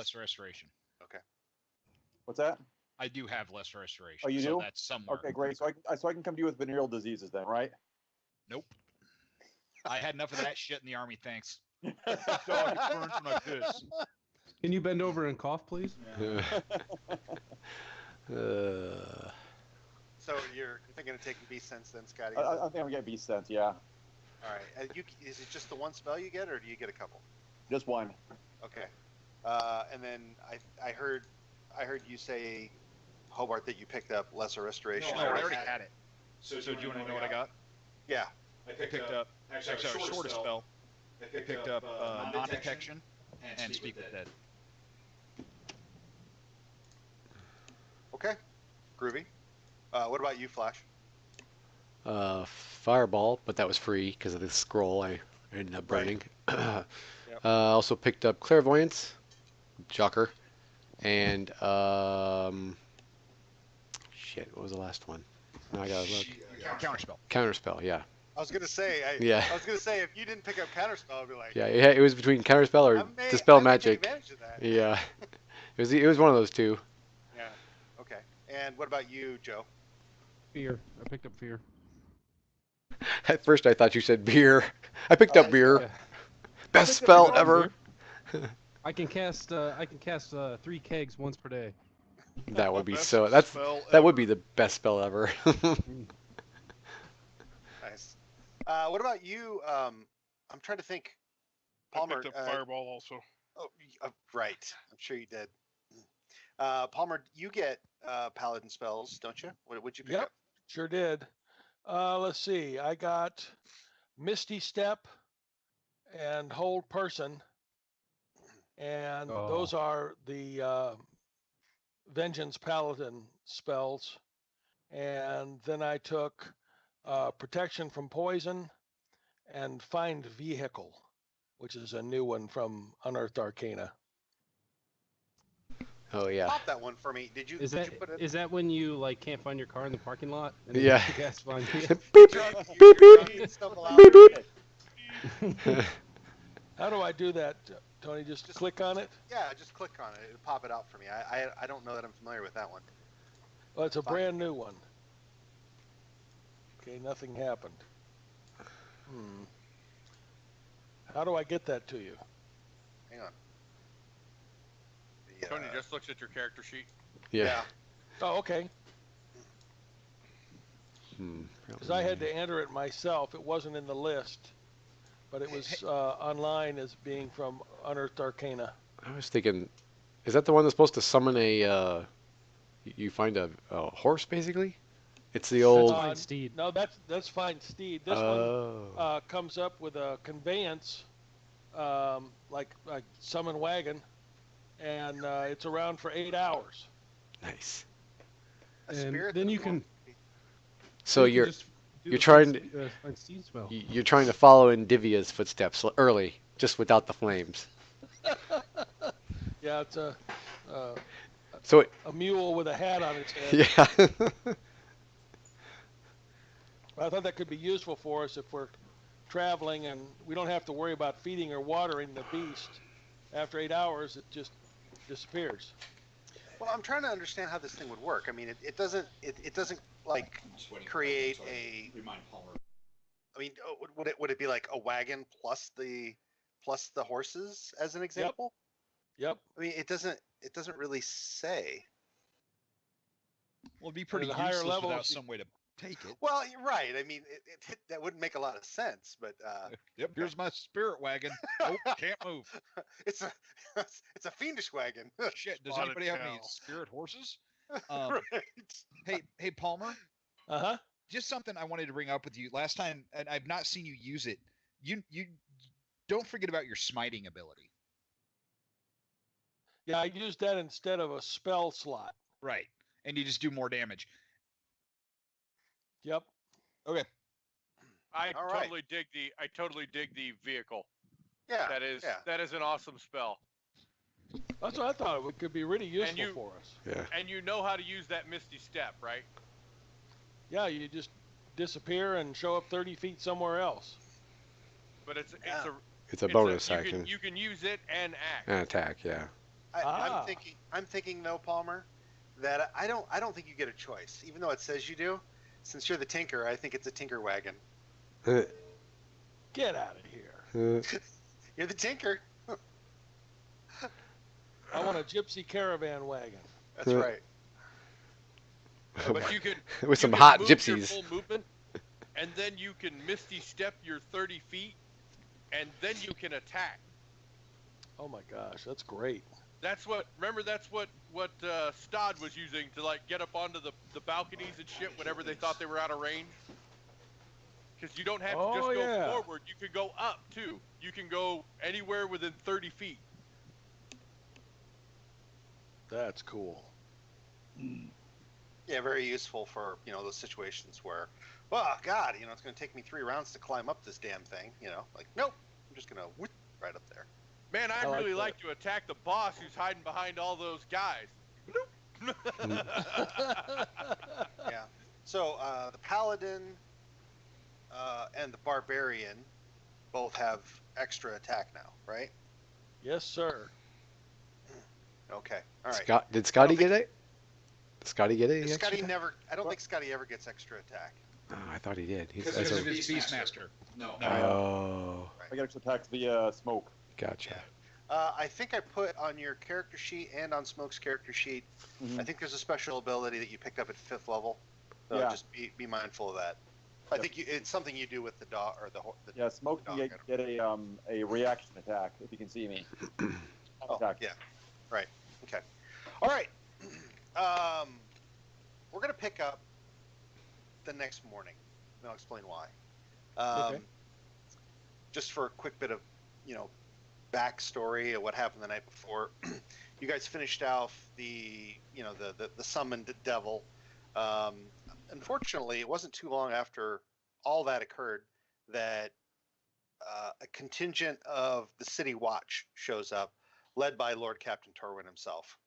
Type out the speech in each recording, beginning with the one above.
less restoration. Okay. What's that? I do have less restoration. Oh, you so do? That's somewhere. Okay, great. So I can come to you with venereal diseases then, right? Nope. I had enough of that shit in the army. Thanks. Dog, it burns when I piss. Can you bend over and cough, please? So you're thinking of taking beast sense then, Scotty? I think I'm gonna get beast sense. Yeah, All right. Is it just the one spell you get, or do you get a couple? just one. Okay. And then I heard you say, Hobart, that you picked up lesser restoration. No, I already had it. So do you want to know what I got? Yeah. I picked up actually our shortest spell. I picked up non-detection and speak with dead. Okay. Groovy. What about you, Flash? Fireball, but that was free because of the scroll. I ended up burning. Yep. Also picked up clairvoyance, shocker, and shit. What was the last one? Now I gotta look. Counterspell. Counterspell. Yeah. I was gonna say. Yeah. I was gonna say if you didn't pick up counterspell, I'd be like. Yeah. It was between counterspell or dispel I may take magic. advantage of that. Yeah. It was one of those two. Yeah. Okay. And what about you, Joe? Fear. I picked up fear. At first I thought you said beer. I picked up beer. Yeah. Best spell ever. I can cast 3 kegs once per day. That would be Best so. spell That would be the best spell ever. Nice. What about you? I'm trying to think. Palmer. I picked up Fireball also. Oh, right. I'm sure you did. Palmer, you get paladin spells, don't you? What'd you pick up? Sure did. Let's see. I got Misty Step and Hold Person, and those are the Vengeance Paladin spells. And then I took Protection from Poison and Find Vehicle, which is a new one from Unearthed Arcana. Oh yeah. Pop that one for me. Did you put it? Is that when you like can't find your car in the parking lot? And Yeah. You guys find you? Beep beep beep beep beep. How do I do that, Tony? Just click on it? Yeah, just click on it. It'll pop it out for me. I don't know that I'm familiar with that one. Well, it's a brand new one. Okay, nothing happened. How do I get that to you? Hang on. Tony just looks at your character sheet. Yeah. Oh, okay. Because I had to enter it myself. It wasn't in the list, but it was online as being from Unearthed Arcana. I was thinking, is that the one that's supposed to summon a? You find a horse basically. It's the old. That's Find Steed. No, that's Find Steed. This one comes up with a conveyance, like summon wagon, and it's around for 8 hours. Nice. And then you can. So you're trying Find Steed spell. you're trying to follow in Divya's footsteps early, just without the flames. Yeah, it's a mule with a hat on its head. Yeah. I thought that could be useful for us if we're traveling and we don't have to worry about feeding or watering the beast. After 8 hours, it just disappears. Well, I'm trying to understand how this thing would work. I mean, it doesn't like create a. Remind Palmer. I mean, would it be like a wagon plus the horses as an example? Yep. I mean, it doesn't really say. Well, it'd be pretty At a higher useless level, without some way to take it. Well, you're right. I mean, that wouldn't make a lot of sense, but Yep. Here's my spirit wagon. Nope, can't move. it's a fiendish wagon. Shit. Does Spotted anybody have any cow. spirit horses? Right. Hey, Palmer. Uh-huh. Just something I wanted to bring up with you. Last time, and I've not seen you use it. You don't forget about your smiting ability. Yeah, I used that instead of a spell slot. Right. And you just do more damage. Yep. Okay. I All right. totally dig the vehicle. Yeah. That is an awesome spell. That's what I thought. It could be really useful for us. Yeah. And you know how to use that Misty Step, right? Yeah, you just disappear and show up 30 feet somewhere else. But it's It's a bonus you action. You can use it and act. And attack, yeah. I'm thinking though, Palmer, that I don't think you get a choice, even though it says you do. Since you're the tinker, I think it's a tinker wagon. Get out of here. You're the tinker. I want a gypsy caravan wagon. That's right. But you can With some can hot move your gypsies. full movement, and then you can misty step your 30 feet, and then you can attack. Oh my gosh, that's great. That's what Stod was using to like get up onto the balconies and shit whenever they thought they were out of range. Because you don't have to just go forward, you can go up too. You can go anywhere within 30 feet. That's cool. Yeah, very useful for those situations where, well, God, it's going to take me 3 rounds to climb up this damn thing. Like nope, I'm just going to whoop right up there. Man, I I'd like really that. like to attack the boss who's hiding behind all those guys. Yeah. So the paladin and the barbarian both have extra attack now, right? Yes, sir. Okay. All right. Did Scotty get it? Did Scotty get it? Scotty never. I don't think Scotty ever gets extra attack. Oh, I thought he did. Because That's of a- his Beastmaster. No. Oh, I get extra attacks via smoke. gotcha. I think I put on your character sheet and on Smoke's character sheet. Mhm. I think there's a special ability that you picked up at 5th level. So Yeah. just be mindful of that. I think it's something you do with the dog or the Yeah, smoke can dog get a reaction attack if you can see me. Oh, Attack. yeah. Right. Okay. All right. We're gonna pick up the next morning, and I'll explain why. Okay. Just for a quick bit of, backstory of what happened the night before. You guys finished off the summoned devil. Unfortunately, it wasn't too long after all that occurred that a contingent of the City Watch shows up, led by Lord Captain Torwin himself.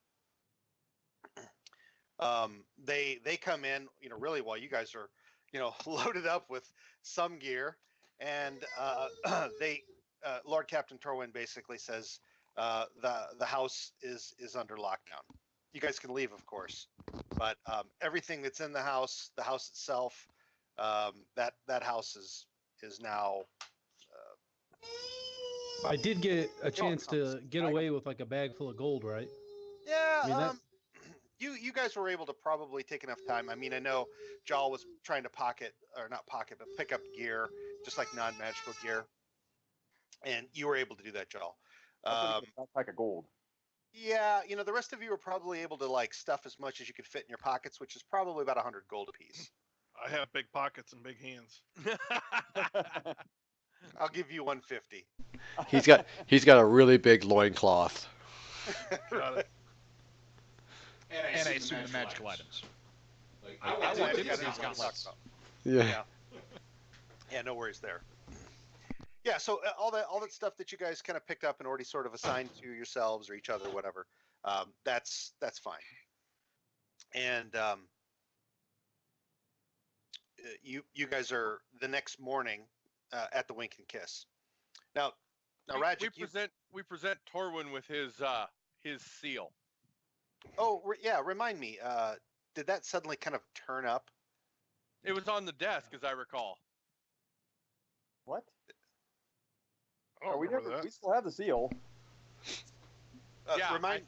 They come in, really while you guys are, loaded up with some gear, and Lord Captain Torwin basically says the house is under lockdown. You guys can leave, of course, but everything that's in the house itself, that house is now. I did get a chance to get away with like a bag full of gold, right? Yeah. I mean, that- You guys were able to probably take enough time. I mean, I know Jal was trying to but pick up gear, just like non-magical gear, and you were able to do that, Jal. Backpack of gold. Yeah, the rest of you were probably able to like stuff as much as you could fit in your pockets, which is probably about 100 gold apiece. I have big pockets and big hands. I'll give you 150. He's got a really big loincloth. Got it. And I assume the magical items. I want want to to see these gauntlets. Yeah. Yeah, no worries there. Yeah, so all that stuff that you guys kind of picked up and already sort of assigned to yourselves or each other, whatever, that's fine. And you guys are the next morning at the Wink and Kiss. Now, Rajic, we present Torwin with his seal. yeah, remind me. Did that suddenly kind of turn up? It was on the desk, as I recall. What? I don't remember that. We still have the seal. Yeah, Remind.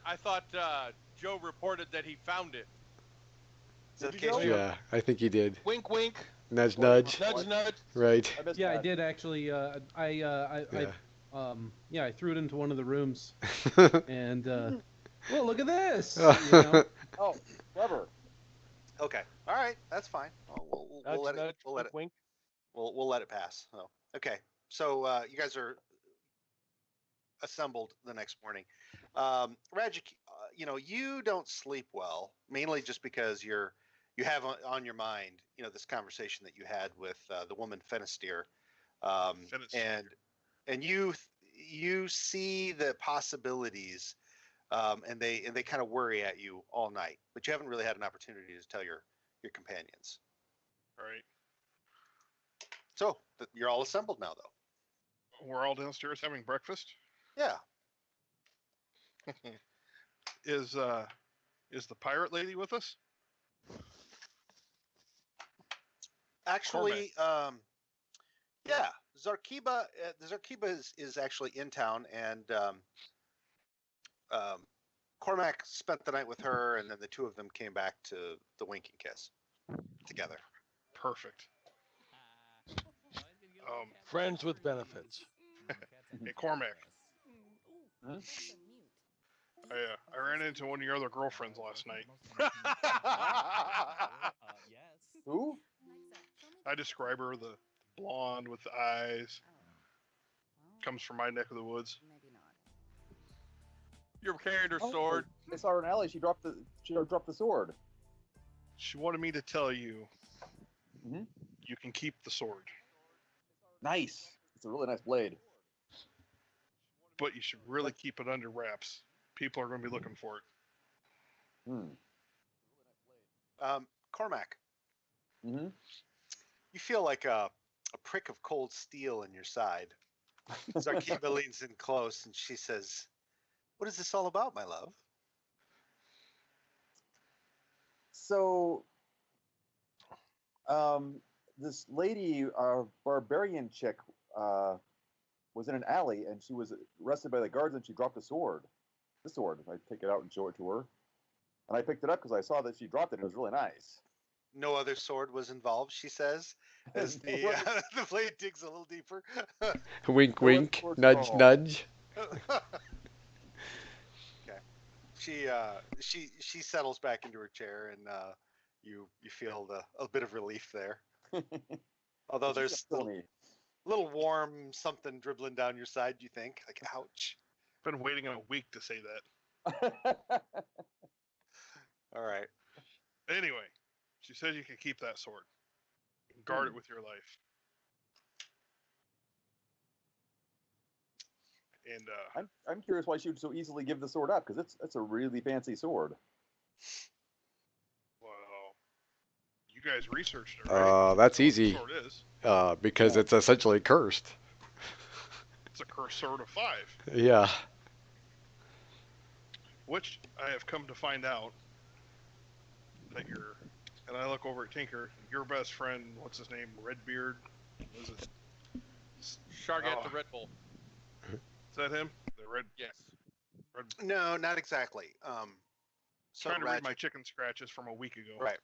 I thought Joe reported that he found it. Is that Did the you case, go? Joe? Yeah, I think he did. Wink, wink. Nudge, nudge. Nudge, nudge. Right. I missed Yeah, I that. did actually. I threw it into one of the rooms, and well, look at this. Oh, clever. Okay. All right. That's fine. We'll Nudge, let nudge. it. We'll let wink, it. wink. We'll let it pass. Oh, okay. So you guys are assembled the next morning. Rajic, you don't sleep well, mainly just because you have on your mind, this conversation that you had with the woman Fenisteer, and you see the possibilities, and they kind of worry at you all night, but you haven't really had an opportunity to tell your companions. All right. So you're all assembled now, though. We're all downstairs having breakfast. Yeah. Is the pirate lady with us? Actually, yeah, Zarkiba. Zarkiba is actually in town, and Cormac spent the night with her, and then the two of them came back to the Wink and Kiss together. Perfect. Friends with benefits. Hey, Cormac. Huh? I ran into one of your other girlfriends last night. Who? I describe her, the blonde with the eyes. Comes from my neck of the woods. You're carrying her Oh, sword. I saw her in an alley. She dropped the sword. She wanted me to tell you Mhm. you can keep the sword, Nice. It's a really nice blade. but you should really keep it under wraps. People are going to be looking for it. Hmm. Cormac, Mm-hmm. you feel like a prick of cold steel in your side. Zarkiba leans in close, and she says, "What is this all about, my love?" So, this lady, barbarian chick, was in an alley, and she was arrested by the guards, and she dropped a sword. The sword. I take it out and show it to her, and I picked it up because I saw that she dropped it. And it was really nice. No other sword was involved, she says, as the the blade digs a little deeper. Wink, No wink. escorts Nudge, involved. nudge. Okay. She settles back into her chair, and you feel a bit of relief there. Although She's there's gonna a kill me. little warm something dribbling down your side, you think, like, ouch. Been waiting a week to say that. All right. Anyway, she says you can keep that sword. Guard it with your life. And I'm curious why she would so easily give the sword up, because it's a really fancy sword. well, you guys researched it, right? That's You know what easy. the sword is. Because Yeah. it's essentially cursed. It's a cursed sword of 5, Yeah. which I have come to find out that you're. And I look over at Tinker. Your best friend, what's his name? Redbeard. Was it? Shargat Oh. the Red Bull. Is that him? The red. Yes. Red. No, not exactly. So Trying to read my Raj- chicken scratches from a week ago. right.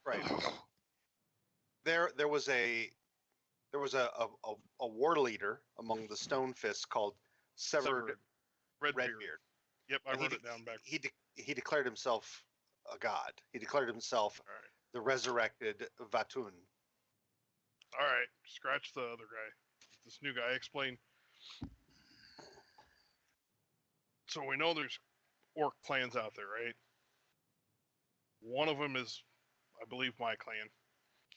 There was a war leader among the Stone Fists called Severed Redbeard. Redbeard. Yep, I And wrote it down back. He declared himself a god. He declared himself All right. the resurrected Vatun. All right. Scratch the other guy. This new guy. Explain. So we know there's orc clans out there, right? One of them is, I believe, my clan.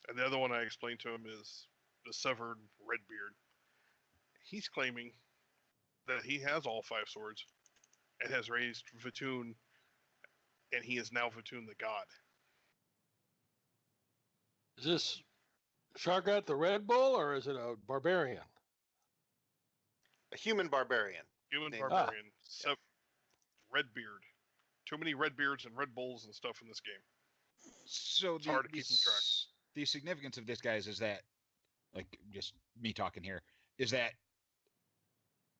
And the other one I explained to him is the Severed Redbeard. He's claiming that he has all 5 swords and has raised Vatun, and he is now Vatun the god. Is this Shargat the Red Bull, or is it a barbarian? A human barbarian. Human Name- barbarian. Redbeard. Too many Redbeards and Red Bulls and stuff in this game. So hard to keep in track. The significance of this, guys, is that, like, just me talking here, is that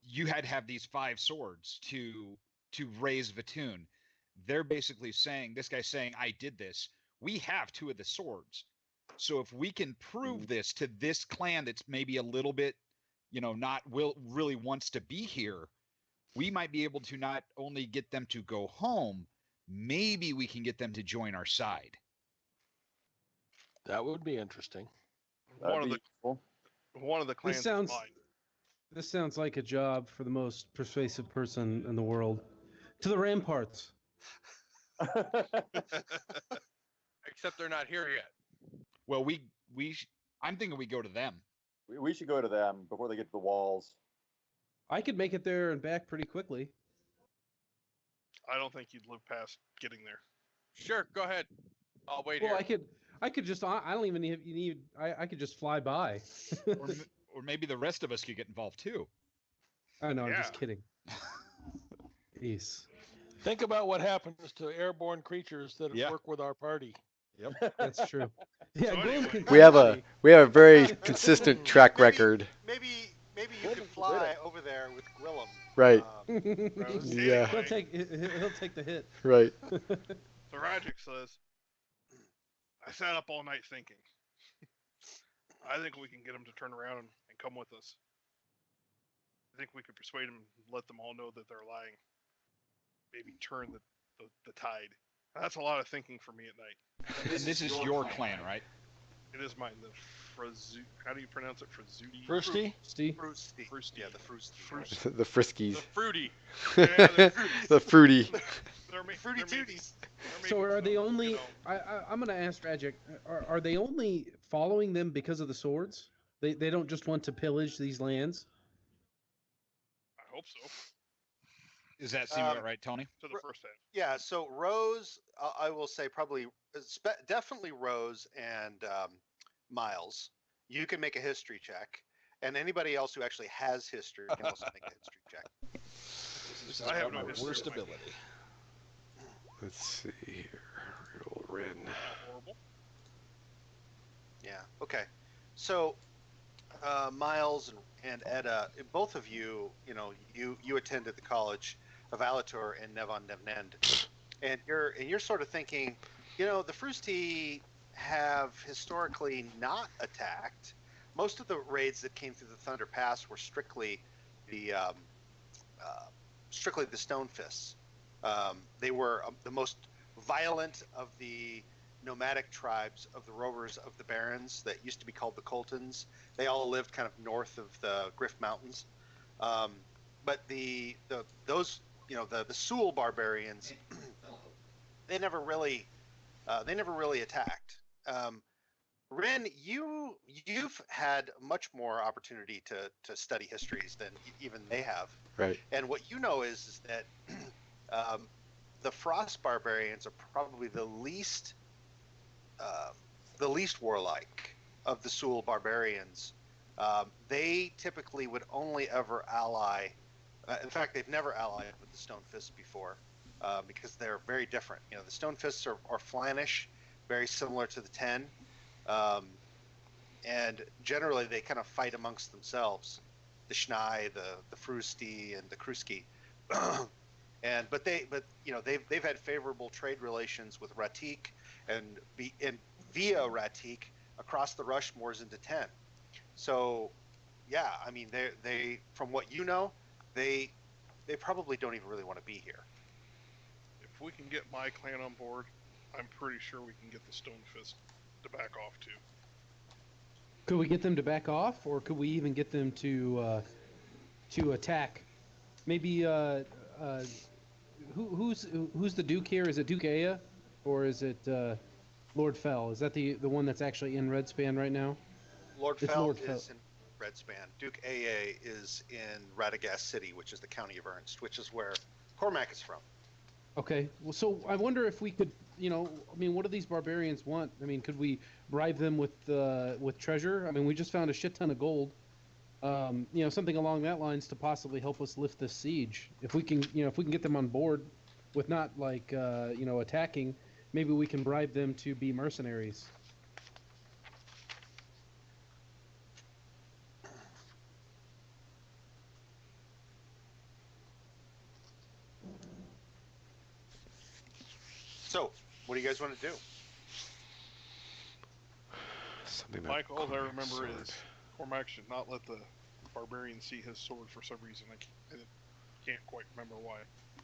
you had to have these 5 swords to raise Vatun. They're basically saying, this guy's saying, I did this. We have 2 of the swords. So if we can prove this to this clan that's maybe a little bit, not really wants to be here, we might be able to not only get them to go home, maybe we can get them to join our side. That would be interesting. One of the Cool. clans sounds- is mine. This sounds like a job for the most persuasive person in the world. To the ramparts. Except they're not here yet. Well, I'm thinking we go to them. We should go to them before they get to the walls. I could make it there and back pretty quickly. I don't think you'd live past getting there. Sure, go ahead. I'll wait Well, here. I could just. I don't even need. I could just fly by. Or maybe the rest of us could get involved too. I know. I'm just Yeah. kidding. Peace. Think about what happens to airborne creatures that Yeah. work with our party. Yep. That's true. Yeah, So Gwyn anyway, can We have a fly. we have a very consistent track Maybe- record. Maybe you Gwyn's could good fly at over there with Gwillem. Right. Anyway, He'll take the hit. Right. so Rajic says, I sat up all night thinking. I think we can get him to turn around and come with us. I think we could persuade him, let them all know that they're lying. Maybe turn the tide. That's a lot of thinking for me at night. And this is your clan, right? It is mine. The how do you pronounce it? Fruzudi? Frusty? Steve? Frusty. Frusty. Yeah, the Frusty. The Friskies. The fruity. Yeah, they're The fruity. Fruity Tooties. So are they only? I'm going to ask Tragic. Are they only following them because of the swords? They don't just want to pillage these lands. I hope so. Is that seem about right, Tony? To the first half. Yeah, so Rose, I will say probably, definitely Rose and Miles. You can make a history check, and anybody else who actually has history can also make a history check. I have no my history worst with my ability. Let's see here. Old Ren. Not horrible. Yeah. Okay. So, Miles and Edda, both of you, you attended the College of Alator in Nevon Nevnend, and you're sort of thinking, the Frusti have historically not attacked. Most of the raids that came through the Thunder Pass were strictly the Stone Fists. They were the most violent of the nomadic tribes of the rovers of the Barrens that used to be called the Coltons. They all lived kind of north of the Griff Mountains. But the Sul barbarians, they never really attacked. Ren, you've had much more opportunity to study histories than even they have. Right. And what you know is that the Frost barbarians are probably the least warlike of the Sul barbarians. They typically would only ever ally. In fact, they've never allied with the Stone Fists before because they're very different. The Stone Fists are Flanish, very similar to the Tenh, and generally they kind of fight amongst themselves. The Schnai, the Frusti, and the Kruski. But they've had favorable trade relations with Ratik and via Ratik across the Rushmores into Tenh. So, yeah, I mean, they from what you know, they probably don't even really want to be here. If we can get my clan on board, I'm pretty sure we can get the Stone Fist to back off too. Could we get them to back off, or could we even get them to attack? Maybe who's the Duke here? Is it Duke Aya, or is it Lord Fell? Is that the one that's actually in Redspan right now? Lord It's Fell Lord is in Redspan. Duke Aya is in Radagast City, which is the county of Ernst, which is where Cormac is from. Okay, well, so I wonder if we could, what do these barbarians want? I mean, could we bribe them with treasure? I mean, we just found a shit ton of gold. Something along that lines to possibly help us lift this siege. If we can get them on board with not attacking, maybe we can bribe them to be mercenaries. So, what do you guys want to do? Something that Mike, all I Cormac remember sword. is Cormac should not let the barbarian see his sword for some reason. I can't quite remember why.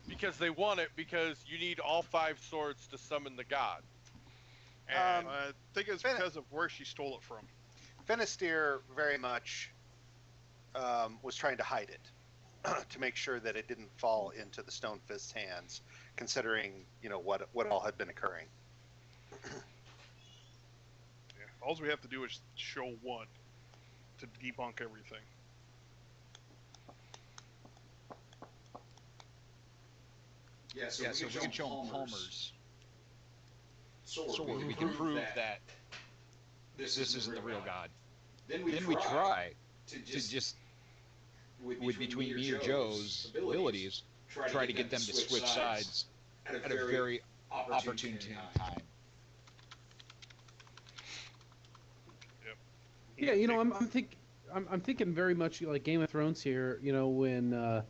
Because they want it, because you need all 5 swords to summon the god. And I think it's because of where she stole it from. Finisterre very much was trying to hide it to make sure that it didn't fall into the Stone Fist's hands, considering what all had been occurring. Yeah, all we have to do is show one to debunk everything. Yeah, so we can show him Palmer's sword. We can prove that this isn't the real god. Then we try to just, with between me or Joe's abilities, try to get them to switch sides at a very opportune time. Yeah, you know, I'm thinking very much like Game of Thrones here. You know, when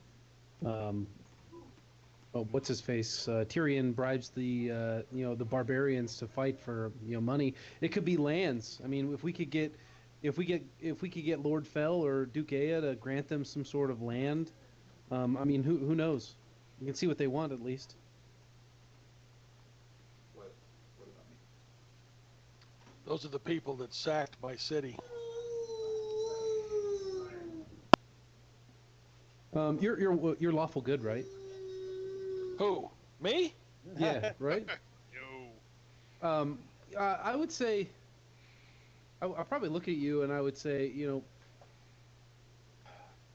what's his face? Tyrion bribes the the barbarians to fight for money. It could be lands. I mean, if we could get Lord Fell or Duke Ea to grant them some sort of land, I mean, who knows? You can see what they want at least. What about me? Those are the people that sacked my city. You're lawful good, right? Who? Me? Yeah, right. Yo. I would say, I'll probably look at you and I would say,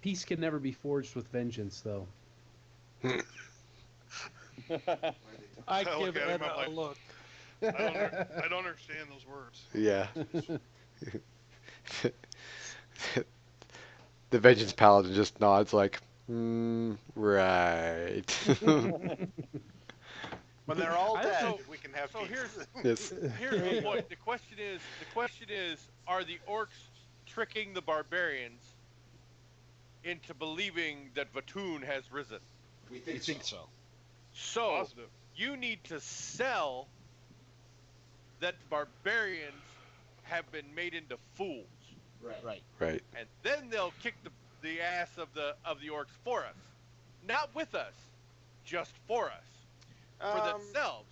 peace can never be forged with vengeance, though. I I look give at him, Ed I'm a like- look. I don't understand those words. Yeah. The Vengeance Paladin just nods like, right. When they're all I dead, don't- we can have So peace. here's the point. The question is, are the orcs tricking the barbarians into believing that Vatun has risen? We think so. So Positive. you need to sell that barbarians have been made into fools, Right. Right. and then they'll kick the ass of the orcs for us, not with us, just for us, for themselves.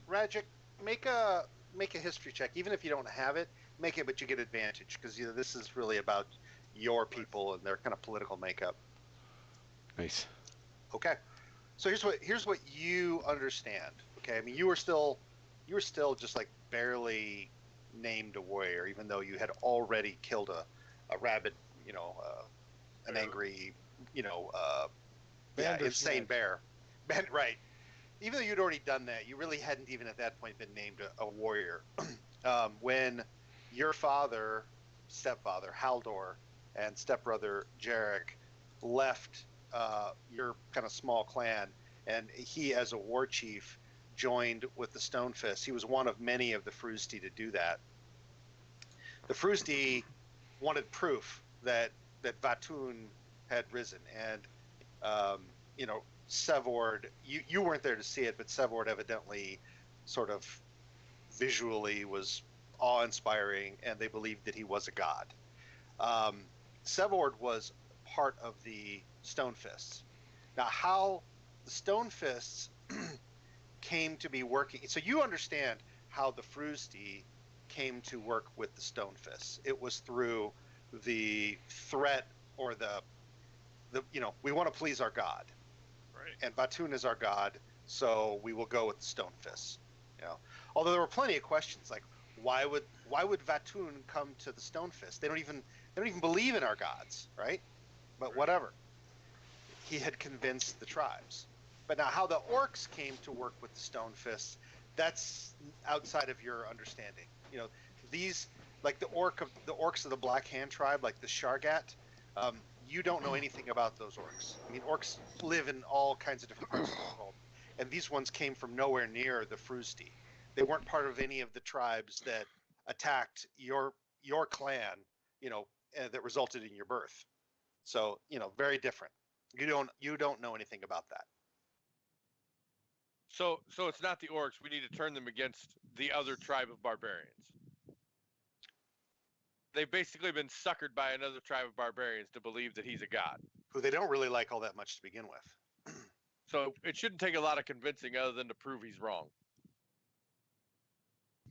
Rajic, make a history check, even if you don't have it. Make it, but you get advantage because this is really about your people and their kind of political makeup. Nice. Okay, so here's what you understand. Okay, I mean you were still just like barely named a warrior, even though you had already killed a rabid, an angry, insane bear. Right. Even though you'd already done that, you really hadn't even at that point been named a warrior. When your father, stepfather, Haldor, and stepbrother, Jarek, left your kind of small clan, and he, as a war chief, joined with the Stonefist. He was one of many of the Frusti to do that. The Frusti wanted proof that Vatun had risen, and Sevord, you weren't there to see it, but Sevord evidently sort of visually was awe-inspiring, and they believed that he was a god. Sevord was part of the Stonefists. Now, how the Stonefists came to be working, so you understand how the Frusti came to work with the Stonefists. It was through the threat or the we want to please our god. Right. And Vatun is our god, so we will go with the Stonefists. Although there were plenty of questions like why would Vatun come to the Stonefist? They don't even believe in our gods, right? But whatever. He had convinced the tribes. But now how the orcs came to work with the Stonefists, that's outside of your understanding. These like the orcs of the Black Hand tribe, like the Shargat, you don't know anything about those orcs. I mean, orcs live in all kinds of different parts of the world, and these ones came from nowhere near the Frusti. They weren't part of any of the tribes that attacked your clan, that resulted in your birth. So, very different. You don't know anything about that. So it's not the orcs. We need to turn them against the other tribe of barbarians. They've basically been suckered by another tribe of barbarians to believe that he's a god. Who they don't really like all that much to begin with. So it shouldn't take a lot of convincing other than to prove he's wrong.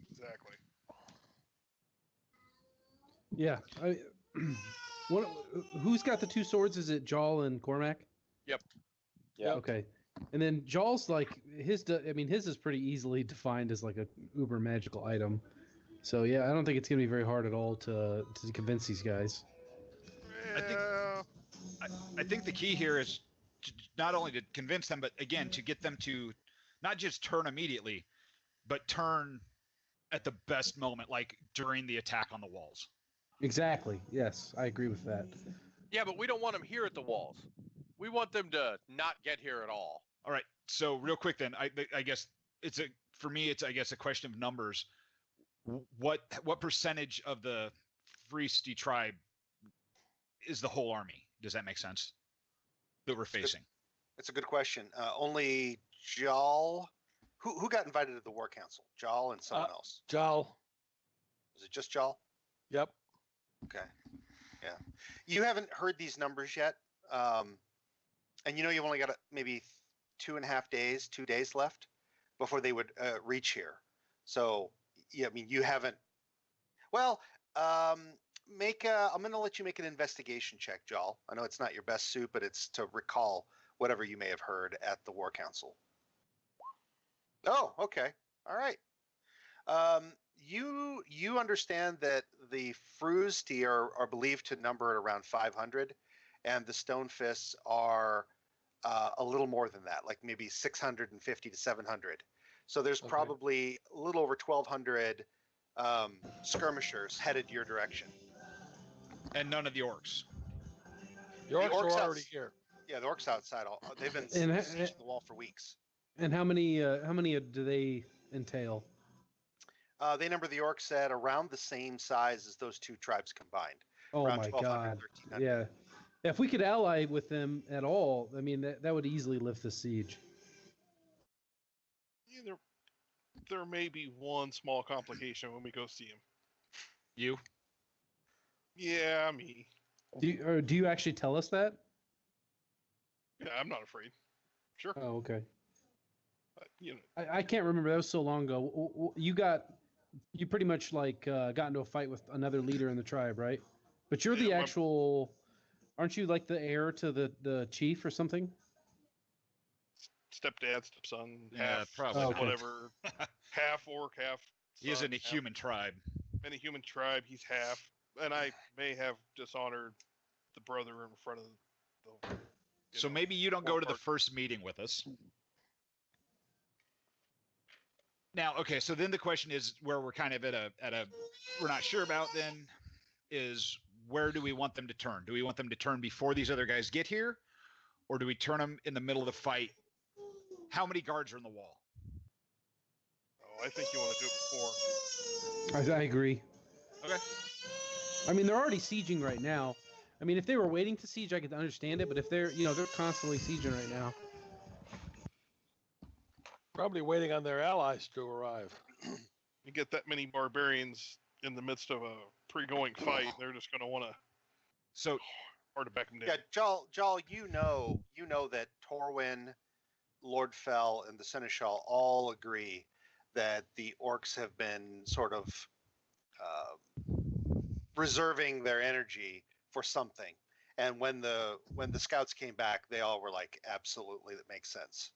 Exactly. Yeah. Who's got the two swords? Is it Jarl and Cormac? Yep. Yeah. Okay. And then Jarl's like his is pretty easily defined as like a uber magical item. So yeah, I don't think it's gonna be very hard at all to convince these guys. I think the key here is not only to convince them, but again to get them to not just turn immediately, but turn at the best moment, like during the attack on the walls. Exactly. Yes, I agree with that. Yeah, but we don't want them here at the walls. We want them to not get here at all. All right. So real quick then, I guess for me it's a question of numbers. What percentage of the Freesty tribe is the whole army? Does that make sense? That we're facing. It's a good question. Only Jal. Who got invited to the War Council? Jal and someone else. Jal. Was it just Jal? Yep. Okay. Yeah. You haven't heard these numbers yet. And you've only got maybe 2 days left before they would reach here. So, yeah, I mean, you haven't. Well, I'm going to let you make an investigation check, Jal. I know it's not your best suit, but it's to recall whatever you may have heard at the War Council. Oh, okay. All right. You understand that the Frusti are believed to number at around 500, and the Stone Fists are a little more than that, like maybe 650 to 700. So there's probably a little over 1,200 skirmishers headed your direction. And none of the orcs. The orcs are already here. Yeah, the orcs outside. They've been sieging the wall for weeks. And how many do they entail? They number the orcs at around the same size as those two tribes combined. Oh my God! Yeah, if we could ally with them at all, I mean that would easily lift the siege. Yeah, there may be one small complication when we go see him. You? Yeah, me. Do you actually tell us that? Yeah, I'm not afraid. Sure. Oh, okay. You know. I can't remember. That was so long ago. You pretty much got into a fight with another leader in the tribe, right? But you're the actual, aren't you like the heir to the chief or something? Stepdad, stepson, Yeah, half, probably. whatever. Half orc, half. He is in a human tribe. In a human tribe, he's half, and I may have dishonored the brother in front of the. So maybe you don't go to the first meeting with us. Now, okay, so then the question is where we're kind of at a we're not sure about then is where do we want them to turn? Do we want them to turn before these other guys get here? Or do we turn them in the middle of the fight? How many guards are in the wall? Oh, I think you want to do it before. I agree. Okay. I mean, they're already sieging right now. I mean, if they were waiting to siege, I could understand it. But if they're constantly sieging right now. Probably waiting on their allies to arrive. You get that many barbarians in the midst of a pre-going fight, they're just going to want to. So hard to back them down. Yeah, Jal, you know that Torwin, Lord Fell, and the Seneschal all agree that the orcs have been sort of reserving their energy for something. And when the scouts came back, they all were like, absolutely, that makes sense.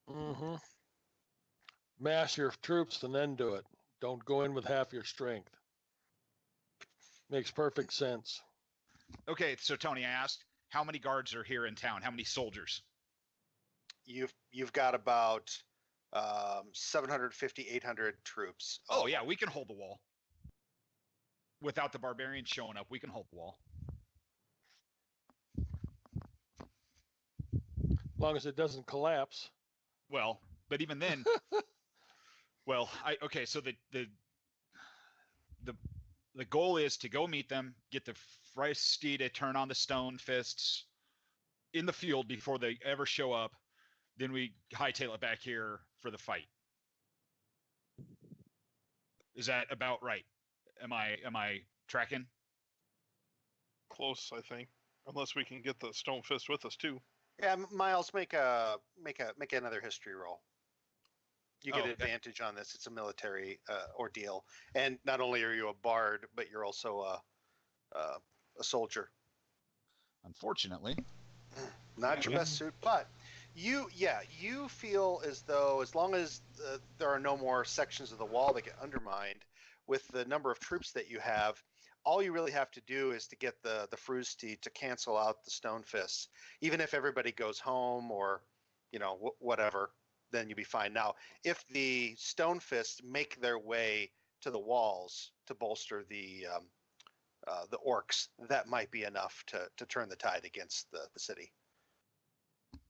Mm-hmm. Mass your troops and then do it. Don't go in with half your strength. Makes perfect sense. Okay, so Tony, I asked, how many guards are here in town? How many soldiers? You've got about 750, 800 troops. Oh yeah, we can hold the wall. Without the barbarians showing up, we can hold the wall. As long as it doesn't collapse. Well, but even then, okay. So the goal is to go meet them, get the Freisty to turn on the stone fists in the field before they ever show up. Then we hightail it back here for the fight. Is that about right? Am I tracking? Close, I think. Unless we can get the stone fist with us too. Yeah, Miles, make another history roll. You get advantage on this. It's a military ordeal, and not only are you a bard, but you're also a soldier. Unfortunately, not your best suit, but you feel as though as long as there are no more sections of the wall that get undermined, with the number of troops that you have, all you really have to do is to get the Frusti to cancel out the stone fists. Even if everybody goes home or whatever, then you'll be fine. Now, if the stone fists make their way to the walls to bolster the orcs, that might be enough to turn the tide against the city.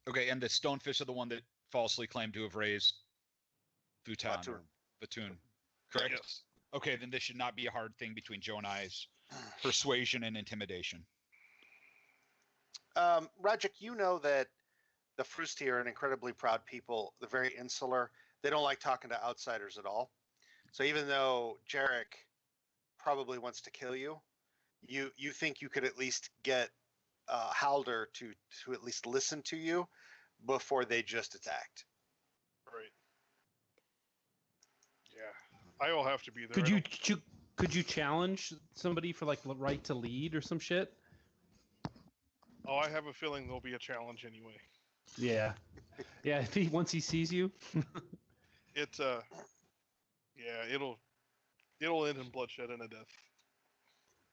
Okay, and the stonefish are the one that falsely claimed to have raised Futan or Batoon, correct? Yes. Okay, then this should not be a hard thing between Joe and I's persuasion and intimidation. Rajik, you know that the Frusti are an incredibly proud people. They're very insular. They don't like talking to outsiders at all. So even though Jarek probably wants to kill you, you think you could at least get Halder to at least listen to you before they just attacked. Right. Yeah. I will have to be there. Could you challenge somebody for like the right to lead or some shit? Oh, I have a feeling there'll be a challenge anyway. Yeah. Yeah, once he sees you. It's yeah, it'll end in bloodshed and a death.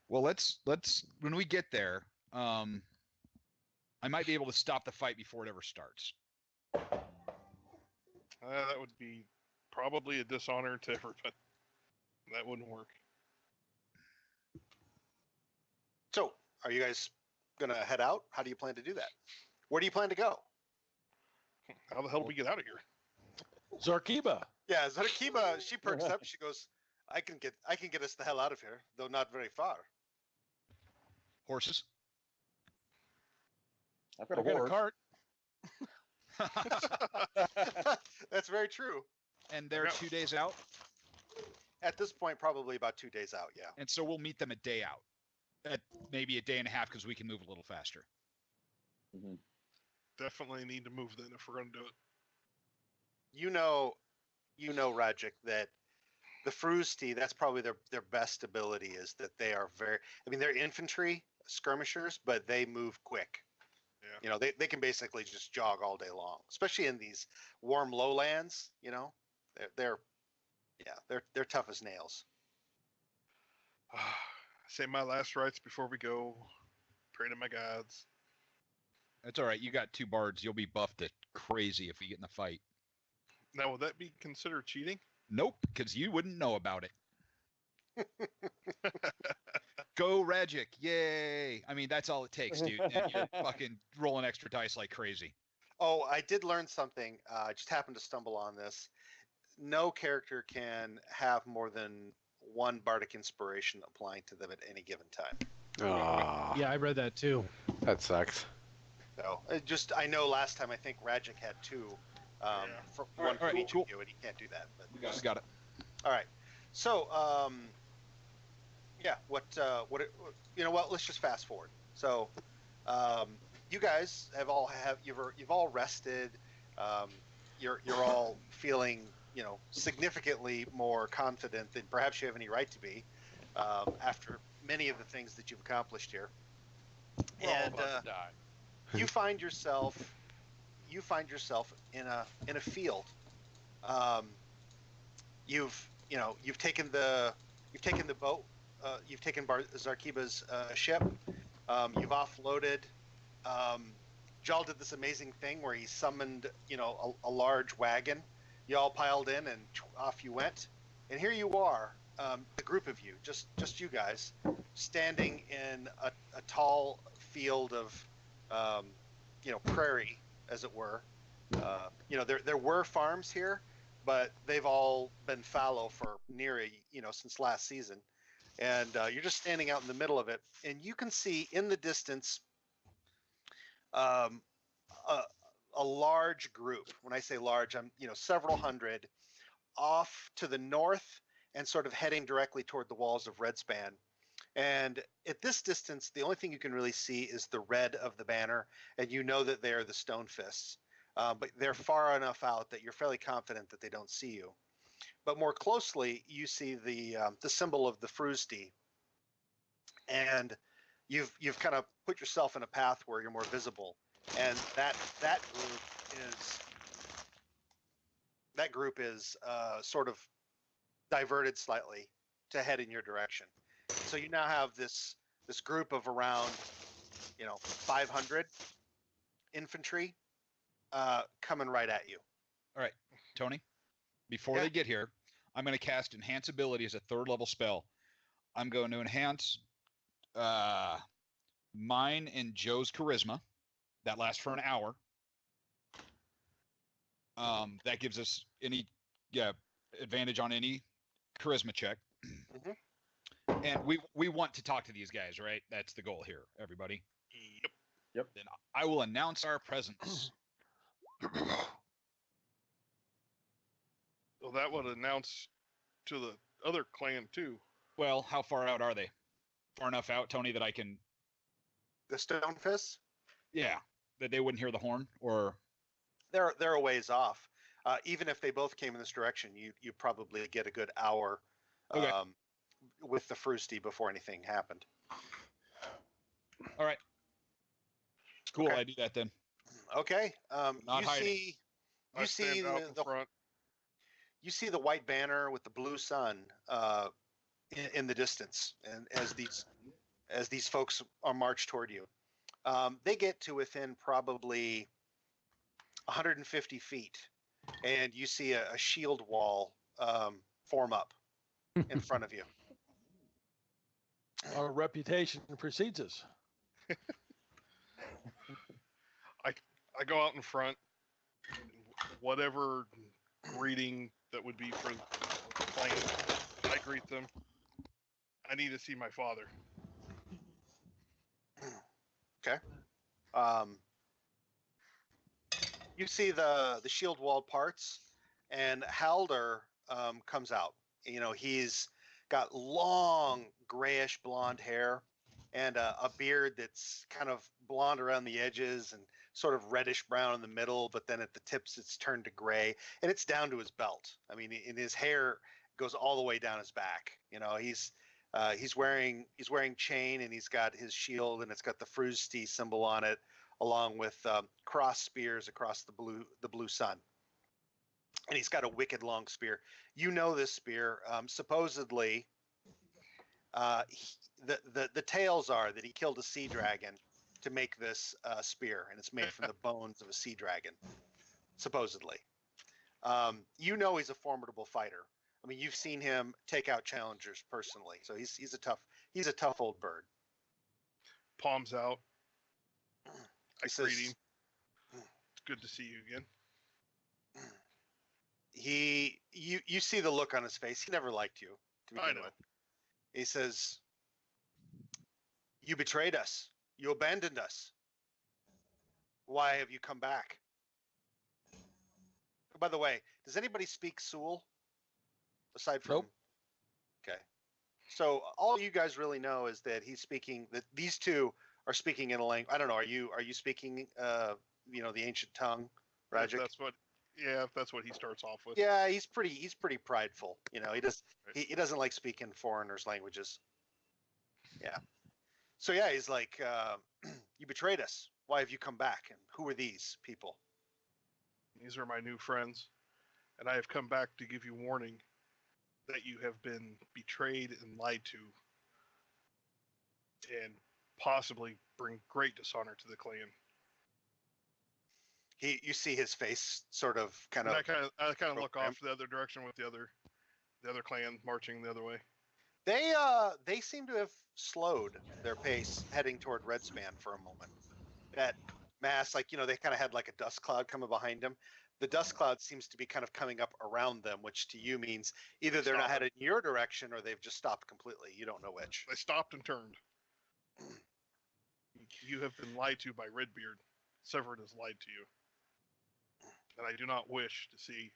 Well, let's when we get there, I might be able to stop the fight before it ever starts. That would be probably a dishonor to everybody. That wouldn't work. So, are you guys gonna head out? How do you plan to do that? Where do you plan to go? How the hell do we get out of here? Zarkiba. Yeah, Zarkiba, she perks up. She goes, I can get us the hell out of here, though not very far. Horses? I've got I a got a horse. cart. That's very true. And they're 2 days out? At this point, probably about 2 days out, yeah. And so we'll meet them a day out. At maybe a day and a half because we can move a little faster. Mm-hmm. Definitely need to move then if we're going to do it. You know, Rajik, that the Frusti, that's probably their best ability is that they are they're infantry skirmishers, but they move quick. Yeah. You know, they can basically just jog all day long, especially in these warm lowlands. You know, they're tough as nails. Say my last rites before we go. Pray to my gods. That's all right. You got 2 bards. You'll be buffed to crazy if we get in a fight. Now, would that be considered cheating? Nope, because you wouldn't know about it. Go Ragic, yay! I mean, that's all it takes, dude. And you're fucking rolling extra dice like crazy. Oh, I did learn something. I just happened to stumble on this. No character can have more than 1 bardic inspiration applying to them at any given time. Ah, Yeah, I read that too. that sucks. So I know last time I think Ragic had 2, for All one right, for each cool. of you, and he can't do that. But We got it. all right, so yeah, you know what? Let's just fast forward. So you guys you've all rested. You're all feeling significantly more confident than perhaps you have any right to be after many of the things that you've accomplished here. We're all And about to die. you find yourself in a field. You've taken the boat. You've taken Zarkiba's ship. You've offloaded. Jal did this amazing thing where he summoned a large wagon. You all piled in and off you went. And here you are, the group of you, just you guys, standing in a tall field of prairie, as it were. There were farms here, but they've all been fallow for since last season. And you're just standing out in the middle of it, and you can see in the distance a large group. When I say large, I'm several hundred off to the north and sort of heading directly toward the walls of Redspan. And at this distance, the only thing you can really see is the red of the banner, and you know that they are the Stone Fists. But they're far enough out that you're fairly confident that they don't see you. But more closely, you see the symbol of the Frusti, and you've kind of put yourself in a path where you're more visible. And that group is sort of diverted slightly to head in your direction. So you now have this group of around 500 infantry coming right at you. All right, Tony. Before they get here, I'm going to cast Enhance Ability as a 3rd level spell. I'm going to enhance mine and Joe's charisma. That lasts for an hour. That gives us advantage on any charisma check. Mhm. And we want to talk to these guys, right? That's the goal here, everybody. Yep. Then I will announce our presence. Well, that would announce to the other clan too. Well, how far out are they? Far enough out, Tony, that I can, The stone fists, that they wouldn't hear the horn, or they're a ways off. Even if they both came in this direction, you probably get a good hour Okay. with the Frusty before anything happened. all right, cool. Okay. I do that then. Okay. Not You hiding. see, I you stand see out in front. you see the white banner with the blue sun in the distance, and as these folks are marched toward you, they get to within probably 150 feet, and you see a shield wall form up in front of you. Our reputation precedes us. I go out in front. Whatever greeting that would be for the clan, I greet them. I need to see my father. Okay. You see the shield wall parts, and Halder comes out. You know, he's got long grayish blonde hair and a beard that's kind of blonde around the edges and sort of reddish brown in the middle, but then at the tips it's turned to gray, and it's down to his belt. I mean, in his hair goes all the way down his back. You know, he's wearing chain, and he's got his shield, and it's got the Frusty symbol on it, along with cross spears across the blue sun. And he's got a wicked long spear. You know this spear. Supposedly, the tales are that he killed a sea dragon to make this spear, and it's made from the bones of a sea dragon, supposedly. You know he's a formidable fighter. I mean, you've seen him take out challengers personally, so he's a tough old bird. Palms out. I He greet says- him. It's good to see you again. You see the look on his face. He never liked you to begin I know. with. He says, "You betrayed us. You abandoned us. Why have you come back?" Oh, by the way, does anybody speak Sul aside from? Nope. Okay. So all you guys really know is that he's speaking. That these two are speaking in a language. I don't know. Are you speaking? The ancient tongue, If Rajic? if that's what he starts off with. Yeah, he's pretty prideful. You know, he doesn't like speaking foreigners' languages. Yeah. So yeah, he's like, "You betrayed us. Why have you come back? And who are these people?" These are my new friends, and I have come back to give you warning that you have been betrayed and lied to, and possibly bring great dishonor to the clan. You see his face sort of kind And of. I kind of look program. off the other direction with the other clan marching the other way. They seem to have slowed their pace heading toward Redspan for a moment. That mass, like, they kind of had like a dust cloud coming behind them. The dust cloud seems to be kind of coming up around them, which to you means either they're not Stop. headed in your direction or they've just stopped completely. You don't know which. They stopped and turned. You have been lied to by Redbeard. Severed has lied to you. And I do not wish to see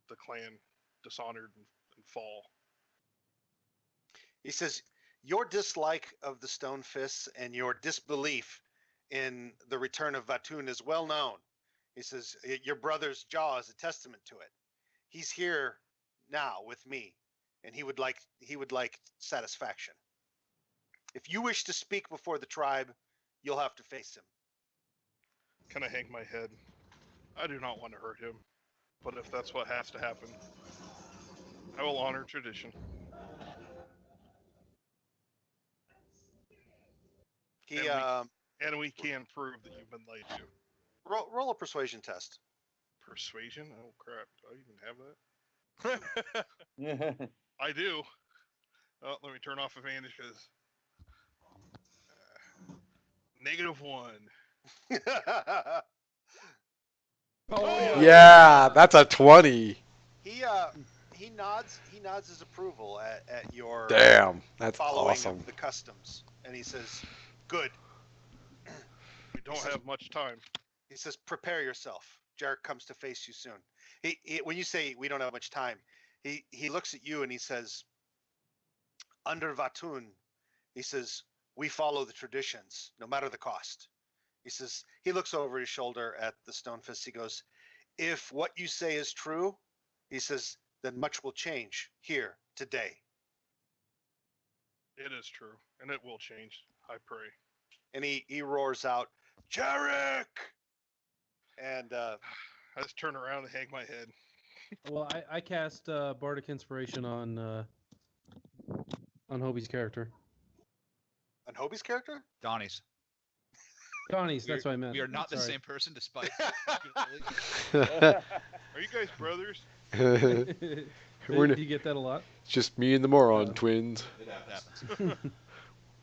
the clan dishonored and fall. He says, "Your dislike of the Stone Fists and your disbelief in the return of Vatun is well known." He says, "Your brother's jaw is a testament to it. He's here now with me, and he would like satisfaction. If you wish to speak before the tribe, you'll have to face him." Kind of hang my head. I do not want to hurt him, but if that's what has to happen, I will honor tradition. He And we can prove that you've been lied to. roll a persuasion test. Persuasion? Oh crap! Do I even have that? Yeah. I do. Oh, let me turn off advantage because -1. Oh yeah. Yeah, that's a 20. He nods his approval at your Damn, that's following awesome. of the customs, and he says, "Good." We don't have much time. He says, "Prepare yourself. Jarek comes to face you soon." When you say we don't have much time, he looks at you and he says, "Under Vatun," he says, "we follow the traditions, no matter the cost." He says he looks over his shoulder at the stone fist. He goes, "If what you say is true," he says, "then much will change here today." It is true, and it will change. I pray. And he roars out, "Jarek!" And I just turn around and hang my head. Well, I cast Bardic Inspiration on Hobie's character. on Hobie's character? Donnie's. Donnie's, that's what I meant. We are not the Sorry. same person, despite. Are you guys brothers? We're Do you get that a lot? It's just me and the moron twins. It happens.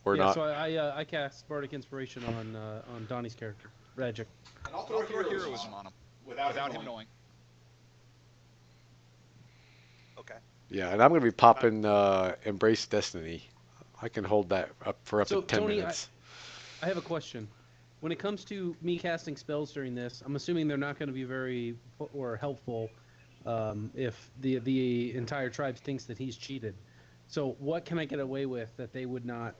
Or yeah, not. so I cast Bardic Inspiration on Donnie's character, Ragic. And I'll throw heroism on him without him knowing. Okay. Yeah, and I'm going to be popping Embrace Destiny. I can hold that up for up So, to 10 Tony, minutes. I have a question. When it comes to me casting spells during this, I'm assuming they're not going to be very or helpful if the entire tribe thinks that he's cheated. So what can I get away with that they would not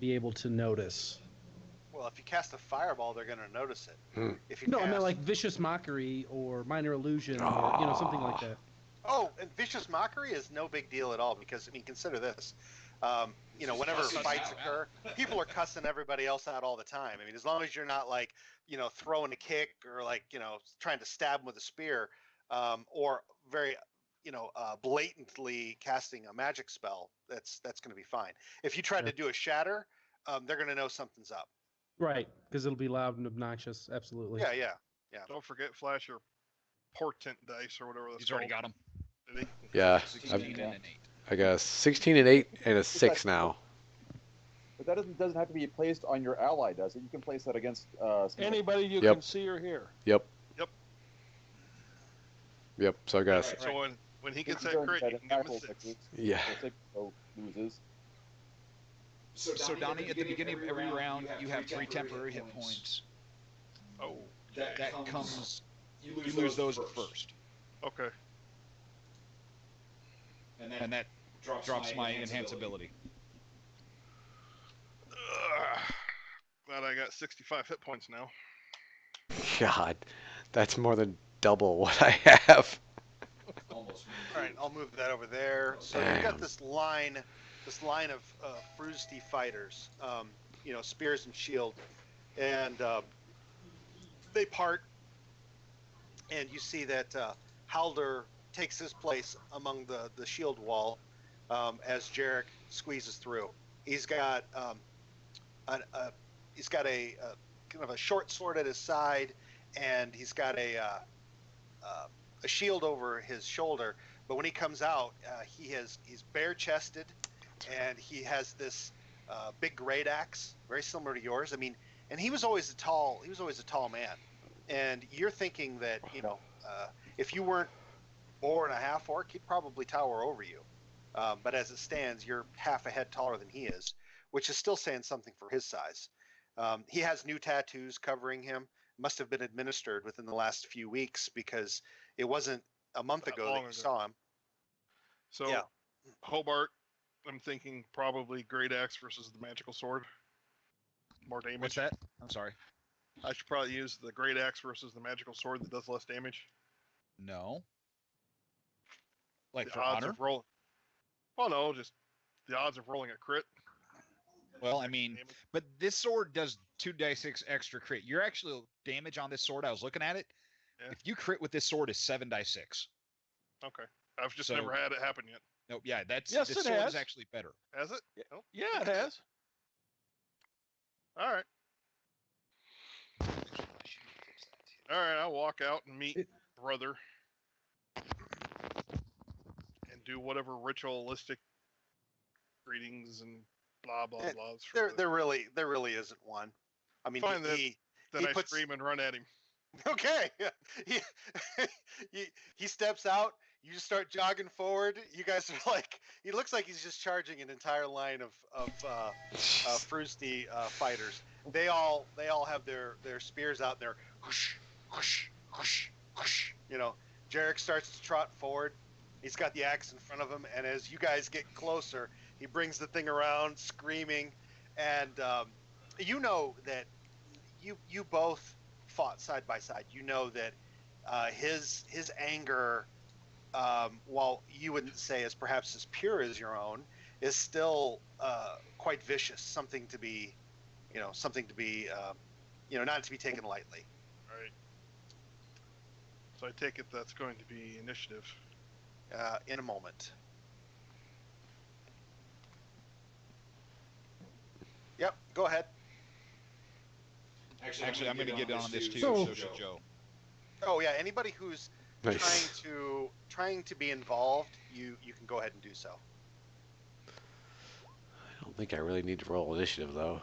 be able to notice? Well, if you cast a fireball, they're going to notice it. Hmm. If you No, cast... I meant like Vicious Mockery or Minor Illusion or something like that. Oh, and Vicious Mockery is no big deal at all because, I mean, consider this. Whenever fights occur, people are cussing everybody else out all the time. I mean, as long as you're not like, throwing a kick or like, trying to stab them with a spear, or very, blatantly casting a magic spell, that's going to be fine. If you try to do a shatter, they're going to know something's up. Right, because it'll be loud and obnoxious. Absolutely. Yeah. Don't forget flash your portent dice or whatever that's He's already got him. Did he? Yeah, 16 and an 8. I got 16 and 8 and a 6 now. But that doesn't have to be placed on your ally, does it? You can place that against Anybody you Yep. can see or hear. Yep. Yep. Yep, so I got Alright, so when he gets that crit, you can give him a 6. yeah. So loses. So Donnie, at the beginning of every round, you have 3 temporary hit points. Oh, That comes. You lose those first, okay. and that drops my enhance ability. Glad I got 65 hit points now. God, that's more than double what I have. All right, I'll move that over there. So you've got this line of Frusty fighters, spears and shield, and they part, and you see that Halder takes his place among the shield wall as Jarek squeezes through. He's got a kind of a short sword at his side, and he's got a shield over his shoulder. But when he comes out, he's bare chested, and he has this big great axe, very similar to yours. I mean, and he was always a tall man. And you're thinking that if you weren't 4.5 orc, he'd probably tower over you. But as it stands, you're half a head taller than he is, which is still saying something for his size. He has new tattoos covering him. Must have been administered within the last few weeks because it wasn't a month That ago long that you ago. saw him. So, Yeah. Hobart, I'm thinking probably Great Axe versus the Magical Sword. More damage. What's that? I'm sorry. I should probably use the Great Axe versus the Magical Sword that does less damage. No. Like The for odds honor? of roll. Well, no, just the odds of rolling a crit. Well, I mean, but this sword does 2d6 extra crit. Your actual damage on this sword, I was looking at it. Yeah. If you crit with this sword, is 7d6. Okay. I've just So- never had it happen yet. Nope. Yeah, that's Yes, this it sword has. is actually better. Has it? Oh, Yeah, it has. all right. All right, I'll walk out and meet brother and do whatever ritualistic greetings and blah blah And blahs. There really isn't one. I mean, Fine, then. he Then I puts- scream and run at him. Okay. he, he steps out. You just start jogging forward. You guys are like, he looks like he's just charging an entire line of Frusty fighters. They all have their spears out there. Whoosh, whoosh, whoosh, whoosh. You know, Jarek starts to trot forward. He's got the axe in front of him, and as you guys get closer, he brings the thing around, screaming, and you know that you both fought side by side. You know that his anger, while you wouldn't say is perhaps as pure as your own, is still quite vicious. Something to be, not to be taken lightly. All right. So I take it that's going to be initiative. In a moment. Yep, go ahead. Actually, I'm going to get on this too. So- So should Joe. Oh yeah, anybody who's Nice. trying to be involved, you can go ahead and do so. I don't think I really need to roll initiative though.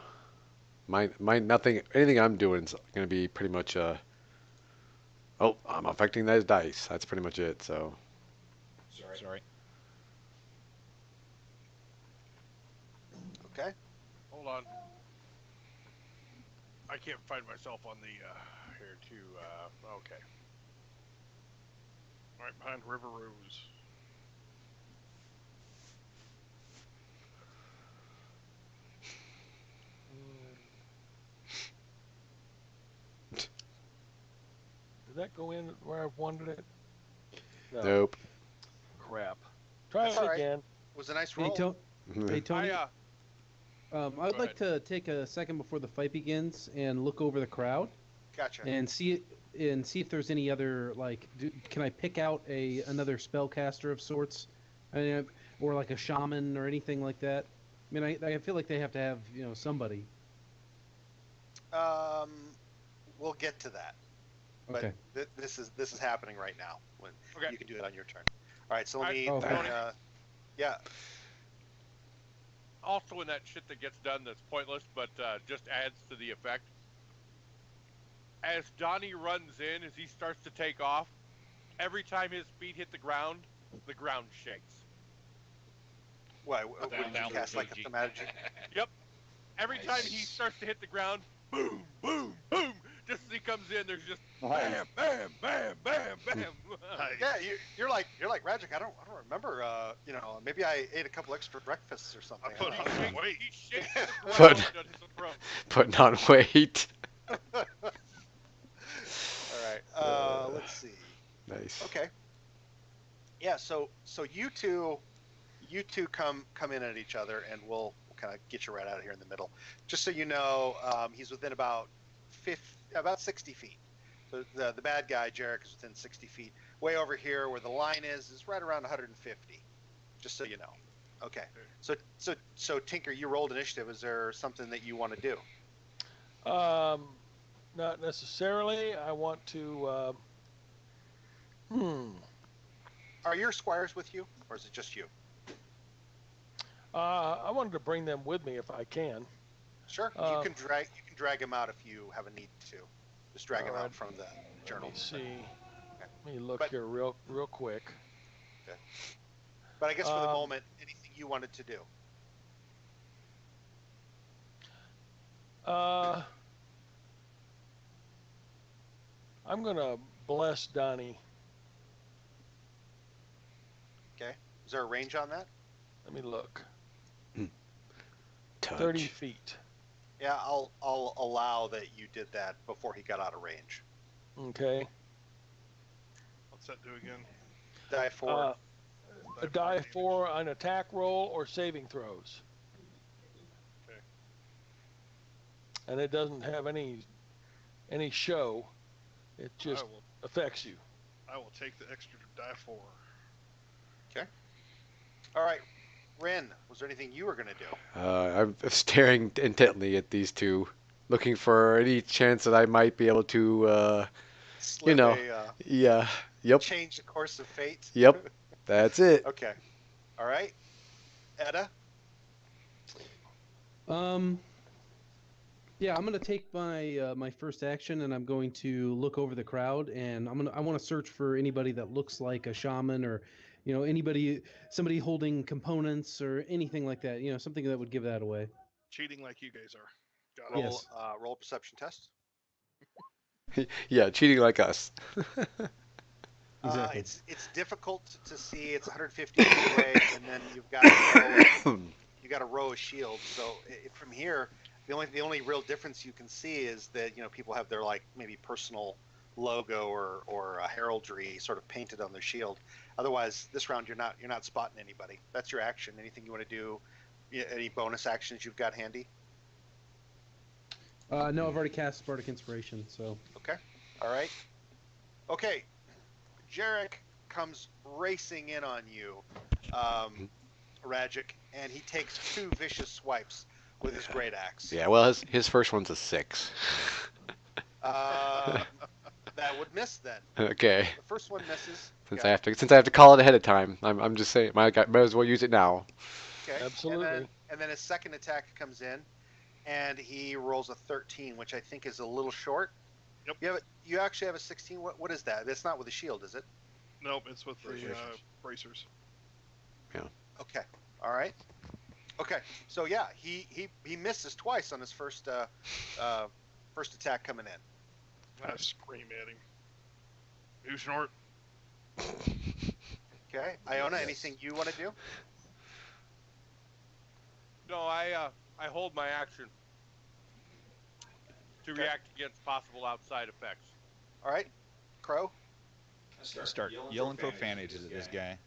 Anything I'm doing is gonna be pretty much oh, I'm affecting those dice. That's pretty much it. So Sorry. Okay. Hold on. I can't find myself on the here too. Okay. Right behind River Rose. Did that go in where I wanted it? No. nope. Crap. Try That's it all right. again. It was a nice Hey, roll. Hey Tony. I I'd go like to take a second before the fight begins and look over the crowd Gotcha. and see if there's any other can I pick out another spellcaster of sorts, or like a shaman or anything like that. I mean, I feel like they have to have somebody. We'll get to that. But Okay. this is happening right now. When Okay. you can do it on your turn. All right. So let I- me. Oh, Tony. Yeah. also in that shit that gets done that's pointless, but just adds to the effect. As Donnie runs in, as he starts to take off, every time his feet hit the ground shakes. What? Would you Down cast like a PG. thaumaturgy? Every time he starts to hit the ground, boom, boom, boom. Just as he comes in, there's just Nice. bam, bam, bam, bam, bam. Nice. Yeah, you're like Ragic. I don't remember. Maybe I ate a couple extra breakfasts or something. I put I on don't know. some weight. He shakes the But- ground on his throne. Putting on weight. All right. Let's see. Nice. Okay. Yeah. So you two come in at each other, and we'll kind of get you right out of here in the middle. Just so you know, he's within about 60 feet. So the bad guy, Jarek, is within 60 feet. Way over here, where the line is right around 150. Just so you know. Okay. So Tinker, you rolled initiative. Is there something that you want to do? Not necessarily. I want to. Are your squires with you, or is it just you? I wanted to bring them with me if I can. Sure. You can drag him out if you have a need to. Just drag him Alright. out from the journal. Let me see. Let me look But- here real quick. But I guess for the Um, moment, anything you wanted to do. I'm gonna bless Donnie. Okay. Is there a range on that? Let me look. Touch. 30 feet. Yeah, I'll allow that you did that before he got out of range. Okay. What's that do again? Die for. A die for an attack roll or saving throws. Okay. And it doesn't have any show. It just affects you. I will take the extra die for. All right. Ren, was there anything you were going to do? I'm staring intently at these two, looking for any chance that I might be able to, Slip know. a, yeah, yep, change the course of fate? yep, that's it. Okay. All right. Edda? Yeah, I'm gonna take my my first action, and I'm going to look over the crowd, and I want to search for anybody that looks like a shaman, or, somebody holding components or anything like that. Something that would give that away. Cheating like you guys are. Got it. Roll Yes. roll a perception test. Yeah, cheating like us. Exactly. It's difficult to see. It's 150 feet away, and then you've got a row of shields. So from here, the only real difference you can see is that people have their like maybe personal logo or a heraldry sort of painted on their shield. Otherwise, this round you're not spotting anybody. That's your action. Anything you want to do? Any bonus actions you've got handy? No, I've already cast Bardic Inspiration, so. Okay. All right. Okay. Jarek comes racing in on you, Ragic, and he takes 2 vicious swipes with his great axe. Yeah, well, his first one's a 6. That would miss then. Okay. The first one misses. Since Okay. I have to call it ahead of time, I'm just saying, might as well use it now. Okay. Absolutely. And then his second attack comes in, and he rolls a 13, which I think is a little short. Yep. You actually have a 16. What is that? That's not with a shield, is it? Nope, it's with the Bracers. bracers. Okay. All right. Okay. So yeah, he misses twice on his first attack coming in. I scream at him. You snort. Okay. Iona, anything you want to do? No, I hold my action to react against possible outside effects. All right. Crow, Start yelling profanity to this guy.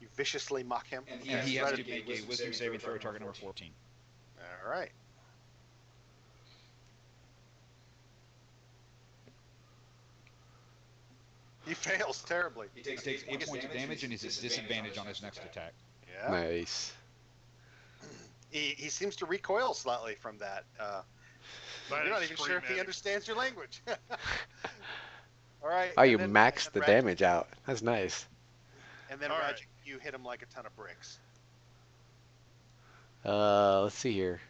you viciously mock him. And he has to make a wisdom saving throw, target number 14. All right. He fails terribly. He takes 8 points of damage and he's at disadvantage on his next attack. Yeah. Nice. He seems to recoil slightly from that. You're not even sure if he understands your language. All right. Oh, you and maxed the Ragic- damage out. That's nice. And then All Ragic, right. you hit him like a ton of bricks. Let's see here.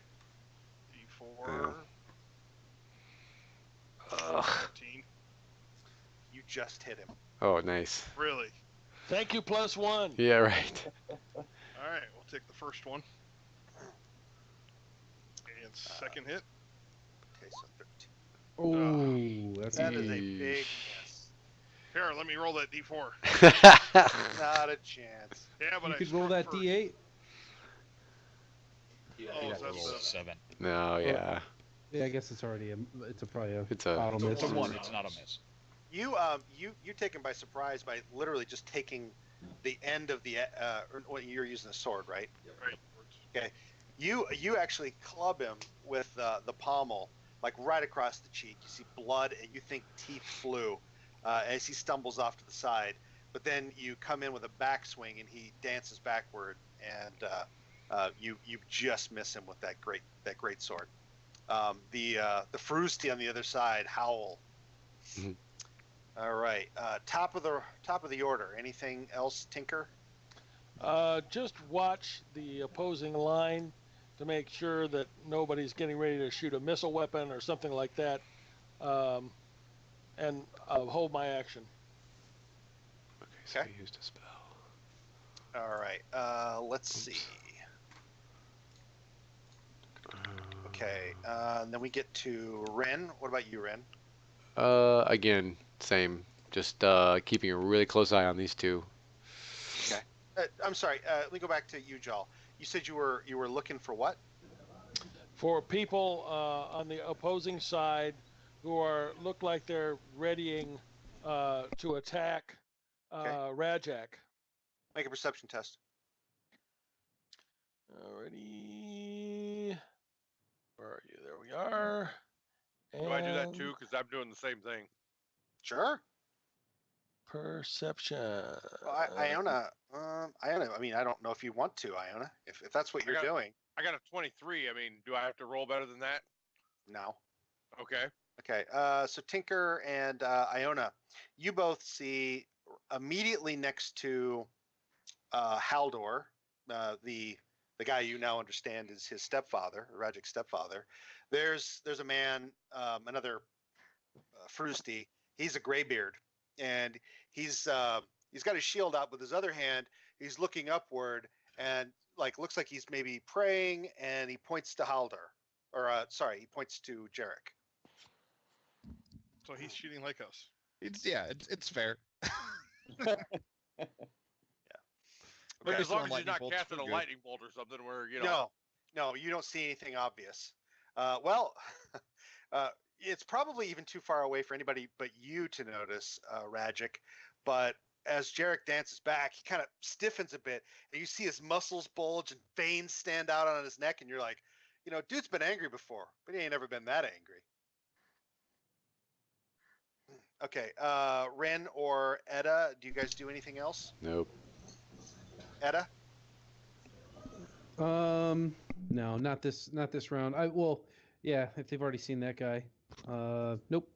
D4. Ugh. 14. You just hit him. Oh, nice. Really? Thank you, +1. Yeah, right. All right, we'll take the first one. And second hit. Okay, so 13. Oh, that's That is a Yeesh. big miss. Here, let me roll that D4. Not a chance. Yeah, but You I could roll struck that first. D8. Oh, That's that's a a 7. No, yeah. Yeah, I guess it's already probably a It's a- auto It's miss. a 1. It's not a miss. You take him by surprise by literally just taking the end of the you're using a sword, right? Right. You actually club him with the pommel, like right across the cheek. You see blood, and you think teeth flew as he stumbles off to the side. But then you come in with a backswing, and he dances backward, and you just miss him with that great sword. The Frusti on the other side howl. Mhm. All right, top of the order. Anything else, Tinker? Just watch the opposing line to make sure that nobody's getting ready to shoot a missile weapon or something like that. And hold my action. Okay, so Okay. I used a spell. All right, let's see. Okay, and then we get to Ren. What about you, Ren? Again, same. Just keeping a really close eye on these two. I'm sorry. Let me go back to you, Jal. You said you were looking for what? For people on the opposing side who look like they're readying to attack Okay. Rajak. Make a perception test. Alrighty. Where are you? There we are. Do I do that And too? Because I'm doing the same thing. Sure. Perception. Well, Iona. Iona. I mean, I don't know if you want to, Iona. If that's what you're doing. I got a 23. I mean, do I have to roll better than that? No. Okay. Okay. So Tinker and Iona, you both see immediately next to Haldor, the the guy you now understand is his stepfather, Rajik's stepfather. There's a man, another Frusti. He's a graybeard, and he's got his shield out with his other hand. He's looking upward and like looks like he's maybe praying, and he points to Haldor, or he points to Jarek. So he's shooting like us. It's fair. But Okay. as long as he's Lightning not bolts, casting we're a good. lightning bolt or something where, you know. No, you don't see anything obvious. Well, it's probably even too far away for anybody but you to notice, Rajik. But as Jarek dances back, he kind of stiffens a bit, and you see his muscles bulge and veins stand out on his neck, and you're like, dude's been angry before, but he ain't ever been that angry. Okay, Ren or Edda, do you guys do anything else? Nope. Edda? No, not this round. Yeah, if they've already seen that guy. Nope.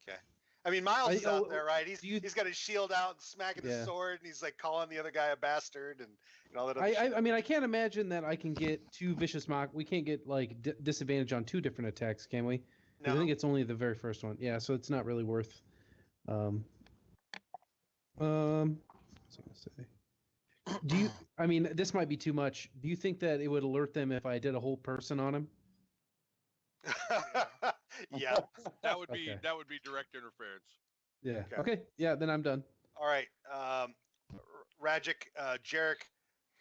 Okay. I mean, Miles is out there, right? do you- He's got his shield out and smacking his Yeah. sword, and he's like calling the other guy a bastard and all that other shit. I mean, I can't imagine that I can get two vicious mock. We can't get like disadvantage on two different attacks, can we? 'Cause I think it's only the very first one. Yeah, so it's not really worth. What's I gonna say? Do you? I mean, this might be too much. Do you think that it would alert them if I did a whole person on him? Yeah. That would be Okay. direct interference. Yeah. Okay. Okay. Yeah. Then I'm done. All right. Rajik, Jarek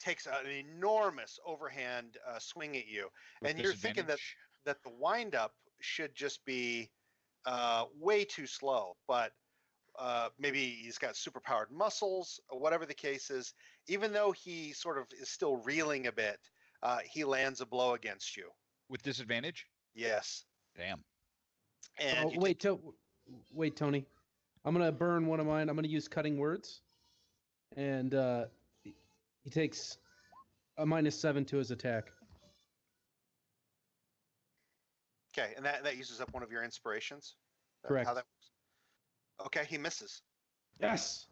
takes an enormous overhand swing at you, With and you're thinking that the windup should just be way too slow, but maybe he's got superpowered muscles, or whatever the case is. Even though he sort of is still reeling a bit, he lands a blow against you. with disadvantage. Yes. Damn. And Oh, wait, Tony. I'm gonna burn one of mine. I'm gonna use cutting words, and he takes a -7 to his attack. Okay, and that uses up one of your inspirations. Is that Correct. How that works? Okay, he misses, Yes.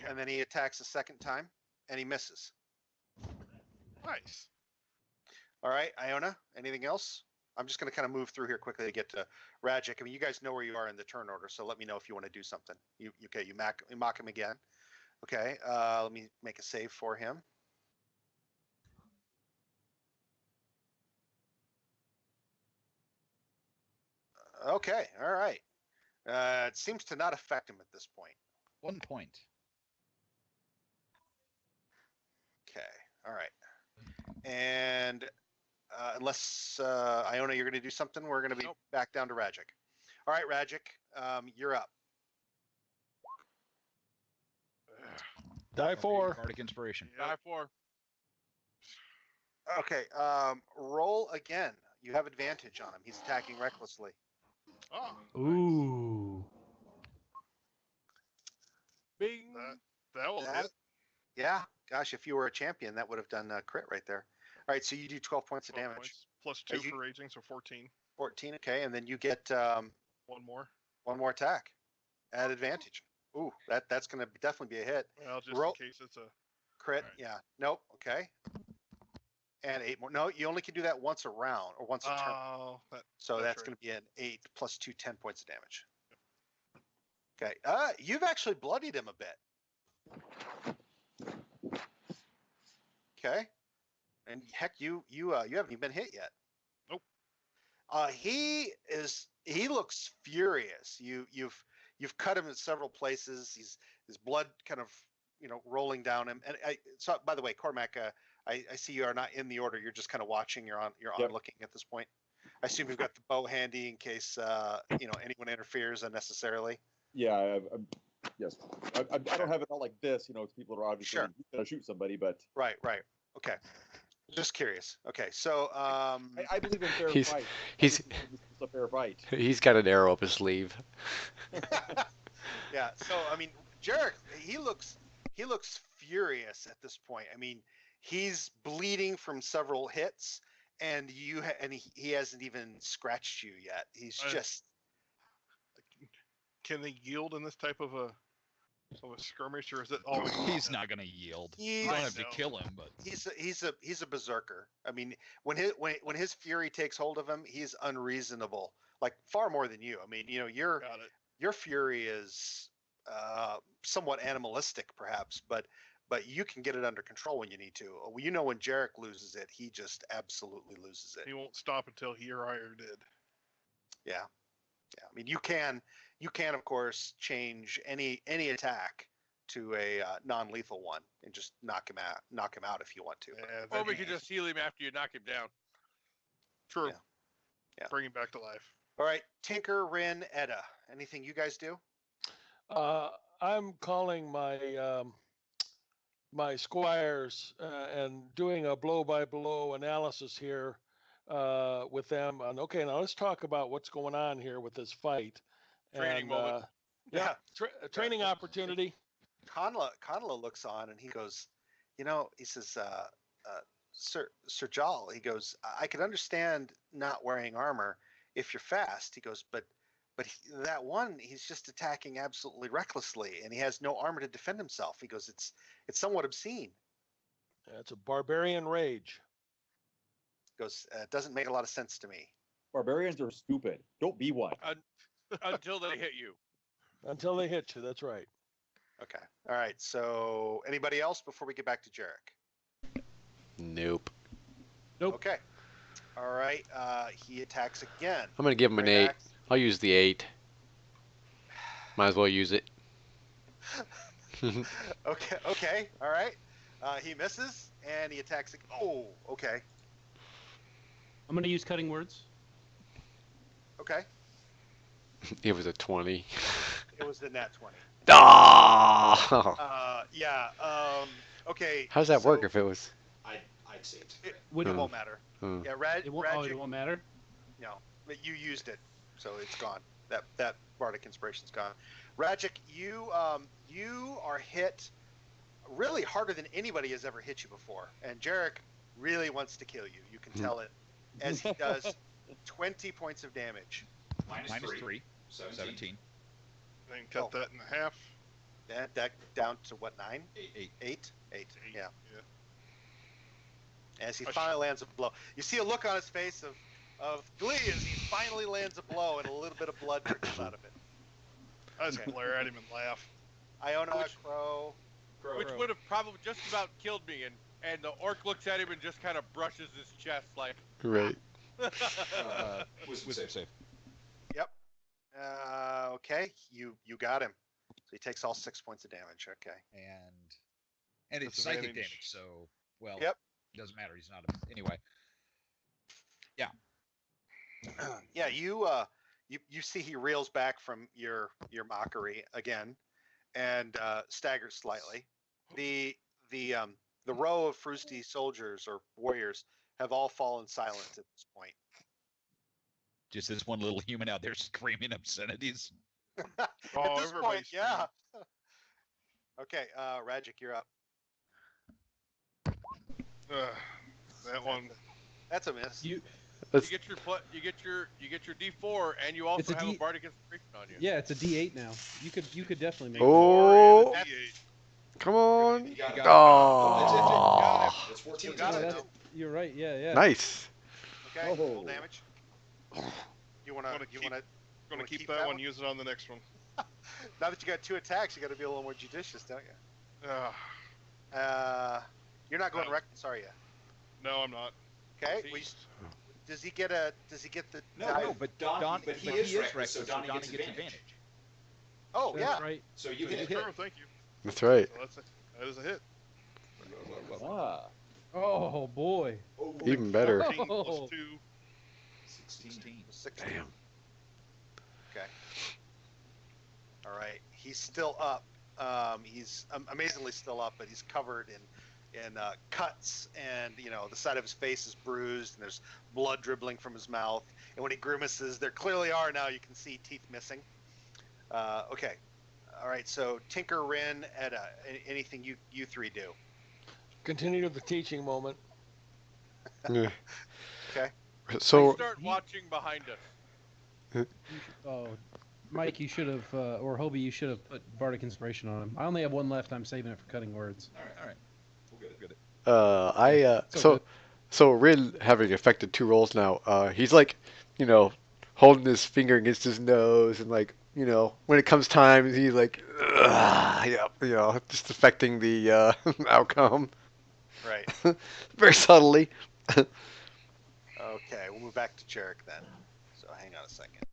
and then he attacks a second time, and he misses. Nice. All right, Iona, anything else? I'm just going to kind of move through here quickly to get to Rajik. I mean, you guys know where you are in the turn order, so let me know if you want to do something. You mock him again. Okay, let me make a save for him. Okay, all right. It seems to not affect him at this point. 1 point. Okay, all right. And unless Iona, you're going to do something, we're going to be Nope. back down to Rajik. All right, Rajik, you're up. Die for. Bardic inspiration. Die for. Okay, roll again. You have advantage on him. He's attacking recklessly. Oh, Ooh. Bing. that will That- hit. Yeah, gosh, if you were a champion, that would have done a crit right there. All right, so you do 12 points of 12 damage. points, plus 2 you- for raging, so 14. 14, okay, and then you get One more. one more attack at advantage. Ooh, that's going to definitely be a hit. Well, just Roll- in case it's a. Crit, Alright. yeah. Nope, okay. And 8 more. No, you only can do that once a round or once a turn. Oh, So that's that's right. going to be an 8 plus 2, 10 points of damage. Okay. You've actually bloodied him a bit. Okay. And heck, you haven't even been hit yet. Nope. He looks furious. You've cut him in several places. His blood kind of rolling down him. And so by the way, Cormac, I see you are not in the order. You're just kind of watching. You're on Yep. looking at this point. I assume you've got the bow handy in case anyone interferes unnecessarily. Yeah, yes. I don't have it all like this. It's people that are obviously Sure. going to shoot somebody, but Right. Okay. Just curious. Okay. So I believe in fair He's- fight. he's- It's a fair fight. He's got an arrow up his sleeve. yeah. So I mean, Jarek, he looks furious at this point. I mean, he's bleeding from several hits, and he hasn't even scratched you yet. He's I- just Can they yield in this type of a of a skirmish, or is it always? He's not going to yield. He's- You don't have to I know. kill him, but He's a berserker. I mean, when his fury takes hold of him, he's unreasonable, like far more than you. I mean, your Got it. your fury is somewhat animalistic, perhaps, but you can get it under control when you need to. When Jarek loses it, he just absolutely loses it. He won't stop until he or I are dead. Yeah. I mean, you can of course change any attack to a non-lethal one and just knock him out if you want to. Yeah, Or then we he- could just heal him after you knock him down. True. Yeah. Yeah. Bring him back to life. All right, Tinker, Rin, Edda. Anything you guys do? I'm calling my squires and doing a blow-by-blow analysis here with them. And okay, now let's talk about what's going on here with this fight. Training moment. Yeah, training opportunity. Conla looks on and he goes, he says, Sir Jal, he goes, I could understand not wearing armor if you're fast. He goes, but that one, he's just attacking absolutely recklessly, and he has no armor to defend himself. He goes, it's somewhat obscene. It's a barbarian rage. He goes, it doesn't make a lot of sense to me. Barbarians are stupid. Don't be one. Until they hit you. Until they hit you, that's right. Okay. All right. So anybody else before we get back to Jarek? Nope. Nope. Okay. All right. He attacks again. I'm gonna give him an Great 8. axe. I'll use the 8. Might as well use it. Okay. All right. He misses and he attacks. Oh, okay. I'm going to use cutting words. Okay. It was a 20. It was the nat 20. Ah! Yeah. Okay. How does that so work if it was? I'd say it's It, Would it Hmm. won't matter. Hmm. Yeah, It won't, Radjic, it won't matter? no, but you used it, so it's gone. That bardic inspiration's gone. Radjic, you are hit really harder than anybody has ever hit you before, and Jarek really wants to kill you. You can tell it as he does 20 points of damage. minus minus 3. 3, 17. 17, Then cut that in half. That down to what, 9? 8. 8? 8. Yeah. Yeah. As he I sh- finally lands a blow, you see a look on his face of glee as he finally lands a blow, and a little bit of blood trickles out of it. I just Okay. glare at him and laugh. Iona, Which- Crow. Crow. Which would have probably just about killed me, and the orc looks at him and just kind of brushes his chest like. Right. Wisdom wisdom save. save. Okay, you got him. So he takes all 6 points of damage. Okay. And it's psychic Disadvantage. damage, so well, Yep. doesn't matter. He's not anyway. Yeah, you see he reels back from your mockery again, and staggers slightly. The row of Frusty soldiers or warriors have all fallen silent at this point. Just this one little human out there screaming obscenities. At Oh, this point, everybody's yeah. Okay, Radjic, you're up. That one. That's a miss. You, You get your D4, and you also It's a have a D- bardic inspiration on you. yeah, it's a D8 now. You could definitely make Oh, That's- come on. You got it. Oh, That's 14. You got it. it. Yeah, that's- You're right. Yeah. nice. Okay, full Oh. damage. You wanna Wanna you keep- wanna Gonna Wanna keep keep that that one, one? use it on the next one. now that you got 2 attacks, you got to be a little more judicious, don't you? You're not going No. reckless, are you? No, I'm not. Okay. See? Well, does he get the? No, die- no, but Don, but he is reckless, so Donnie gets Donnie advantage. Oh That's yeah. right. So you That's hit. true, thank you. That's right. So that is a hit. Ah. Oh boy. Oh, Even better. 14 Oh. plus 2. 16. 16. Damn. Okay. All right. He's still up. He's amazingly still up, but he's covered in cuts, and the side of his face is bruised, and there's blood dribbling from his mouth. And when he grimaces, there clearly are now. You can see teeth missing. Okay. All right. So Tinker, Rin, Edda, anything you 3 do? Continue the teaching moment. Yeah. Okay. So Start watching behind us. Oh, Mike, you should have, or Hobie, you should have put Bardic Inspiration on him. I only have one left. I'm saving it for cutting words. All right. We'll get it. It's all good. So Rin having affected 2 rolls now. He's like, you know, holding his finger against his nose and like, you know, when it comes time, he's like, yeah, you know, just affecting the outcome Right. very subtly. Okay, we'll move back to Jarek then. So hang on a second.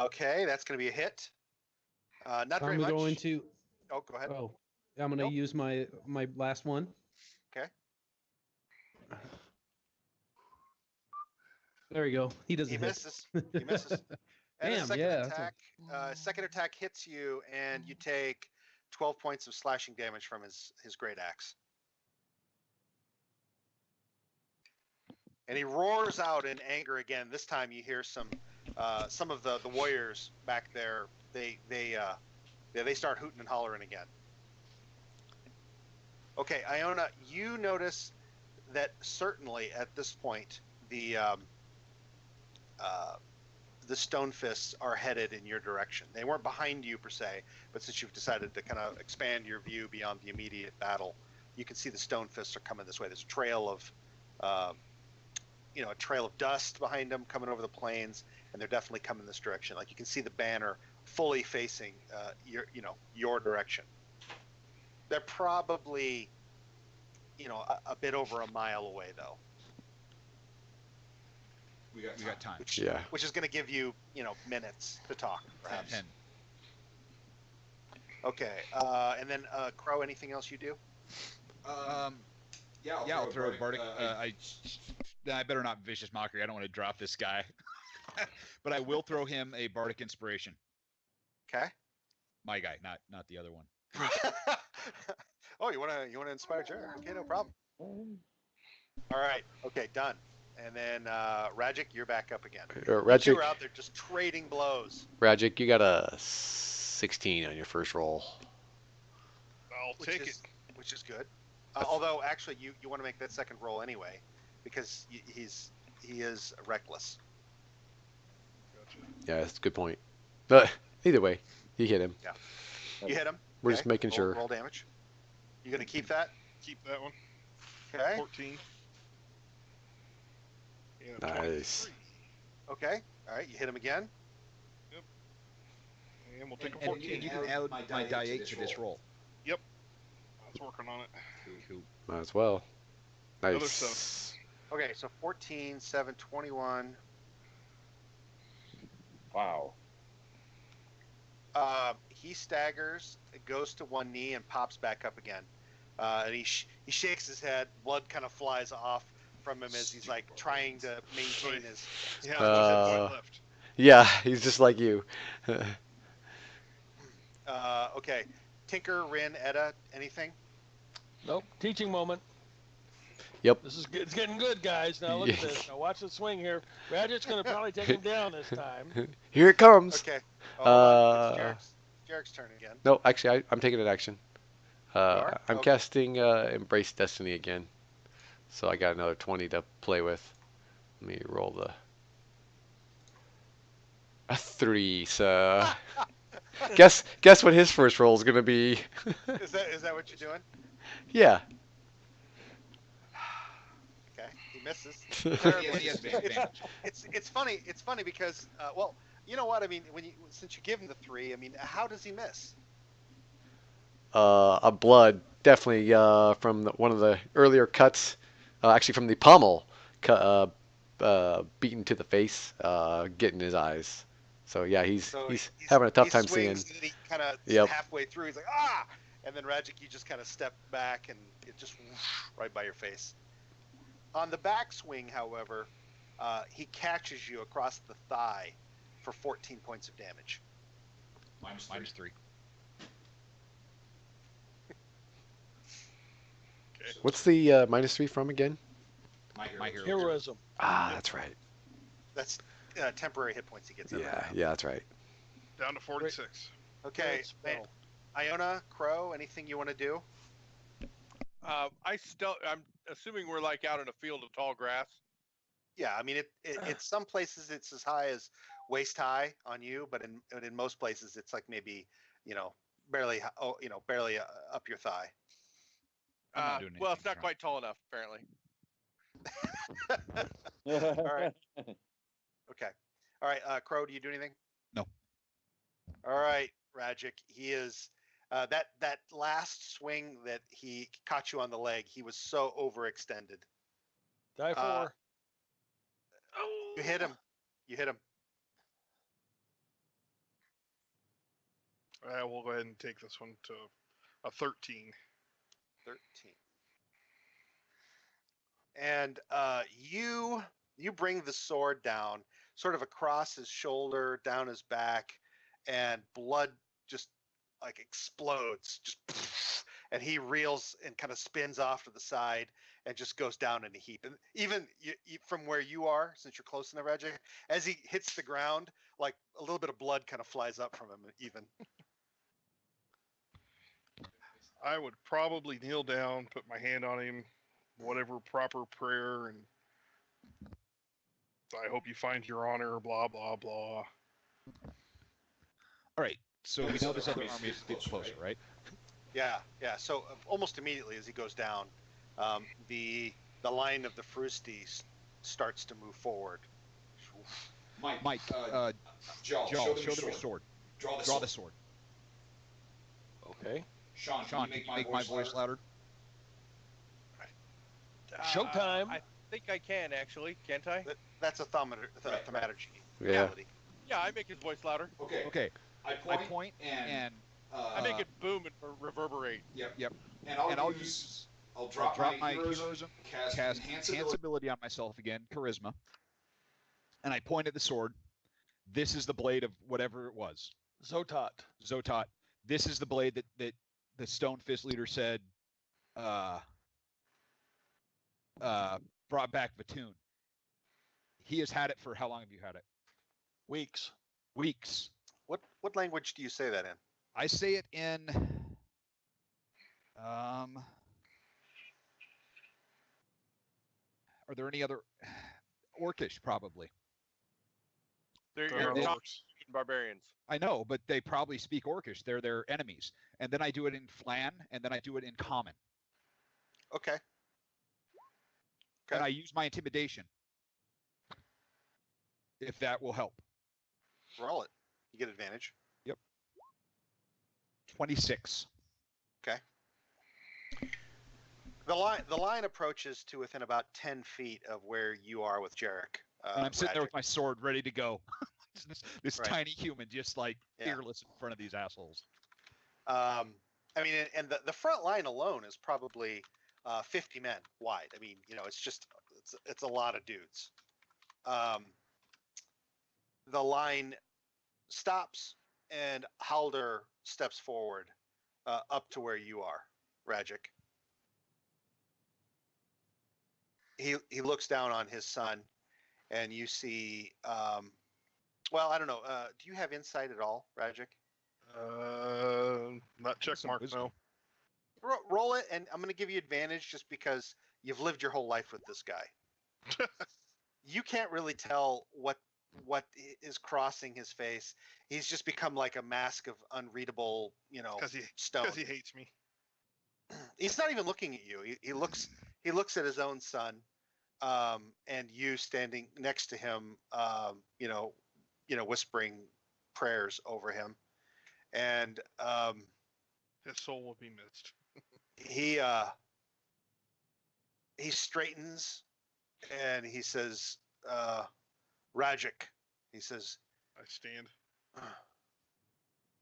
Okay, that's going to be a hit. Not very I'm much. going to. Oh, go ahead. Oh, I'm going to Nope. use my last one. Okay. There we go. He doesn't He hit. misses. He misses. And his Damn, yeah. That's second attack hits you, and you take 12 points of slashing damage from his great axe. And he roars out in anger again. This time you hear some of the warriors back there. They start hooting and hollering again. Okay, Iona, you notice that certainly at this point the stone fists are headed in your direction. They weren't behind you per se, but since you've decided to kind of expand your view beyond the immediate battle, you can see the stone fists are coming this way. There's a trail of a trail of dust behind them coming over the plains, and they're definitely coming this direction. Like you can see the banner fully facing your direction. They're probably a bit over a mile away though. We got time. Which is going to give you minutes to talk perhaps. 10. Okay, and then Crow, anything else you do? Yeah, I'll throw a bardic. I better not vicious mockery. I don't want to drop this guy, but I will throw him a bardic inspiration. Okay. My guy, not the other one. Oh, you wanna inspire Jared? Okay, no problem. All right. Okay, done. And then Rajic, you're back up again. Rajic, You were out there just trading blows. Rajic, you got a 16 on your first roll. I'll take it. Which is good. Although actually, you want to make that second roll anyway, because he is reckless. Gotcha. Yeah, that's a good point. But either way, you hit him. Yeah. You hit him. We're just making sure. Roll damage. You gonna keep that? Keep that one. Okay. 14. Yeah, Nice. 23. Okay. All right. You hit him again. And we'll take a And 14. you can add my die 8 to this roll. Yep. I was working on it. Cool. Might as well. Nice. Another 7. Okay. So 14, 7, 21. Wow. He staggers, goes to one knee, and pops back up again. And he shakes his head. Blood kind of flies off from him as he's like trying to maintain his. Yeah, there's one left. Yeah, he's just like you. Okay. Tinker, Rin, Edda, anything? Nope. Teaching moment. Yep. It's getting good, guys. Now look at this. Now watch the swing here. Radic's going to probably take him down this time. Here it comes. Okay. It's Jarek's turn again. No, actually, I'm taking an action. are? I'm Okay. casting Embrace Destiny again. So I got another 20 to play with. Let me roll a 3. So guess what his first roll is going to be. Is that what you're doing? Yeah. Okay. He misses. He has advantage. It's funny because well, you know what I mean. Since you give him the 3, I mean, how does he miss? A blood, definitely from one of the earlier cuts, actually from the pommel, beaten to the face, getting his eyes. So yeah, he's having a tough time seeing. He kind of Yep. halfway through, he's like ah, and then Rajic, you just kind of step back and it just whoosh, right by your face. On the backswing, however, he catches you across the thigh for 14 points of damage. Minus 3. Okay. What's the -3 from again? My hero. Heroism. Ah, that's right. That's temporary hit points he gets. every Yeah, round. yeah, that's right. Down to 46. Okay. Great spell. Iona, Crow, anything you want to do? I'm assuming we're like out in a field of tall grass. Yeah, I mean, it's some places it's as high as waist high on you, but in most places it's like maybe, barely, barely up your thigh. I'm not doing Well, it's anything not wrong. quite tall enough, apparently. All right. Okay. All right, Crow, do you do anything? No. All right, Rajic. He is that last swing that he caught you on the leg. He was so overextended. Die for. You hit him. You hit him. We'll go ahead and take this one to a 13. 13. And you bring the sword down, sort of across his shoulder, down his back, and blood just like explodes, and he reels and kind of spins off to the side and just goes down in a heap. And even from where you are, since you're close in the Reggie, as he hits the ground, like a little bit of blood kind of flies up from him. Even I would probably kneel down, put my hand on him, whatever proper prayer, and I hope you find your honor, blah, blah, blah. All right. So we know this other army is getting closer, right? Yeah. So almost immediately as he goes down, the line of the Frusti starts to move forward. Mike, Jal, Joel, show them your sword. Draw the sword. Okay. Sean, Sean, can you make my voice louder? Showtime. I think I can actually, can't I? That's a thaumaturgy. Yeah. ability. Yeah, I make his voice louder. Okay. I I point and I make it boom and reverberate. Yep. And I'll drop my heroism, heroism, cast enhance ability on myself again, charisma, and I point at the sword. This is the blade of whatever it was. Zotot. Zotot. This is the blade that the Stone Fist leader said brought back Vatoon. He has had it for how long have you had it? Weeks. Weeks. What language do you say that in? I say it in are there any other Orcish probably? They're They're your orcs. barbarians. I know, but they probably speak Orcish. They're their enemies. And then I do it in Flan, and then I do it in Common. Okay. And I use my intimidation. If that will help. Roll it. You get advantage. 26. Okay. The line approaches to within about 10 feet of where you are with Jarek. And I'm sitting there with my sword ready to go. this Right. tiny human just like Yeah. fearless in front of these assholes. I mean, and the front line alone is probably 50 men wide. I mean, it's a lot of dudes. The line stops, and Halder steps forward up to where you are, Rajic. He looks down on his son, and you see. Well, I don't know. Do you have insight at all, Rajic? Not check Some mark, wisdom. no. Roll it, and I'm going to give you advantage just because you've lived your whole life with this guy. You can't really tell what is crossing his face. He's just become like a mask of unreadable, stone. Because he hates me. He's not even looking at you. He looks at his own son, and you standing next to him, whispering prayers over him, and His soul will be missed. he straightens, and he says, Rajic, he says, I stand.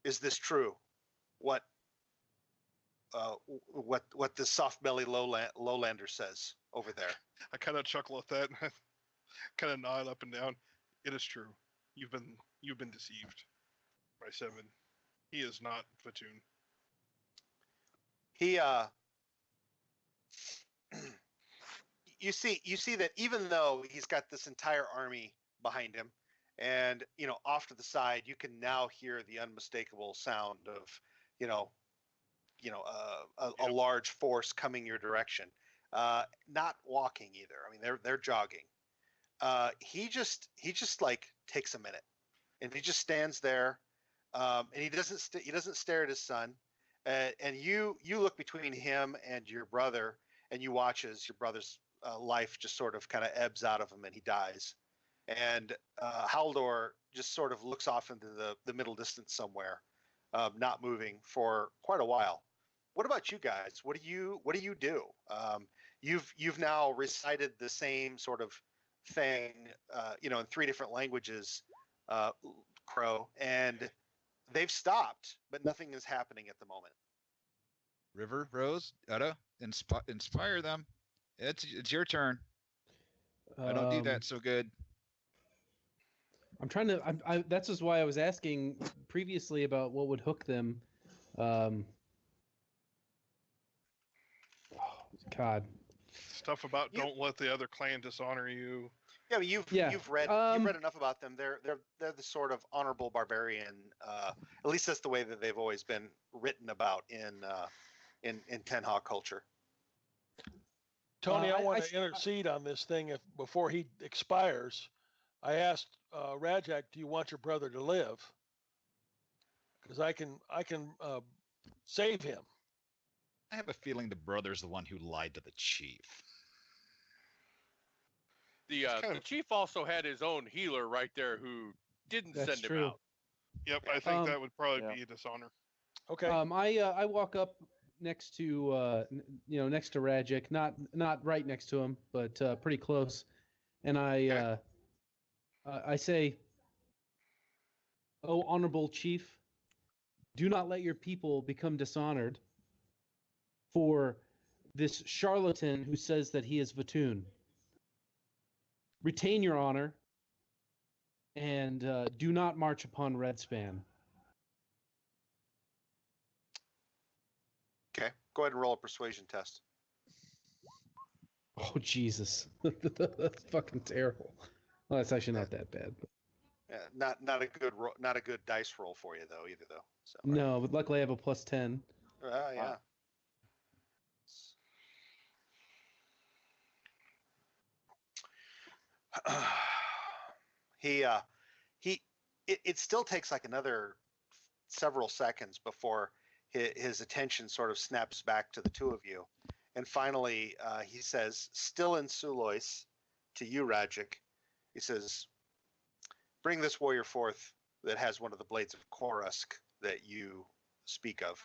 is this true? What the soft-bellied lowlander says over there? I kind of chuckle at that. Kind of nod up and down. It is true. You've been deceived by Seven. He is not Vatoon. He you see that even though he's got this entire army behind him, and off to the side, you can now hear the unmistakable sound of a large force coming your direction. Not walking either. I mean, they're jogging. he just like takes a minute, and he just stands there, and he doesn't stare at his son, and you look between him and your brother, and you watch as your brother's life just sort of kind of ebbs out of him, and he dies, and Haldor just sort of looks off into the middle distance somewhere, not moving for quite a while. What about you guys? What do you do? You've now recited the same sort of thing, in three different languages, uh, Crow, and they've stopped, but nothing is happening at the moment. River, Rose, Etta, inspire them. It's your turn. I don't do Um, that so good. I'm trying to. That's just why I was asking previously about what would hook them. Um, oh, God. Stuff about You- don't let the other clan dishonor you. Yeah, but you've Yeah, you've read enough about them. They're the sort of honorable barbarian. At least that's the way that they've always been written about in Tenha culture. Tony, I want I to intercede on this thing before he expires. I asked Rajak, "Do you want your brother to live?" Because I can save him. I have a feeling the brother's the one who lied to the chief. The chief also had his own healer right there who didn't That's send him true. out. Yep, I think that would probably Yeah. be a dishonor. Okay. I walk up next to next to Rajik, not right next to him, but pretty close, and I say, "Oh, honorable chief, do not let your people become dishonored for this charlatan who says that he is Vatun. Retain your honor, and do not march upon Redspan." Okay, go ahead and roll a persuasion test. Oh Jesus, that's fucking terrible. Well, that's actually not that bad. But... Yeah, not a good dice roll for you though either though. So No, but luckily I have a +10. yeah. he it still takes like another several seconds before his attention sort of snaps back to the two of you, and finally he says, still in Sulois, to you, Rajik, he says, bring this warrior forth that has one of the blades of Korusk that you speak of.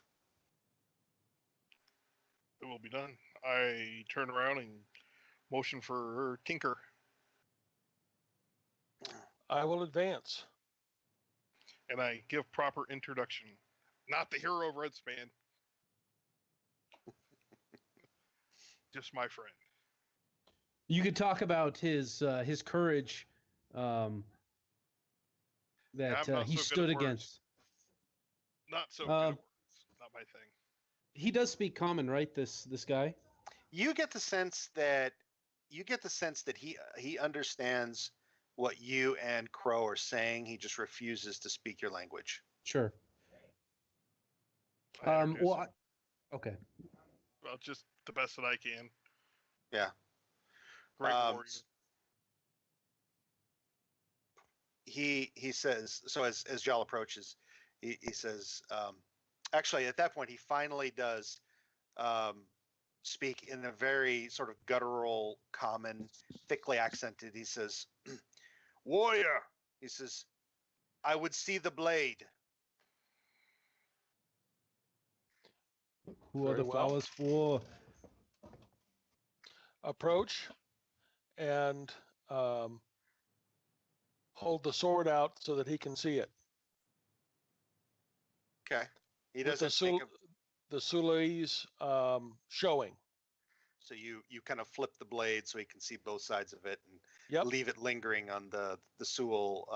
It will be done. I turn around and motion for Tinker, I will advance. and I give proper introduction. Not the hero of Redspan. Just my friend. You could talk about his courage I'm that not he so good stood at words. against. Not so good at words. Not my thing. He does speak common, right? This guy. You get the sense that he understands what you and Crow are saying. He just refuses to speak your language. Sure. I introduce Well, him. okay. Well, just the best that I can. Yeah. Great Um, warrior. He says, so as Jal approaches, he says, actually at that point he finally does speak in a very sort of guttural, common, thickly accented. He says, warrior, he says, I would see the blade. Who are Very the well. flowers for? Approach and hold the sword out so that he can see it. Okay. He With doesn't think of, the Sulis showing. so you kind of flip the blade so he can see both sides of it and Yep. leave it lingering on the Sewell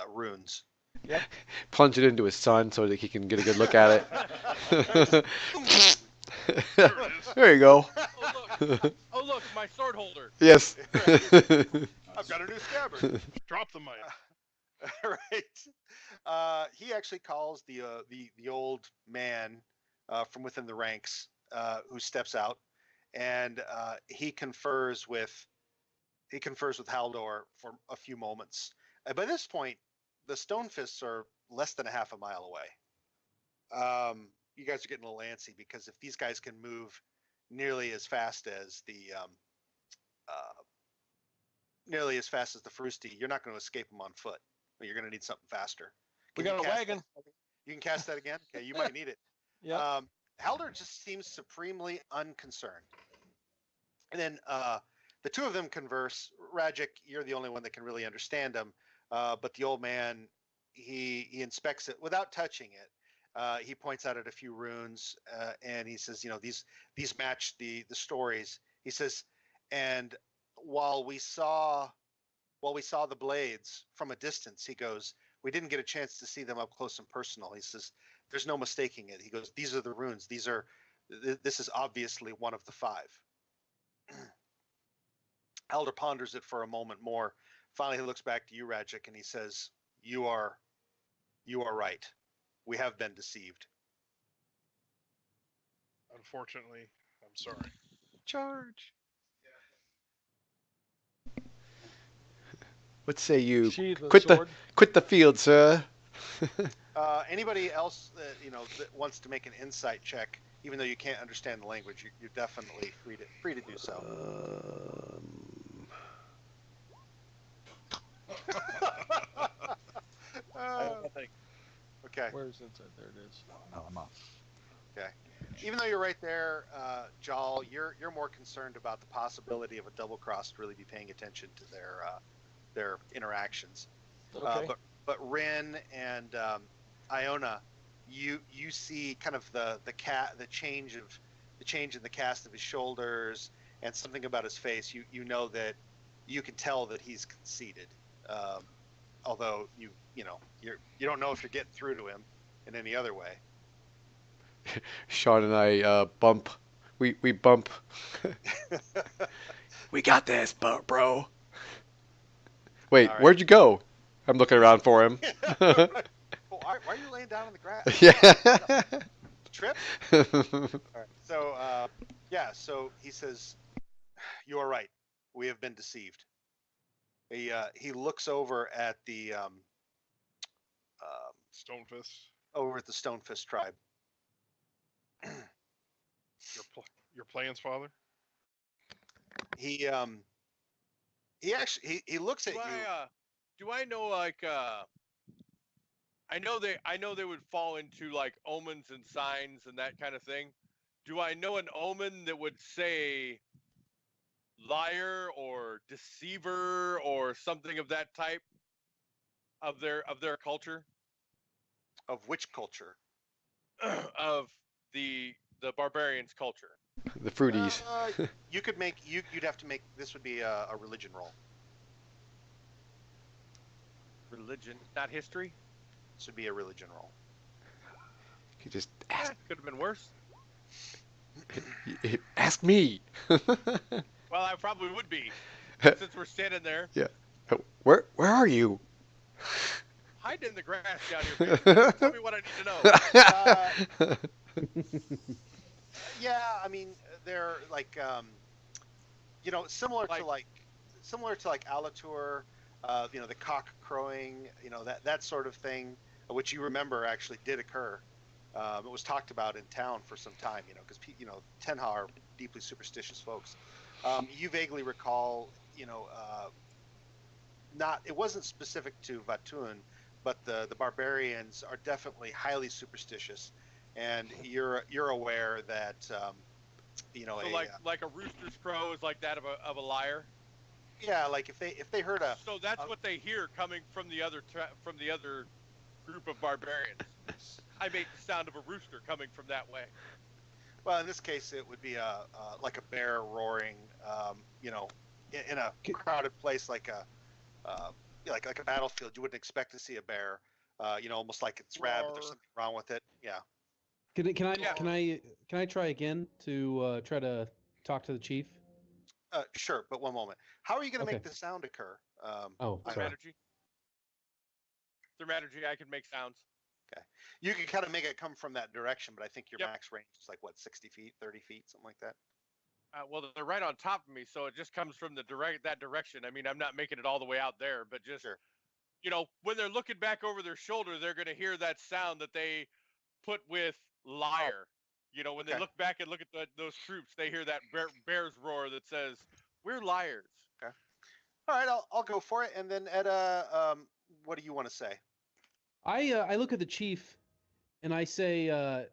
runes. Yep. Plunge it into his son so that he can get a good look at it. There it is. There you go. Oh look, my sword holder. Yes. I've got a new scabbard. Drop the mic. Right. He actually calls the old man from within the ranks who steps out, and he confers with he confers with Haldor for a few moments. And by this point, the Stone Fists are less than a half a mile away. You guys are getting a little antsy because if these guys can move nearly as fast as the Frusti, you're not going to escape them on foot. You're going to need something faster. We Can got you a cast wagon. You can cast that again? Okay, you might need it. Yeah. Haldor just seems supremely unconcerned. And then the two of them converse. Rajic, you're the only one that can really understand them. But the old man, he inspects it without touching it. He points out at a few runes, and he says, these match the stories. He says, and while we saw the blades from a distance, he goes, we didn't get a chance to see them up close and personal. He says, there's no mistaking it. He goes, these are the runes. This is obviously one of the 5. Haldor ponders it for a moment more. Finally, he looks back to you, Rajic, and he says, you are right. We have been deceived. Unfortunately, I'm sorry. Charge. What say you? Sheathe the Quit sword. the field, sir. Anybody else that wants to make an insight check, even though you can't understand the language, you're definitely free to do so. Okay. Where's inside? There it is. Oh, I'm off. Okay. Even though you're right there, Jal, you're more concerned about the possibility of a double cross to really be paying attention to their interactions. Okay. But Rin and Iona, you see kind of the change in the cast of his shoulders and something about his face. You know that you can tell that he's conceited. Although you don't know if you're getting through to him in any other way. Sean and I bump. We bump. We got this, bro. Wait, All right. where'd you go? I'm looking around for him. Why are you laying down on the grass? Yeah. Trip? All right. So, so he says, you are right. We have been deceived. He looks over at the Stonefist tribe. Your plans, Father? He looks at you. Do I know I know they would fall into like omens and signs and that kind of thing. Do I know an omen that would say liar or deceiver or something of that type of their culture? Of which culture? Of the barbarians' culture. The fruities. You'd have to make this would be a religion roll. Religion, not history. This would be a religion roll. You just ask. Could have been worse. Ask me. Well, I probably would be, since we're standing there. Yeah. Where are you? Hiding in the grass down here. Baby. Tell me what I need to know. Yeah, I mean, they're like, similar to Alatur, the cock crowing, that sort of thing, which you remember actually did occur. It was talked about in town for some time, because Tenha are deeply superstitious folks. You vaguely recall, it wasn't specific to Vatun, but the barbarians are definitely highly superstitious, and you're aware that so like a rooster's crow is like that of a liar. Yeah, like if they heard a. So that's what they hear coming from the other group of barbarians. I make the sound of a rooster coming from that way. Well, in this case, it would be like a bear roaring, in a crowded place like a battlefield. You wouldn't expect to see a bear, almost like it's rabid. There's something wrong with it. Yeah. Can I try again to try to talk to the chief? Sure, but one moment. How are you going to Okay. make the sound occur? Sorry. Energy. Through energy, I can make sounds. Okay. You can kind of make it come from that direction, but I think your Yep. max range is like, 60 feet, 30 feet, something like that? Well, they're right on top of me, so it just comes from that direction. I mean, I'm not making it all the way out there, but just Sure. when they're looking back over their shoulder, they're going to hear that sound that they put with liar. When they Okay. look back and look at those troops, they hear that bear's roar that says, "We're liars." Okay. All right, I'll go for it. And then Edda, what do you want to say? I look at the chief, and I say,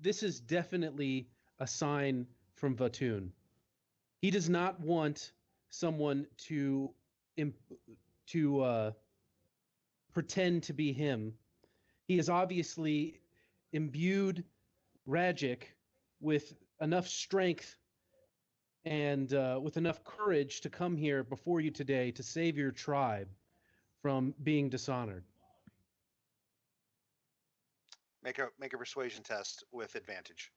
this is definitely a sign from Vatoon. He does not want someone to pretend to be him. He has obviously imbued Rajic with enough strength and with enough courage to come here before you today to save your tribe from being dishonored. Make a persuasion test with advantage.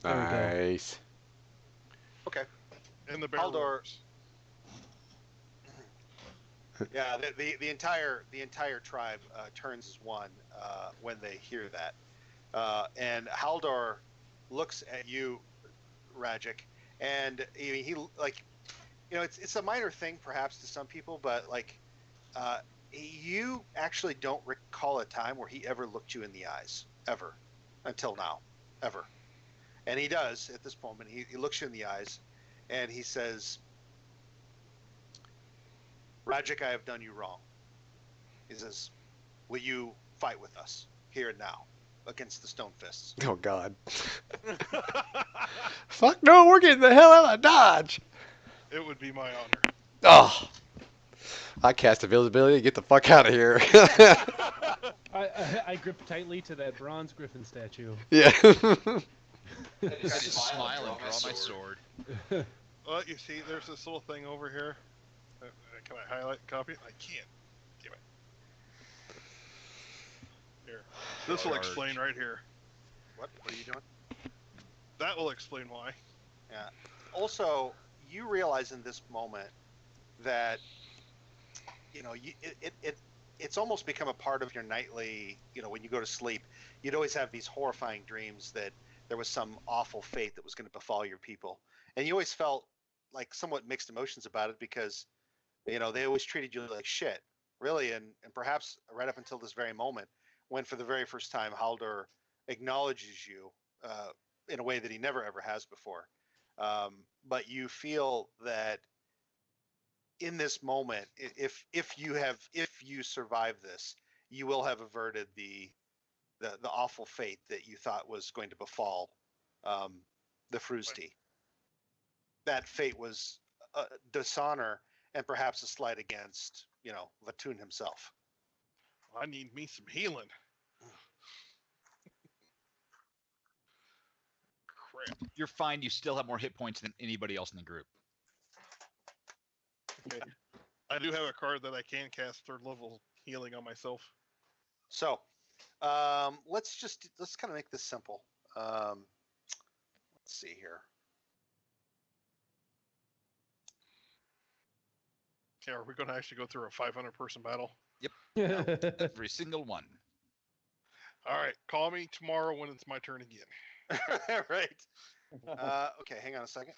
There we go. Nice. Okay. And the bear Haldor. roars. Yeah, the entire tribe turns as one when they hear that, and Haldor looks at you, Rajic, and he like, it's a minor thing perhaps to some people, but like, you actually don't recall a time where he ever looked you in the eyes ever, until now, ever, and he does at this moment. He looks you in the eyes, and he says, "Rajic, I have done you wrong." He says, "Will you fight with us here and now against the Stone Fists?" Oh God. Fuck no, we're getting the hell out of Dodge. It would be my honor. Oh. I cast invisibility and get the fuck out of here. I grip tightly to that bronze griffin statue. Yeah. I just smile and draw my sword. Well, you see, there's this little thing over here. Can I highlight and copy it? I can't. Damn it. Here. This will explain right here. What are you doing? That will explain why. Yeah. Also, you realize in this moment that it's almost become a part of your nightly. When you go to sleep, you'd always have these horrifying dreams that there was some awful fate that was going to befall your people, and you always felt like somewhat mixed emotions about it because they always treated you like shit, really, and perhaps right up until this very moment, when for the very first time Haldor acknowledges you in a way that he never ever has before. But you feel that in this moment, if you survive this, you will have averted the awful fate that you thought was going to befall the Frusti. That fate was dishonor and perhaps a slight against Vatoon himself. I need me some healing. Crap. You're fine. You still have more hit points than anybody else in the group. Okay. I do have a card that I can cast third level healing on myself. So let's kind of make this simple. Let's see here. Yeah, are we going to actually go through a 500-person battle? Every single one. All right, call me tomorrow when it's my turn again. Right. Okay, hang on a second.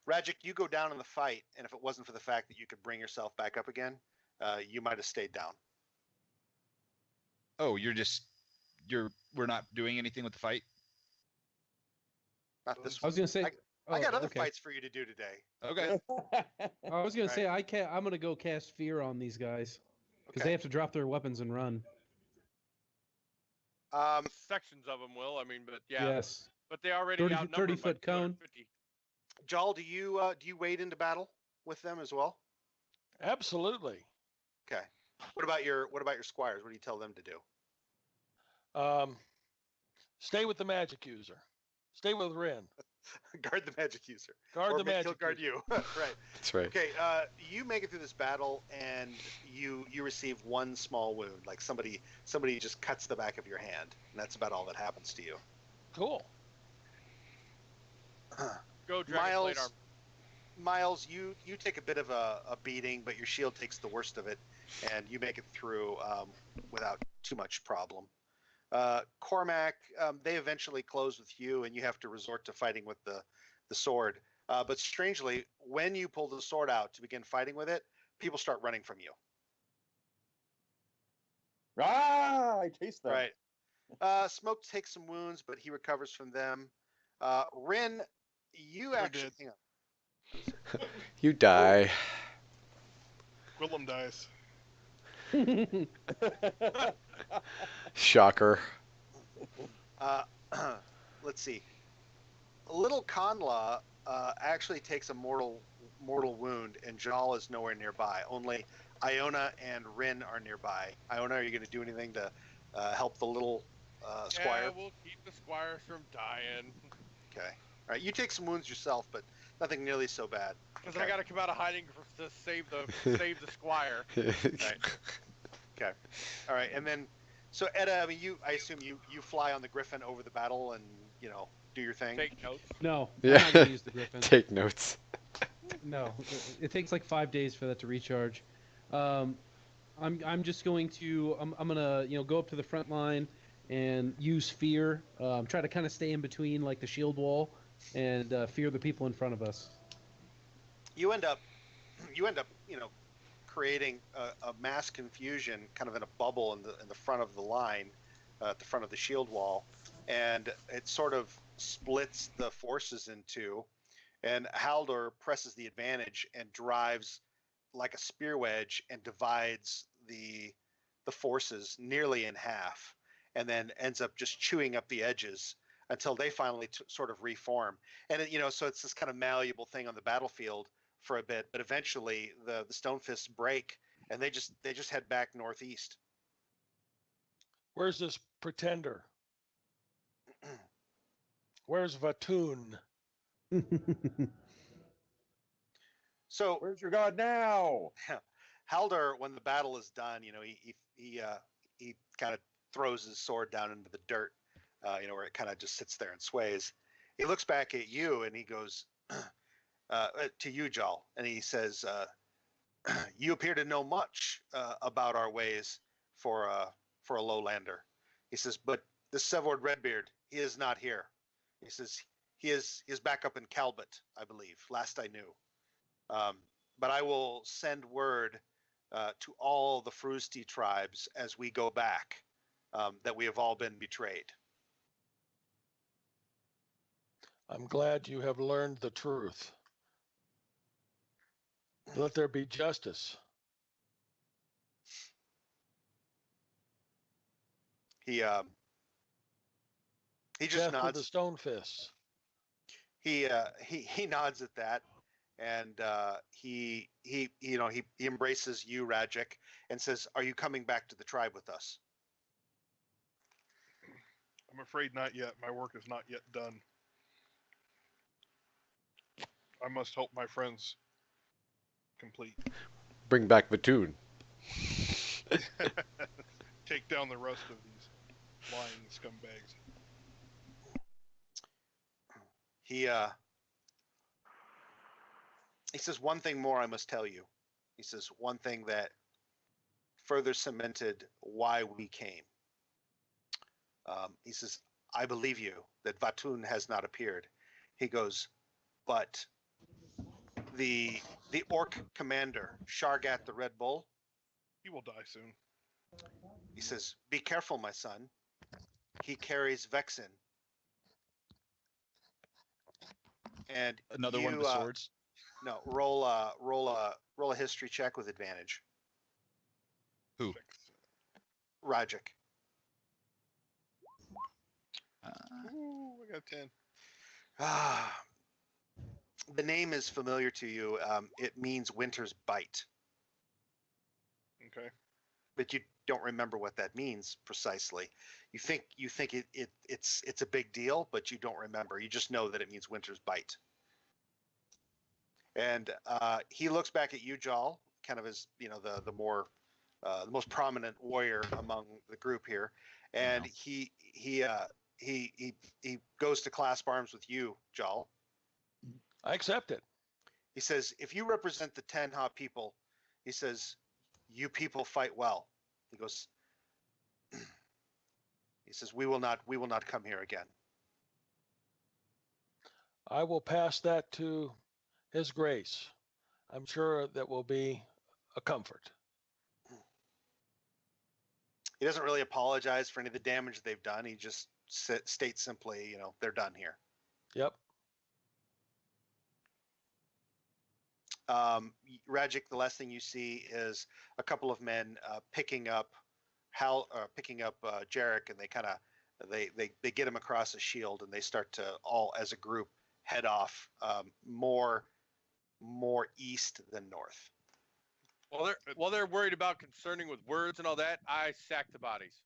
Rajic, you go down in the fight, and if it wasn't for the fact that you could bring yourself back up again, you might have stayed down. Oh, we're not doing anything with the fight? Not this I was gonna say. I got other okay. fights for you to do today. Okay. I was gonna Right. say I'm gonna go cast fear on these guys because Okay. they have to drop their weapons and run. Sections of them will. I mean, but yeah. Yes. But they already 30 outnumber 30-foot cone. 250. Jal, do you wade into battle with them as well? Absolutely. Okay. What about your squires? What do you tell them to do? Stay with the magic user. Stay with Rin. Guard the magic user. Guard Or the maybe magic he'll guard user. you. Right. That's right. Okay. You make it through this battle, and you receive one small wound. Like somebody just cuts the back of your hand, and that's about all that happens to you. Cool. Go Dragon Blade Arm. Miles, you take a bit of a beating, but your shield takes the worst of it. and you make it through without too much problem. Cormac, they eventually close with you, and you have to resort to fighting with the sword. But strangely, when you pull the sword out to begin fighting with it, people start running from you. I chased them. Right. Smoke takes some wounds, but he recovers from them. Rin, you I actually. did. Hang on. You die. Willem dies. Shocker. Let's see. Little Conla actually takes a mortal wound, and Jal is nowhere nearby. Only Iona and Rin are nearby. Iona, are you going to do anything to help the little squire? Yeah, we'll keep the squires from dying. Okay. All right. You take some wounds yourself, but nothing nearly so bad. Because Okay. I got to come out of hiding to save the squire. Right. Okay. All right. And then, so Edda, I mean, I assume you fly on the Griffin over the battle and do your thing. Take notes. No, Yeah. I'm not gonna use the Griffin. Take notes. No, it takes like 5 days for that to recharge. I'm just going to I'm gonna go up to the front line and use fear. Try to kind of stay in between like the shield wall and fear the people in front of us. You end up creating a mass confusion, kind of in a bubble in the front of the line, at the front of the shield wall, and it sort of splits the forces in two. And Haldor presses the advantage and drives like a spear wedge and divides the forces nearly in half, and then ends up just chewing up the edges until they finally sort of reform. And so it's this kind of malleable thing on the battlefield for a bit, but eventually the stone fists break, and they just head back northeast. Where's this pretender? Where's Vatoon? So Where's your god now? Haldor, when the battle is done, he kind of throws his sword down into the dirt, where it kind of just sits there and sways. He looks back at you and he goes to you, Jal, and he says, "You appear to know much about our ways for a lowlander." He says, "But this Sevord Redbeard, he is not here." He says he is back up in Calbut, I believe. Last I knew. But I will send word to all the Frusti tribes as we go back that we have all been betrayed. I'm glad you have learned the truth. Let there be justice. He just Death with nods. the stone fists. He nods at that, and he embraces you, Rajik, and says, "Are you coming back to the tribe with us?" I'm afraid not yet. My work is not yet done. I must help my friends complete. Bring back Vatoon. Take down the rest of these lying scumbags. He says, "One thing more I must tell you." He says, "One thing that further cemented why we came." He says, "I believe you that Vatoon has not appeared." He goes, "But the orc commander, Shargat the Red Bull," He will die soon. he says, "Be careful, my son. He carries Vexen." And Another one of you, the swords. no, roll a history check with advantage. Who? Rajik. Ooh, I got a 10. The name is familiar to you. It means winter's bite, Okay. but you don't remember what that means precisely. You think it's a big deal, but you don't remember. You just know that it means winter's bite. And he looks back at you, Jal, kind of as the most prominent warrior among the group here, and he goes to clasp arms with you, Jal. I accept it. He says, "If you represent the Tenha people," he says, You people fight well. He goes. He says, we will not come here again. I will pass that to His Grace. I'm sure that will be a comfort. He doesn't really apologize for any of the damage they've done. He just states simply, they're done here. Yep. Rajic, the last thing you see is a couple of men picking up Jarek, and they kind of they get him across a shield, and they start to all as a group head off more east than north. While they're worried about concerning with words and all that, I sack the bodies.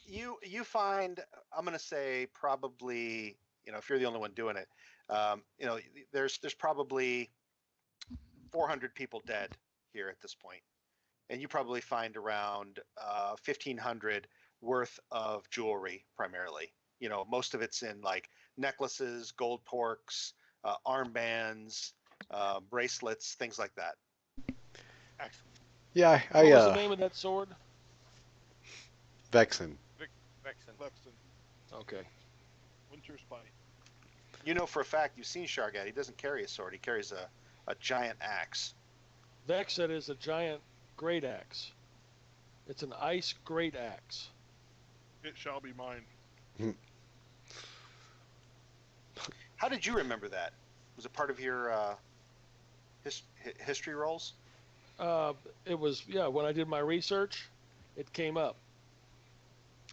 You find, I'm going to say probably, if you're the only one doing it, there's probably 400 people dead here at this point, and you probably find around 1,500 worth of jewelry primarily. Most of it's in like necklaces, gold porks, armbands, bracelets, things like that. Excellent. Yeah, What was the name of that sword? Vexen. Vexen. Okay. Winter Spite. For a fact, you've seen Shargat. He doesn't carry a sword. He carries a giant axe. Vexen is a giant great axe. It's an ice great axe. It shall be mine. How did you remember that? Was it part of your history rolls? It was, when I did my research, it came up.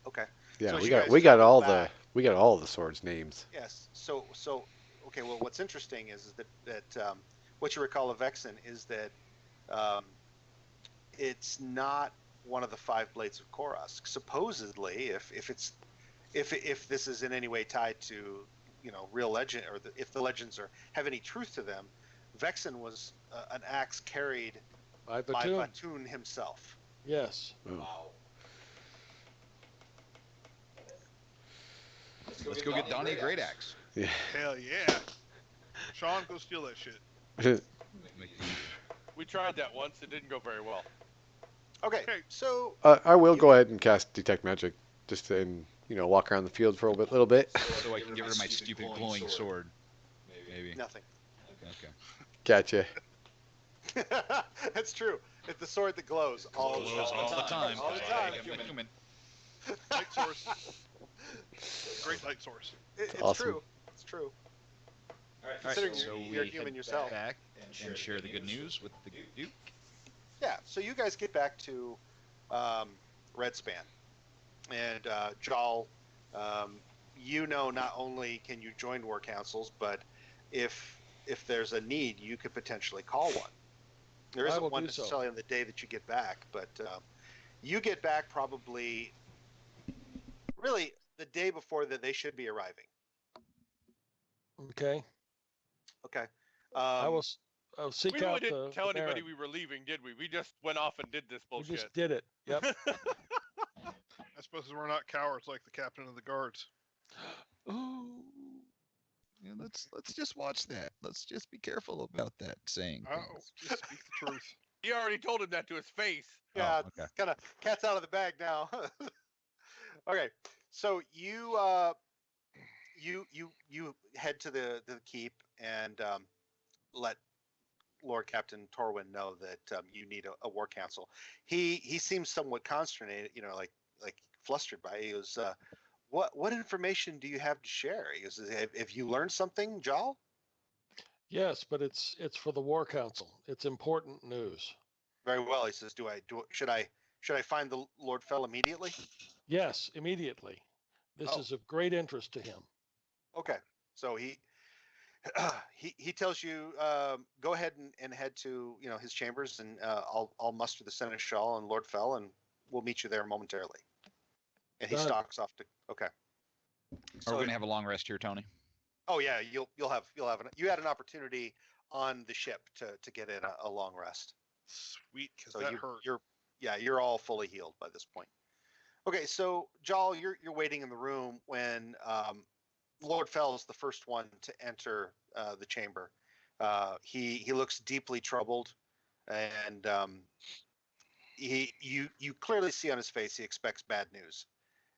Okay. Yeah, So we got all the swords names. Yes. So okay. Well, what's interesting is that what you recall of Vexen is that it's not one of the 5 blades of Korosk. Supposedly, if this is in any way tied to real legend, or if the legends have any truth to them, Vexen was an axe carried By by Vatoon. Vatoon himself. Yes. Wow. Let's go get Donnie a great axe. Yeah. Hell yeah. Sean, go steal that shit. We tried that once. It didn't go very well. Okay. Okay. So I will go ahead and cast Detect Magic, just to walk around the field for a little bit. So I can get rid of my stupid glowing sword. Maybe. nothing. Okay. Gotcha. That's true. It's the sword that glows all the Glows time. all the time. All the That's time. why I'm a human. Light source. Great light source. It's Awesome. true. It's true. All right. Considering so you're we human head yourself. back and share the good news with the Duke. Yeah. So you guys get back to Redspan, and Jal. Not only can you join war councils, but if there's a need, you could potentially call one. There I isn't will one do so. necessarily on the day that you get back, but you get back probably really the day before that they should be arriving. Okay. Okay. I'll seek We really out didn't the tell anybody Baron. we were leaving, did we? We just went off and did this We bullshit. just did it. Yep. I suppose we're not cowards like the captain of the guards. Ooh. Yeah, let's just watch that. Let's just be careful about that saying. Oh, just speak the truth. He already told him that to his face. Yeah, okay. it's kind of cat's out of the bag now. Okay, so you head to the keep and let Lord Captain Torwin know that you need a war council. He seems somewhat consternated, like flustered by it. He goes, what information do you have to share? He goes, have you learned something, Jal? Yes, but it's for the War Council. It's important news. Very well. He says, should I find the Lord Fell immediately? Yes, immediately. This Oh. is of great interest to him. Okay. So he tells you go ahead and head to his chambers, and I'll muster the Seneschal and Lord Fell, and we'll meet you there momentarily. And he Done. stalks off to. Okay. Are we gonna have a long rest here, Tony? Oh yeah, you had an opportunity on the ship to get in a long rest. Sweet, because So that hurt. you're all fully healed by this point. Okay, so Jal, you're waiting in the room when Lord Fell is the first one to enter the chamber. He looks deeply troubled, and you clearly see on his face he expects bad news.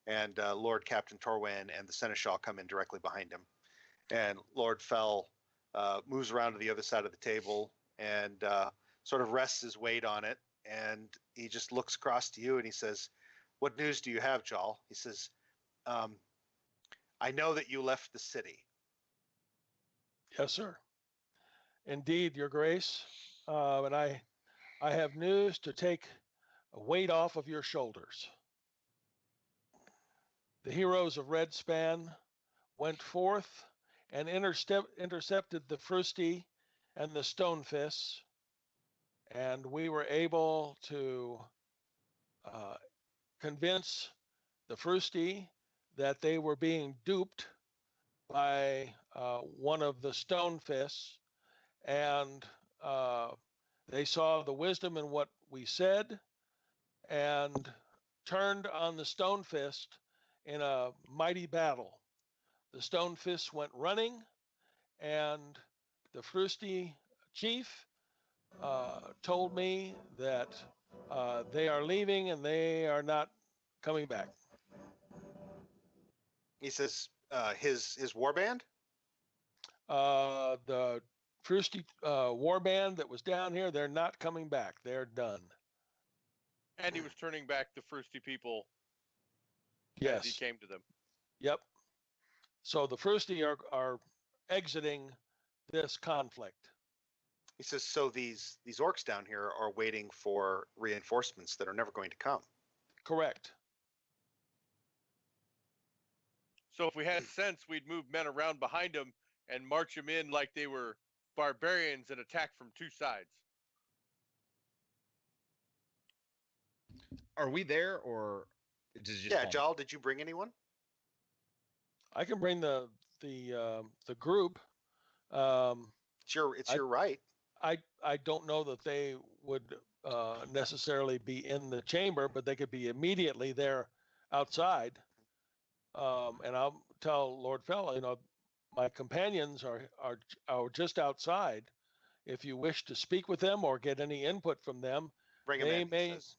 And Lord Captain Torwin and the Seneschal come in directly behind him, and Lord Fell moves around to the other side of the table and sort of rests his weight on it, and he just looks across to you and he says, "What news do you have, Jal?" He says, "I know that you left the city." Yes, sir. Indeed, Your Grace. And I have news to take a weight off of your shoulders. The heroes of Red Span went forth and intercepted the Frusty and the Stonefists, and we were able to convince the Frusty that they were being duped by one of the Stonefists, and they saw the wisdom in what we said and turned on the Stonefist in a mighty battle. The Stonefist went running, and the Frusty chief told me that they are leaving and they are not coming back. He says, his warband? The Frusty warband that was down here, they're not coming back. They're done. And he was turning back the Frusty people Yes. as he came to them. Yep. So the Frusty are exiting this conflict. He says, so these orcs down here are waiting for reinforcements that are never going to come. Correct. So if we had sense, we'd move men around behind them and march them in like they were barbarians and attack from two sides. Are we there, or is it just Yeah, home? Jal, did you bring anyone? I can bring the group. It's your right. I don't know that they would necessarily be in the chamber, but they could be immediately there outside. And I'll tell Lord Fell, my companions are just outside. If you wish to speak with them or get any input from them, Bring him they in. may. He says.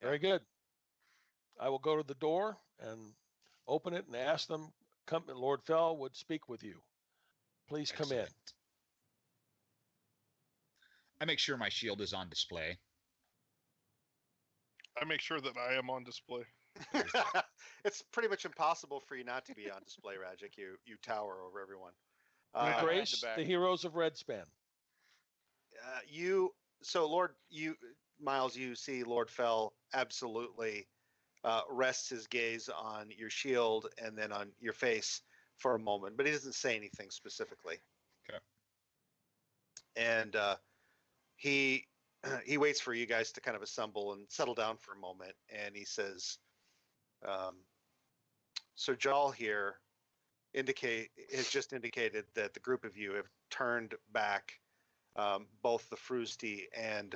Very good. I will go to the door and open it and ask them. Come, Lord Fell would speak with you. Please come in. Excellent. I make sure my shield is on display. I make sure that I am on display. It's pretty much impossible for you not to be on display, Rajic. You tower over everyone. Your Grace, the heroes of Red Span. Miles, you see Lord Fell absolutely rests his gaze on your shield and then on your face for a moment, but he doesn't say anything specifically. Okay. And he waits for you guys to kind of assemble and settle down for a moment, and he says, so Jal here has just indicated that the group of you have turned back both the Frusty and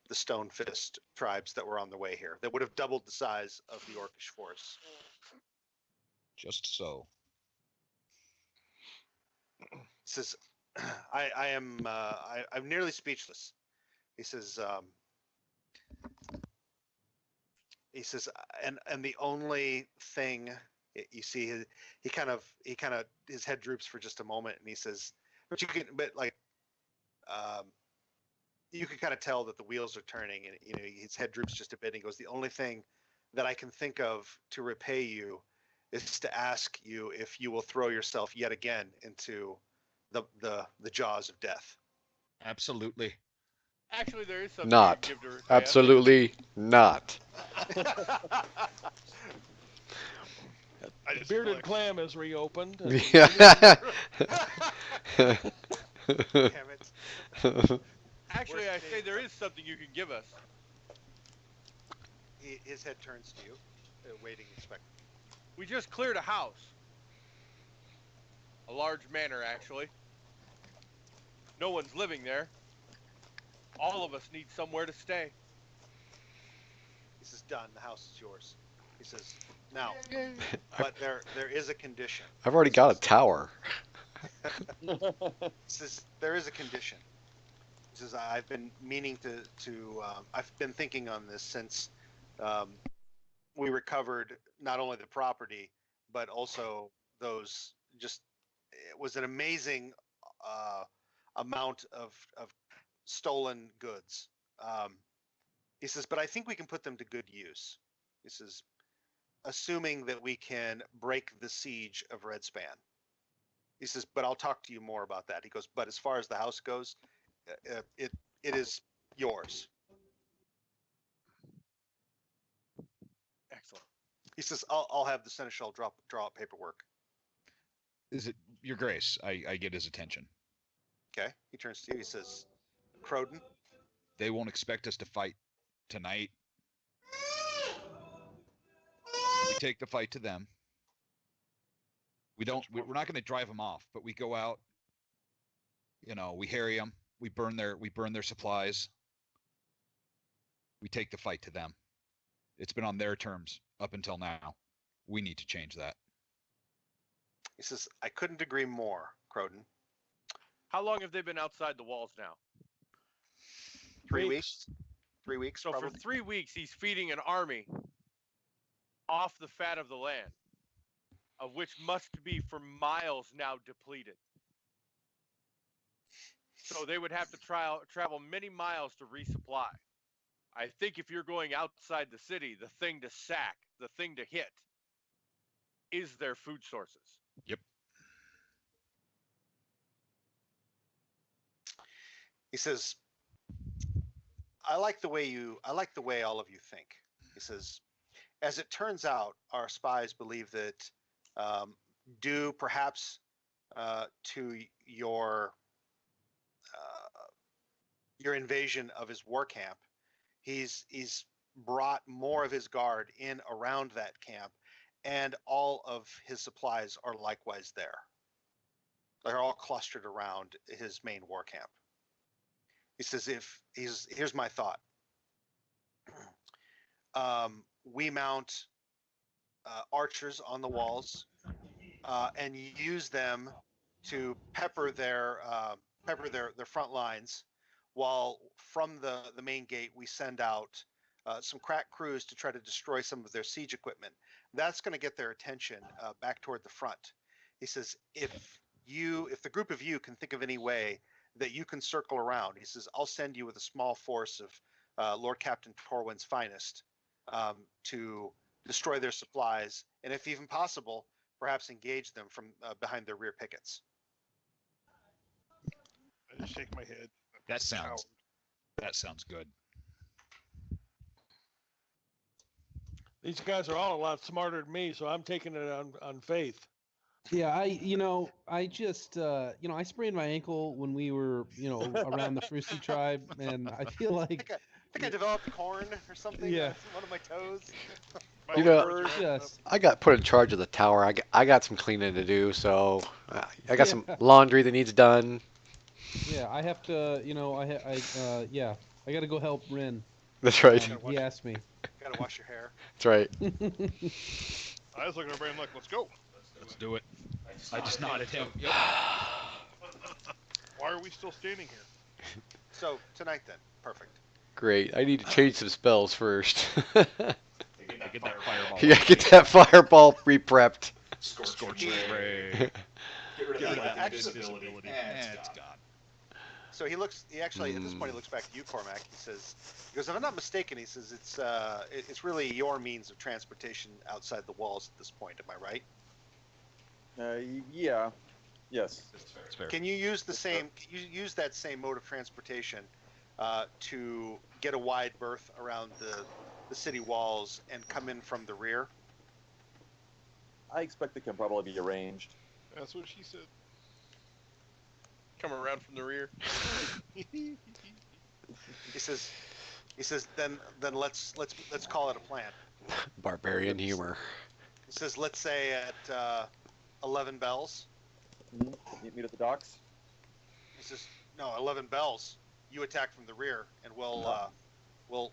the Stonefist tribes that were on the way here. That would have doubled the size of the Orcish force. Just so. He says, I'm nearly speechless. He says, and the only thing you see, he kind of his head droops for just a moment, and he says, you can kind of tell that the wheels are turning, and his head droops just a bit. And he goes, the only thing that I can think of to repay you is to ask you if you will throw yourself yet again into the jaws of death. Absolutely. Actually, there is something Not. you can give to Absolutely not. The bearded clam is reopened. Yeah. Damn it. Actually, I say there is something you can give us. His head turns to you, waiting expectantly. We just cleared a house. A large manor, actually. No one's living there. All of us need somewhere to stay. He says, done, the house is yours. He says, now, but there is a condition. I've already got a tower. Says there is a condition. He says I've been meaning I've been thinking on this since we recovered not only the property but also those just it was an amazing amount of stolen goods. Um, he says, but I think we can put them to good use. He says, assuming that we can break the siege of Redspan. He says, but I'll talk to you more about that. He goes, but as far as the house goes, it is yours. Excellent. He says, I'll have the seneschal draw up paperwork. Is it Your Grace? I get his attention. Okay. He turns to you. He says, Croden. They won't expect us to fight tonight. We take the fight to them. We're not going to drive them off, but we go out. We harry them. We burn their supplies. We take the fight to them. It's been on their terms up until now. We need to change that. He says, I couldn't agree more, Croden. How long have they been outside the walls now? 3 weeks. 3 weeks. So probably. for 3 weeks, he's feeding an army off the fat of the land, of which must be for miles now depleted. So they would have to travel many miles to resupply. I think if you're going outside the city, the thing to sack, the thing to hit, is their food sources. Yep. He says, I like the way all of you think. He says, as it turns out, our spies believe that due perhaps to your invasion of his war camp, he's brought more of his guard in around that camp, and all of his supplies are likewise there. They're all clustered around his main war camp. He says, here's my thought. We mount archers on the walls and use them to pepper their front lines, while from the main gate we send out some crack crews to try to destroy some of their siege equipment. That's going to get their attention back toward the front. He says, if the group of you can think of any way that you can circle around, he says, I'll send you with a small force of Lord Captain Torwin's finest to destroy their supplies, and if even possible, perhaps engage them from behind their rear pickets. I just shake my head. That sounds good. These guys are all a lot smarter than me, so I'm taking it on faith. Yeah, I just, I sprained my ankle when we were, around the Frusi tribe, and I feel I like, think I developed corn or something. Yeah. On one of my toes. You know, we're just, I got put in charge of the tower. I got some cleaning to do, so I got some Yeah. laundry that needs done. yeah, I have to, I got to go help Rin. That's right. He asked me. Gotta wash your hair. That's right. I was looking at everybody like, let's go. Let's do it. I just nodded him. Yep. Why are we still standing here? So tonight then, perfect. Great. I need to change some spells first. Get that fireball. Yeah, get that fireball re-prepped. Scorching ray. Get rid of that Actually- invisibility. And it's gone. So he actually at this point he looks back to you, Cormac. He goes, if I'm not mistaken, he says it's really your means of transportation outside the walls at this point. Am I right? Yeah. Yes. It's fair. Can you use that same mode of transportation to get a wide berth around the city walls and come in from the rear? I expect it can probably be arranged. That's what she said. Come around from the rear. He says then let's call it a plan. Barbarian humor. He says let's say at 11 bells. Meet at the docks. He says no, 11 bells. You attack from the rear, and we'll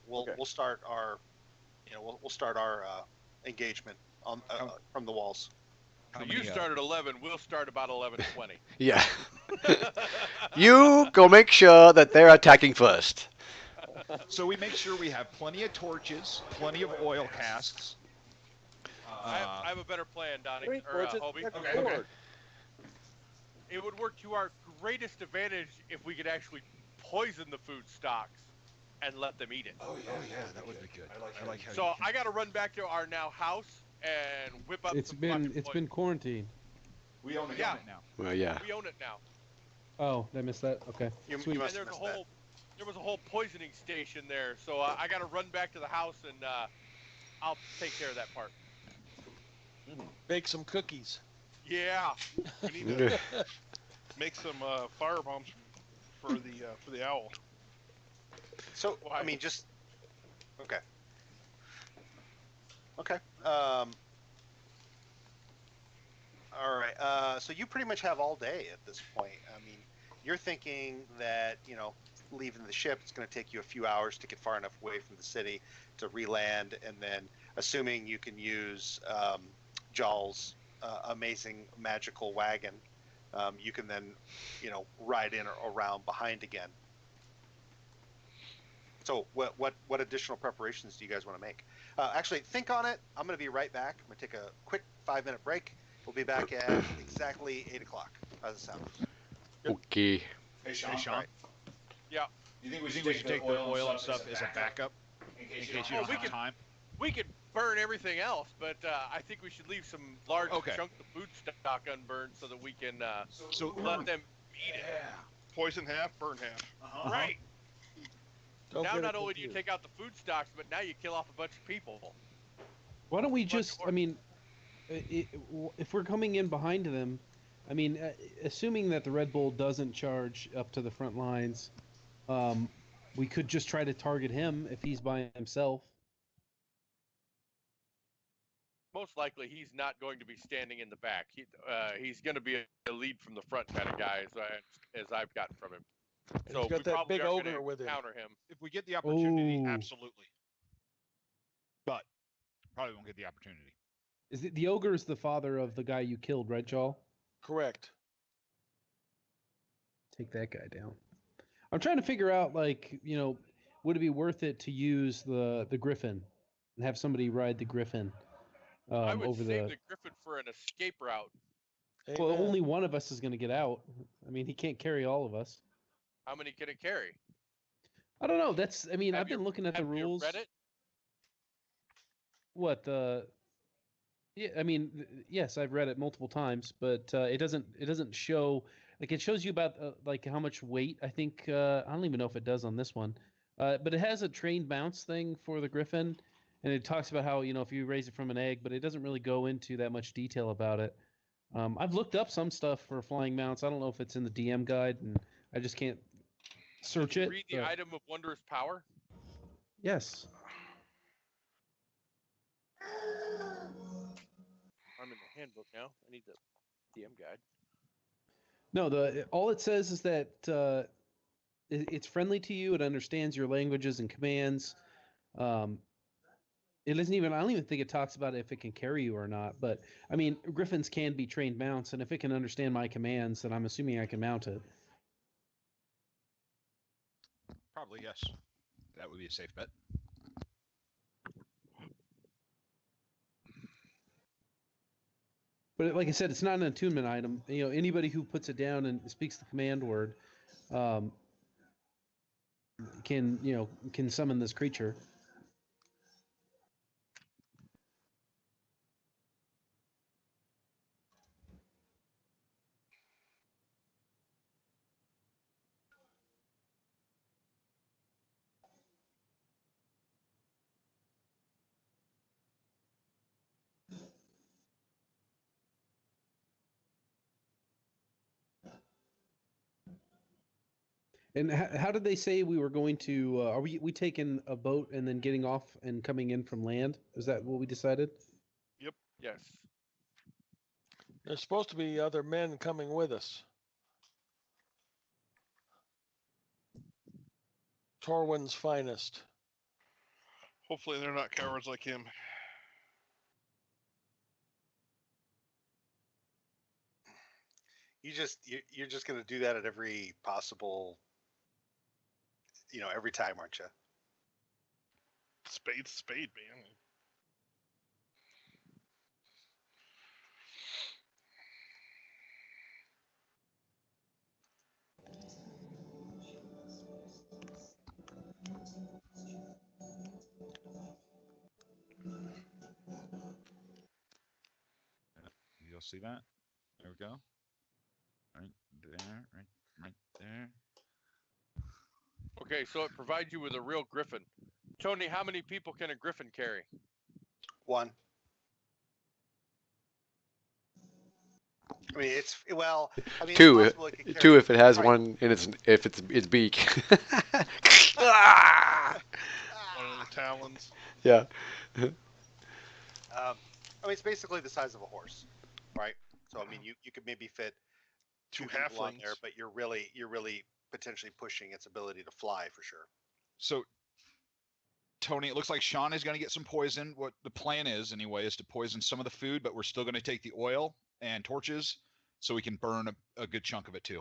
Okay. start our engagement on from the walls. So you start at 11. We'll start about 11:20. Yeah. You go make sure that they're attacking first. So we make sure we have plenty of torches, plenty of oil casks. I have a better plan, Donnie, Great or torches, Hobie. get the Okay. sword. It would work to our greatest advantage if we could actually poison the food stocks and let them eat it. Oh yeah, that would be good. I like how. So I got to run back to our now house and whip up It's some been fucking it's poison. been quarantined. we own it Yeah. now. Well, yeah. We own it now. Oh, did I miss that? Okay. You Sweet. must And have there's a missed that. there was a whole poisoning station there. So I got to run back to the house and I'll take care of that part. Bake some cookies. Yeah. We need to make some fire bombs for the owl. So I Why? mean, just okay. Okay. All right. So you pretty much have all day at this point. I mean, you're thinking that leaving the ship, it's going to take you a few hours to get far enough away from the city to re-land, and then assuming you can use Jawl's amazing magical wagon, you can then ride in or around behind again. So what additional preparations do you guys want to make? Actually, think on it. I'm going to be right back. I'm going to take a quick 5-minute break. We'll be back at exactly 8 o'clock. How's it sound? Okay. Hey, Sean. Hey, Sean. Yeah. You think We think we should take the oil and stuff as a backup in case you Oh, don't we have could- time. We could burn everything else, but I think we should leave some large Okay. chunk of food stock unburned so that we can So let them eat it. Poison half, burn half. Right. Don't Now get it not only do you confused. take out the food stocks, but now you kill off a bunch of people. Why don't we Much just? more. I mean, if we're coming in behind them, I mean, assuming that the Red Bull doesn't charge up to the front lines, we could just try to target him if he's by himself. Most likely, he's not going to be standing in the back. He's going to be a lead from the front kind of guy, as I've gotten from him. And So he's got we that probably big are gonna ogre with him. counter him. if we get the opportunity, Ooh. absolutely. But probably won't get the opportunity. Is it the ogre is the father of the guy you killed, right, Jaw? Correct. Take that guy down. I'm trying to figure out, like, would it be worth it to use the Griffin and have somebody ride the Griffin I would over save the? the Griffin for an escape route. Well, Amen. only one of us is going to get out. I mean, he can't carry all of us. How many can it carry? I don't know. That's. I mean, Have I've been looking at the Have you rules. read it? What the? Yeah, I mean, yes, I've read it multiple times, but it doesn't show. Like, it shows you about like how much weight. I think I don't even know if it does on this one, but it has a trained bounce thing for the Griffin, and it talks about how if you raise it from an egg, but it doesn't really go into that much detail about it. I've looked up some stuff for flying mounts. I don't know if it's in the DM guide, and I just can't search Did you it. read the but- item of wondrous power? Yes. I'm in the handbook now. I need the DM guide. No, all it says is that it's friendly to you. It understands your languages and commands. It doesn't even. I don't even think it talks about if it can carry you or not. But I mean, Griffins can be trained mounts, and if it can understand my commands, then I'm assuming I can mount it. Probably yes. That would be a safe bet. But like I said, it's not an attunement item. Anybody who puts it down and speaks the command word can summon this creature. And how did they say we were going to? Are we taking a boat and then getting off and coming in from land? Is that what we decided? Yes. There's supposed to be other men coming with us. Torwin's finest. Hopefully they're not cowards like him. you're just going to do that at every possible, every time, aren't you? Spade's a spade, man. You'll see that. There we go. Right there, right there. Okay, so it provides you with a real griffin. Tony, how many people can a griffin carry? One. I mean, Two, it's possible it could two carry- if it has right. one in its beak. One of the talons. Yeah. It's basically the size of a horse, right? So I mean, you could maybe fit two people on there, halflings. but you're really potentially pushing its ability to fly for sure. So, Tony, it looks like Sean is going to get some poison. What the plan is, anyway, is to poison some of the food, but we're still going to take the oil and torches so we can burn a good chunk of it too.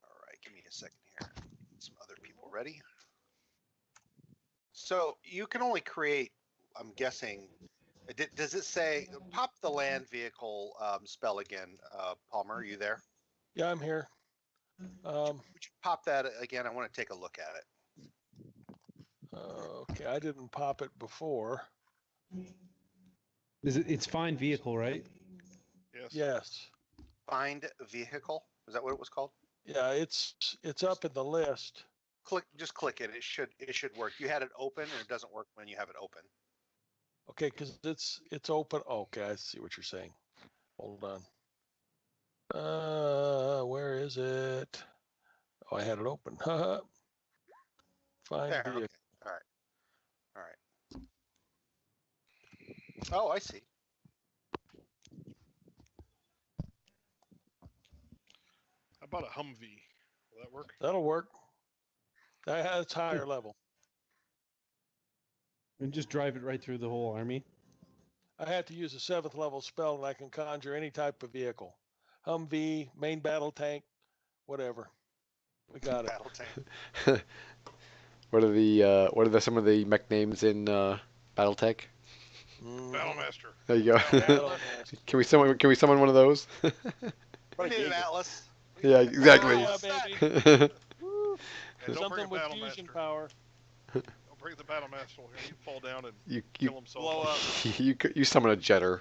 All right, give me a second here. Get some other people ready. So you can only create, I'm guessing, does it say, pop the land vehicle spell again, Palmer, are you there? Yeah, I'm here. Would you pop that again? I want to take a look at it. Okay, I didn't pop it before. It's find vehicle, right? Yes. Yes. Find vehicle, is that what it was called? Yeah, it's up in the list. Just click it. It should work. You had it open, and it doesn't work when you have it open. Okay, because it's open. Okay, I see what you're saying. Hold on. Where is it? Oh, I had it open. Find There. vehicle. Okay. All right. Oh, I see. How about a Humvee? Will that work? That'll work. That's higher level. And just drive it right through the whole army. I had to use a 7th level spell, and I can conjure any type of vehicle. Humvee, main battle tank, whatever. We got it. Battle tank. What are some of the mech names in BattleTech? Battlemaster. There you go. Battlemaster. Can we summon one of those? We need an atlas. Yeah, exactly. Yeah, baby. And don't bring Something a with Battlemaster. fusion power. Don't bring the Battlemaster here. He'd fall down and you kill himself. Blow up. you summon a jetter.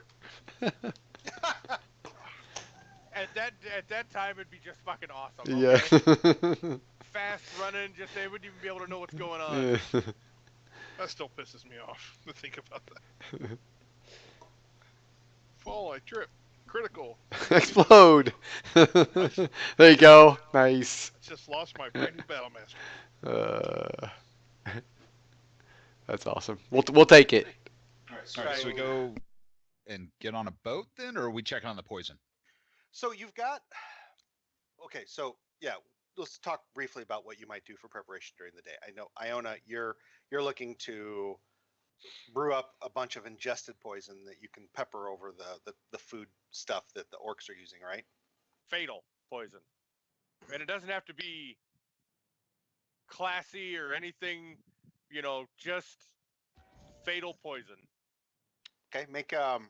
At that time, it'd be just fucking awesome. Yeah. Okay? Fast running, just they wouldn't even be able to know what's going on. That still pisses me off to think about that. Fall, I trip. Critical. Explode. There you go. Nice. I just lost my brand new Battlemaster. That's awesome. We'll take it. All right, so we go and get on a boat then, or are we checking on the poison? So you've got. Okay, so yeah, let's talk briefly about what you might do for preparation during the day. I know, Iona, you're looking to brew up a bunch of ingested poison that you can pepper over the food stuff that the orcs are using, right? Fatal poison. And it doesn't have to be classy or anything, just fatal poison. Okay, make a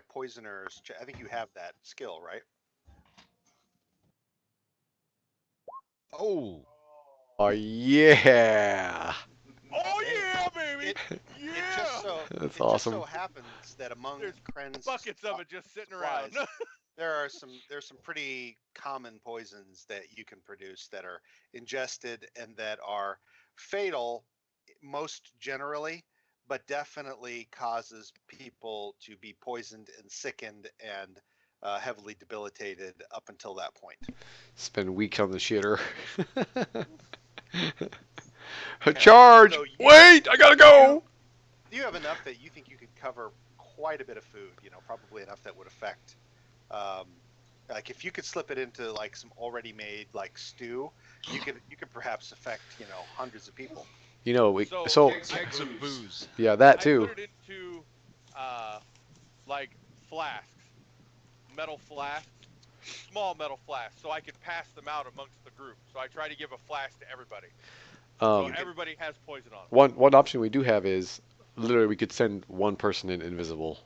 poisoner's. I think you have that skill, right? Oh, Yeah. Oh yeah, baby! It Yeah! just so That's it awesome. just so happens that among There's Kren's Buckets of it just sitting around. supplies, there's some pretty common poisons that you can produce that are ingested and that are fatal most generally, but definitely causes people to be poisoned and sickened and heavily debilitated up until that point. Spend weeks on the shitter. Charge! So Wait, I gotta go. You have enough that you think you could cover quite a bit of food, probably enough that would affect, like if you could slip it into like some already made like stew, you could perhaps affect, hundreds of people. So kegs of booze. yeah, that I too. put it into, like, flasks. metal flasks, small metal flasks, so I can pass them out amongst the group. So I try to give a flask to everybody. So everybody has poison on them. One option we do have is literally we could send one person in invisible.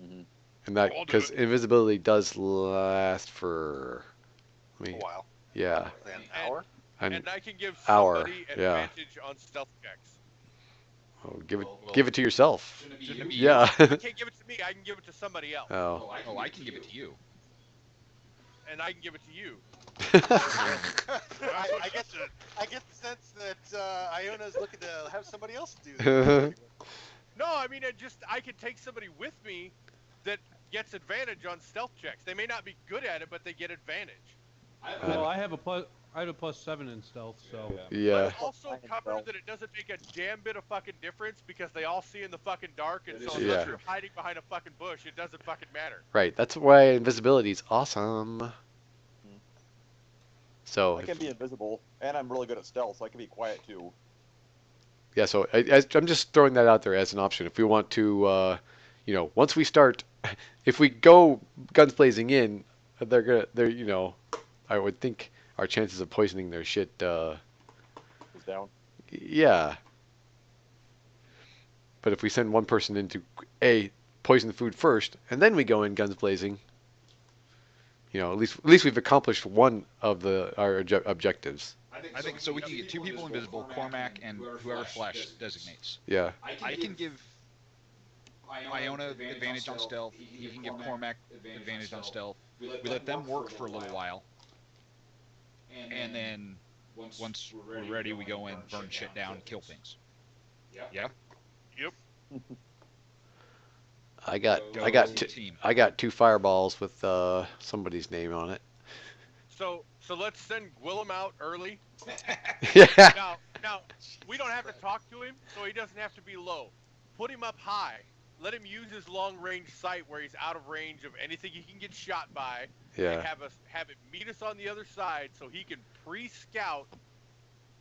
Mhm. And that I'll do because it. invisibility does last for, I A mean, while. yeah, An hour. an And I can give hour, somebody yeah. advantage on stealth checks. Oh, give Well, it to yourself. Shouldn't it be Yeah. I can't give it to me. I can give it to somebody else. Oh. Oh, I can give it to you. And I can give it to you. I get the sense that Iona's looking to have somebody else do that. No, I mean, I could take somebody with me that gets advantage on stealth checks. They may not be good at it, but they get advantage. Well, I have a +7 in stealth, so. Yeah. But also cover that it doesn't make a damn bit of fucking difference because they all see in the fucking dark, and so unless you're hiding behind a fucking bush, it doesn't fucking matter. Right. That's why invisibility is awesome. So I can be invisible, and I'm really good at stealth, so I can be quiet too. yeah, so I'm just throwing that out there as an option. If we want to, once we start, if we go guns blazing in, they're, I would think our chances of poisoning their shit, Goes down. yeah. But if we send one person in to poison the food first, and then we go in guns blazing, at least we've accomplished one of our objectives. I think so. We can get 2 people invisible, Cormac and whoever Flash designates. Yeah. I can give Iona advantage on stealth. You can give Cormac advantage on stealth. We let them work for a little while, and then once we're ready, we go in, burn shit down, kill things. Yeah. Yep. I got 2 fireballs with somebody's name on it. So let's send Gwillem out early. Yeah. Now we don't have to talk to him, so he doesn't have to be low. Put him up high. Let him use his long-range sight where he's out of range of anything he can get shot by. Yeah. And have it meet us on the other side so he can pre-scout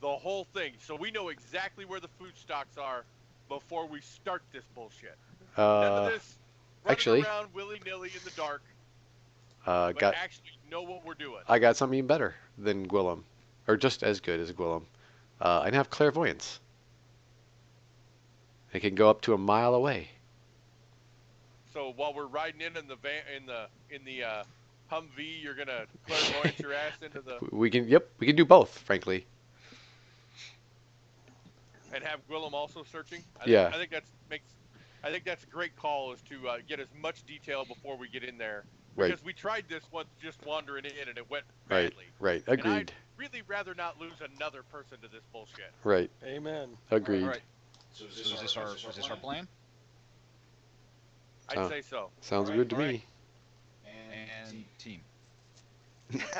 the whole thing, so we know exactly where the food stocks are before we start this bullshit. None of this running around willy-nilly in the dark. But actually know what we're doing. I got something even better than Gwillem, or just as good as Gwillem. I have clairvoyance. It can go up to a mile away. So while we're riding in the van in the Humvee, you're gonna clairvoyance your ass into the. We can do both, frankly. And have Gwillem also searching. Yeah. I think that's a great call, is to get as much detail before we get in there. Right. Because we tried this once just wandering in and it went badly. Right. Agreed. And I'd really rather not lose another person to this bullshit. Right. Amen. Agreed. All right. So is this our plan? I'd say so. Sounds good to All me. right. And team.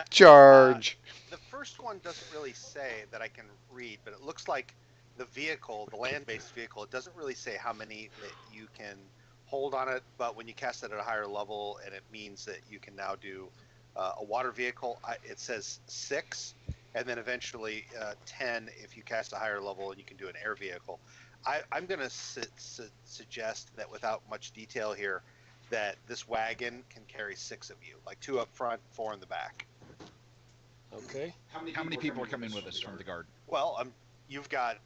Charge. The first one doesn't really say that I can read, but it looks like the vehicle, the land-based vehicle, it doesn't really say how many that you can hold on it, but when you cast it at a higher level, and it means that you can now do a water vehicle, it says 6, and then eventually 10 if you cast a higher level and you can do an air vehicle. I'm going to suggest that without much detail here, that this wagon can carry 6 of you, like 2 up front, 4 in the back. Okay. How many people are coming with us from the guard? Well, you've got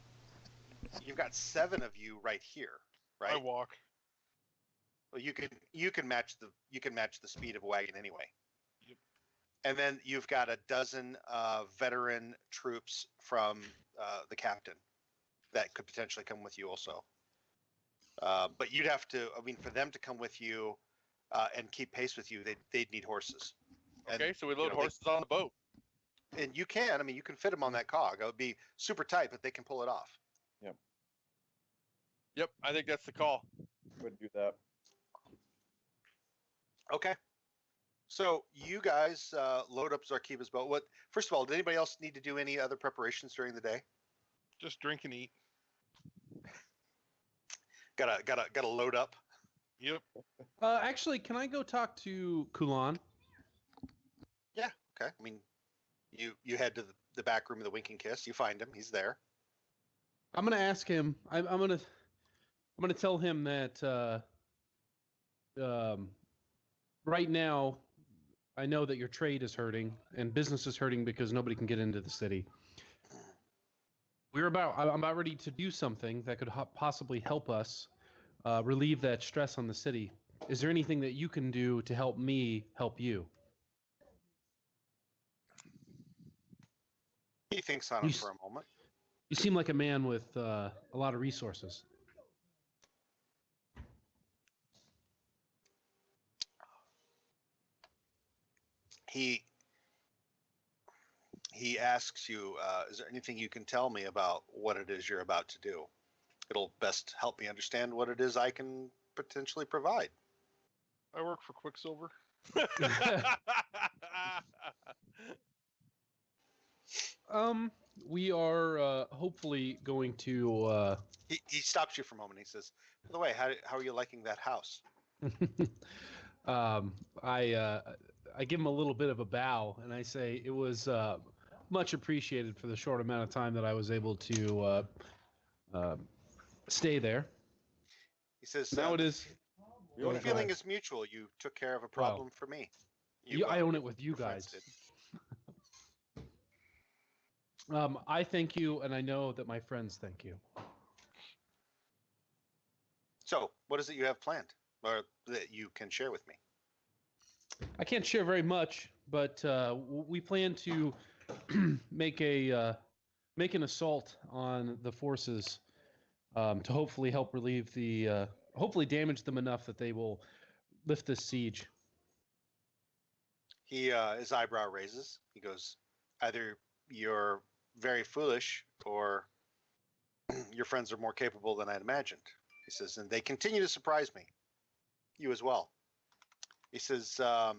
7 of you right here, right? I walk. Well, you can match the speed of a wagon anyway. Yep. And then you've got a dozen veteran troops from the captain that could potentially come with you also. But you'd have to, for them to come with you and keep pace with you, they'd need horses. Okay, so we load horses on the boat. And you can, you can fit them on that cog. It would be super tight, but they can pull it off. Yep, I think that's the call. Go ahead and do that. Okay. So you guys load up Zarkiva's boat. First of all, did anybody else need to do any other preparations during the day? Just drink and eat. Gotta load up. Yep. Actually, can I go talk to Kulan? Yeah. Okay. You head to the back room of the Winking Kiss. You find him. He's there. I'm gonna ask him. I'm gonna tell him that right now, I know that your trade is hurting and business is hurting because nobody can get into the city. I'm about ready to do something that could possibly help us relieve that stress on the city. Is there anything that you can do to help me help you? He thinks on You, it for a moment. you seem like a man with a lot of resources. He asks you, is there anything you can tell me about what it is you're about to do? It'll best help me understand what it is I can potentially provide. I work for Quicksilver. We are hopefully going to. He stops you for a moment. He says, by the way, how are you liking that house? I give him a little bit of a bow and I say it was much appreciated for the short amount of time that I was able to stay there. He says, Now it is. the feeling is mutual. You took care of a problem for me. I own it with you guys. I thank you, and I know that my friends thank you. So, what is it you have planned, or that you can share with me? I can't share very much, but we plan to make an assault on the forces to hopefully help relieve the hopefully damage them enough that they will lift this siege. His eyebrow raises. He goes, either you're very foolish or your friends are more capable than I'd imagined. He says, and they continue to surprise me. You as well. He says, are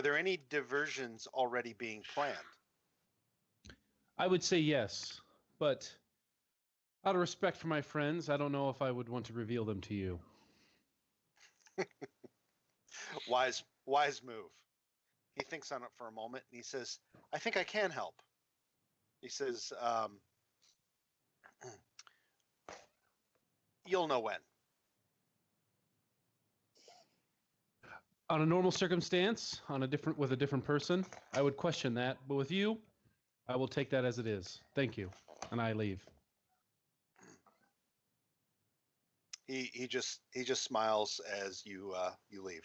there any diversions already being planned? I would say yes, but out of respect for my friends, I don't know if I would want to reveal them to you. Wise move. He thinks on it for a moment and he says, I think I can help. He says, you'll know when. On a normal circumstance, with a different person, I would question that, but with you, I will take that as it is. Thank you, and I leave. He just smiles as you leave.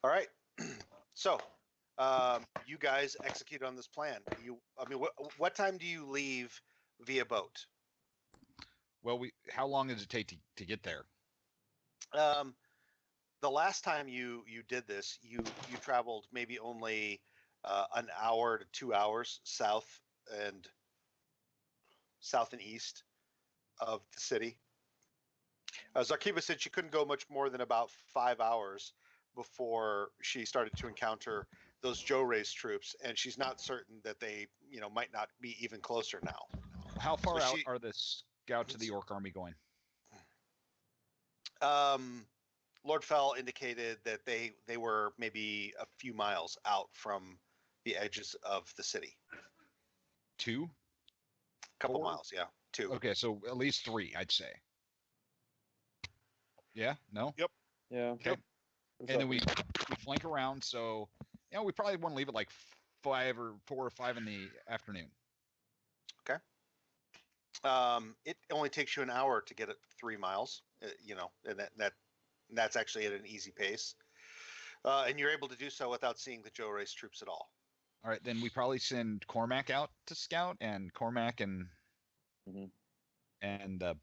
All right. So, you guys execute on this plan. What time do you leave via boat? Well, how long does it take to get there? The last time you did this, you traveled maybe only an hour to 2 hours south and east of the city. Zarkiva said she couldn't go much more than about 5 hours before she started to encounter those Joe Ray's troops, and she's not certain that they, might not be even closer now. How far out are the scouts of the Orc army going? Lord Fell indicated that they were maybe a few miles out from the edges of the city. 2? Couple miles, yeah. 2. Okay, so at least 3, I'd say. Yeah? No? Yep. Yeah. Okay. And then we flank around, so we probably want to leave it like 4 or 5 in the afternoon. Okay. It only takes you an hour to get it 3 miles, and that's actually at an easy pace. And you're able to do so without seeing the Joe Ray's troops at all. All right, then we probably send Cormac out to scout, and Cormac and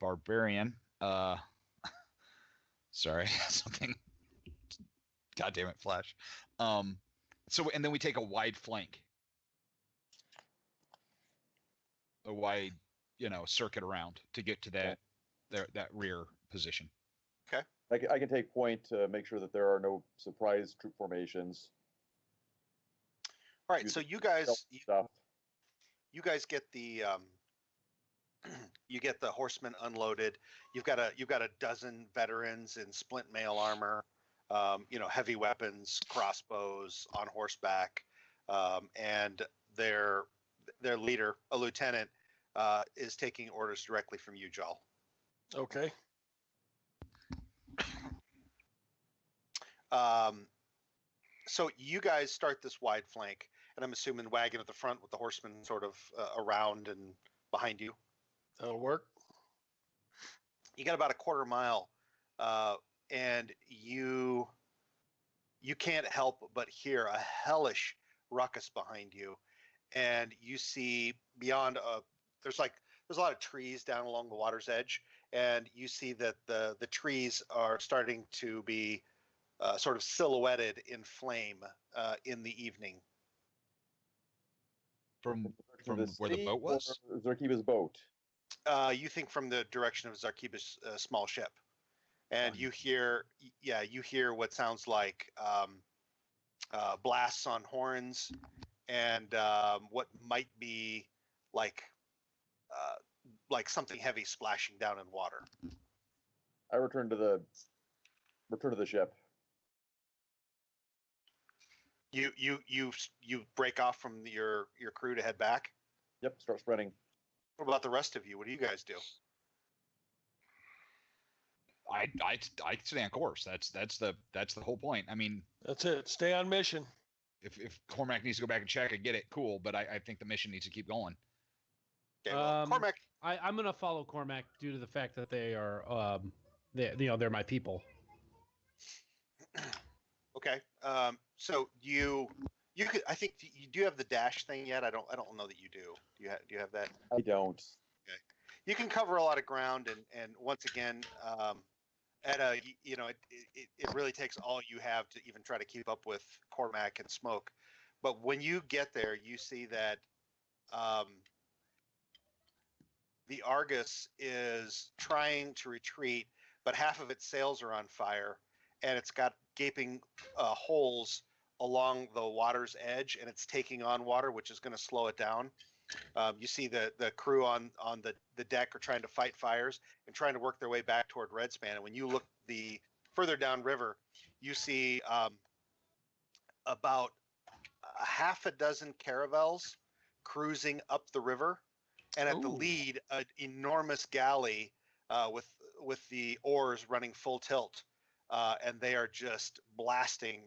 Barbarian. Sorry, something. God damn it, Flash. So and then we take a wide flank, a wide, circuit around to get to that rear position. Okay. I can take point to make sure that there are no surprise troop formations. All right, so you guys get the you get the horsemen unloaded. You've got a dozen veterans in splint mail armor, heavy weapons, crossbows on horseback, and their leader, a lieutenant, is taking orders directly from you, Jal. Okay. So you guys start this wide flank, and I'm assuming wagon at the front with the horsemen sort of around and behind you. That'll work. You got about a quarter mile, and you can't help but hear a hellish ruckus behind you, and you see beyond there's a lot of trees down along the water's edge, and you see that the trees are starting to be sort of silhouetted in flame in the evening. From To where the sea boat was? or Zarkiba's boat? You think from the direction of Zarkiba's small ship, and Fun. you hear what sounds like blasts on horns, and what might be like something heavy splashing down in water. I return to the ship. You break off from your crew to head back. Yep, start spreading. What about the rest of you? What do you guys do? I stay on course. That's the whole point. I mean, That's it. Stay on mission. if Cormac needs to go back and check and get it, cool. But I think the mission needs to keep going. Okay, well, Cormac. I'm gonna follow Cormac due to the fact that they are, they're my people. Okay. So you could. I think you do have the dash thing yet. I don't know that you do. Do you have that? I don't. Okay. You can cover a lot of ground, and once again, at a it really takes all you have to even try to keep up with Cormac and Smoke. But when you get there, you see that the Argus is trying to retreat, but half of its sails are on fire, and it's got gaping holes along the water's edge, and it's taking on water, which is going to slow it down. You see the crew on the deck are trying to fight fires and trying to work their way back toward Redspan. And when you look the further down river, you see about a half a dozen caravels cruising up the river, and at the lead, an enormous galley with the oars running full tilt. And they are just blasting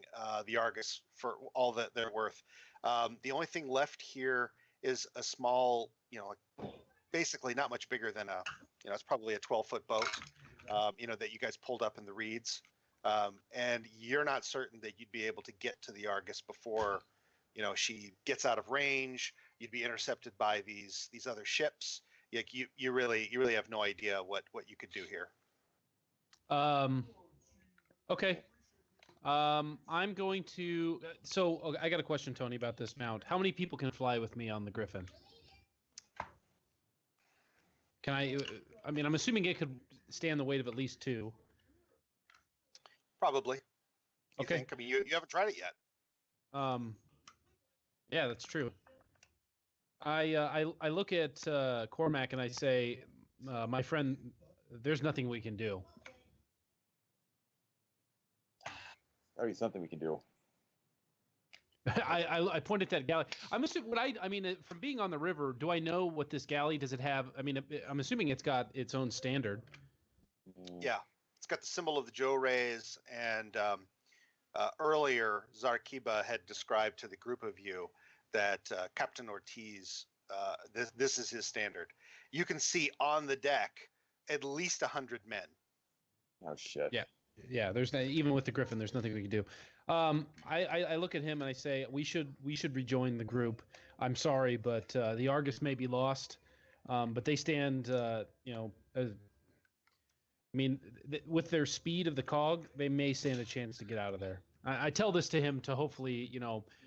the Argus for all that they're worth. The only thing left here is a small, basically not much bigger than it's probably a 12-foot boat, that you guys pulled up in the reeds. And you're not certain that you'd be able to get to the Argus before, she gets out of range. You'd be intercepted by these other ships. You really have no idea what you could do here. Okay. I'm going to. So I got a question, Tony, about this mount. How many people can fly with me on the Griffin? Can I? I mean, I'm assuming it could stand the weight of at least 2. Probably. You Okay. think? I mean, you haven't tried it yet. Yeah, that's true. I look at Cormac and I say, my friend, there's nothing we can do. Gotta be something we can do. I point at that galley. I'm assuming from being on the river, do I know what this galley does it have? I mean, I'm assuming it's got its own standard. Yeah, it's got the symbol of the Joe Rays, and earlier Zarkiba had described to the group of you that Captain Ortiz, this is his standard. You can see on the deck at least 100 men. Oh shit. Yeah. There's even with the Griffin, there's nothing we can do. I look at him and I say, we should rejoin the group. I'm sorry, but the Argus may be lost, but they stand, with their speed of the cog, they may stand a chance to get out of there. I tell this to him to hopefully,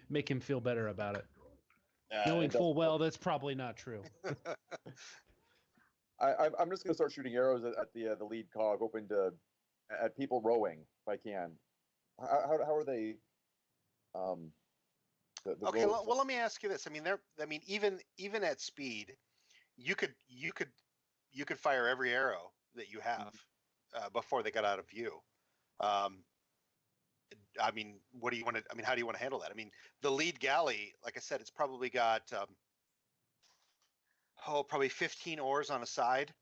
make him feel better about it. Knowing full well that's probably not true. I'm just gonna start shooting arrows at the lead cog, hoping at people rowing if I can. How are they? Okay, well, let me ask you this. I mean, even at speed, you could fire every arrow that you have before they got out of view. I mean, what do you want to? I mean, how do you want to handle that? I mean, the lead galley, like I said, it's probably got probably 15 oars on a side.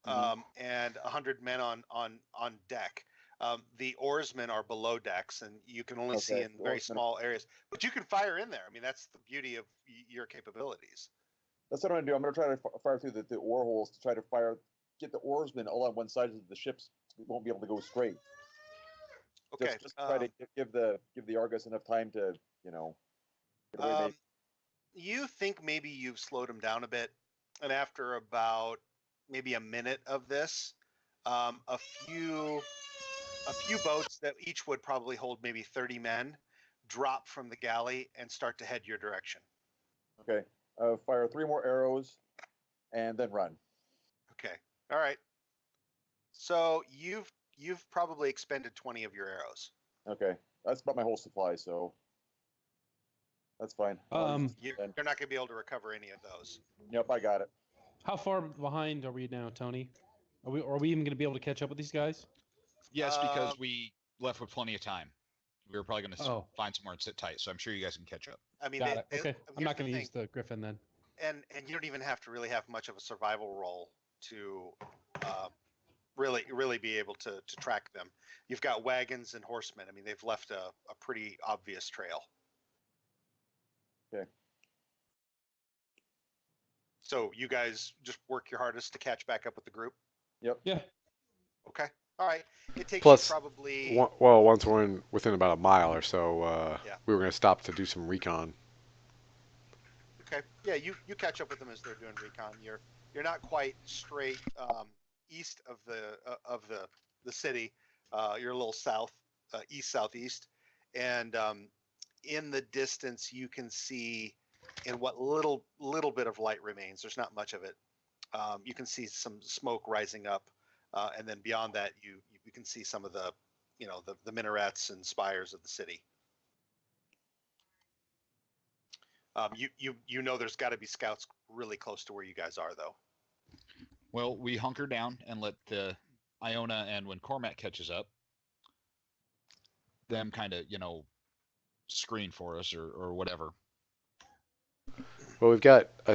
and 100 men on deck. The oarsmen are below decks, and you can only see Okay, in the very oarsmen- small areas. But you can fire in there. I mean, that's the beauty of your capabilities. That's what I'm gonna do. I'm gonna try to fire through the oar holes to try to get the oarsmen all on one side so the ships won't be able to go straight. Okay. Just try to give the Argus enough time to, get away. Maybe. You think maybe you've slowed them down a bit, and after about maybe a minute of this, a few boats that each would probably hold maybe 30 men drop from the galley and start to head your direction. Okay. Fire 3 more arrows, and then run. Okay. All right. So you've probably expended 20 of your arrows. Okay. That's about my whole supply, so that's fine. You're not going to be able to recover any of those. Yep, I got it. How far behind are we now, Tony? Are we even going to be able to catch up with these guys? Yes, because we left with plenty of time. We were probably going to Oh. find somewhere and sit tight, so I'm sure you guys can catch up. I mean, Got it. Okay. I'm here's not the going to use thing. the Griffin then. And you don't even have to really have much of a survival roll to really be able to track them. You've got wagons and horsemen. I mean, they've left a pretty obvious trail. Okay. So you guys just work your hardest to catch back up with the group? Yep. Yeah. Okay. All right. It takes Plus, you probably... Well, once we're within about a mile or so, Yeah. we were going to stop to do some recon. Okay. Yeah, you catch up with them as they're doing recon. You're not quite straight east of the city. You're a little south, east southeast, and in the distance you can see, in what little bit of light remains. There's not much of it. You can see some smoke rising up, and then beyond that, you can see some of the the minarets and spires of the city. You know there's got to be scouts really close to where you guys are, though. Well, we hunker down and let Iona, and when Cormac catches up, them kind of, screen for us or whatever. Well, we've got, I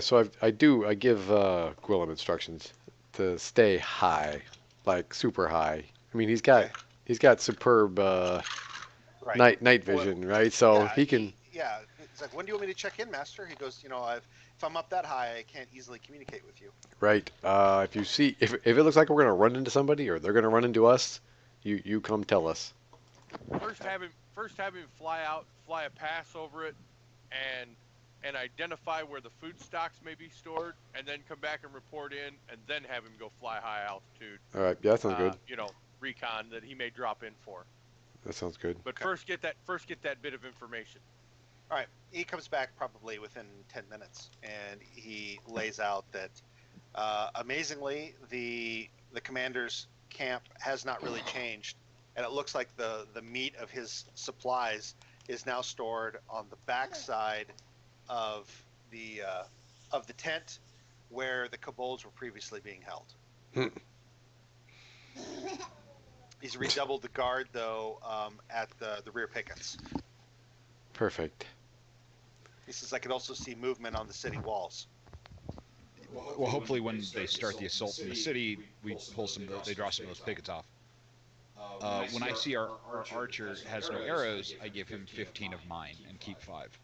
give Gwillem instructions to stay high, like super high. I mean, he's got superb Right. night vision, right? So Yeah, he can. It's like, when do you want me to check in, Master? He goes, if I'm up that high, I can't easily communicate with you. Right. If you see, if it looks like we're gonna run into somebody or they're gonna run into us, you come tell us. First have him fly a pass over it, and identify where the food stocks may be stored, and then come back and report in, and then have him go fly high altitude. All right. Yeah, that sounds good. Recon that he may drop in for. That sounds good. But first get that bit of information. All right. He comes back probably within 10 minutes, and he lays out that amazingly the commander's camp has not really changed, and it looks like the meat of his supplies is now stored on the backside of the tent where the kobolds were previously being held. He's redoubled the guard, though, at the rear pickets. Perfect. He says, I could also see movement on the city walls. Well, hopefully when they start the assault in the city, they draw some of those pickets off. When I see our archer has no arrows, I give him 15 of mine and keep 5.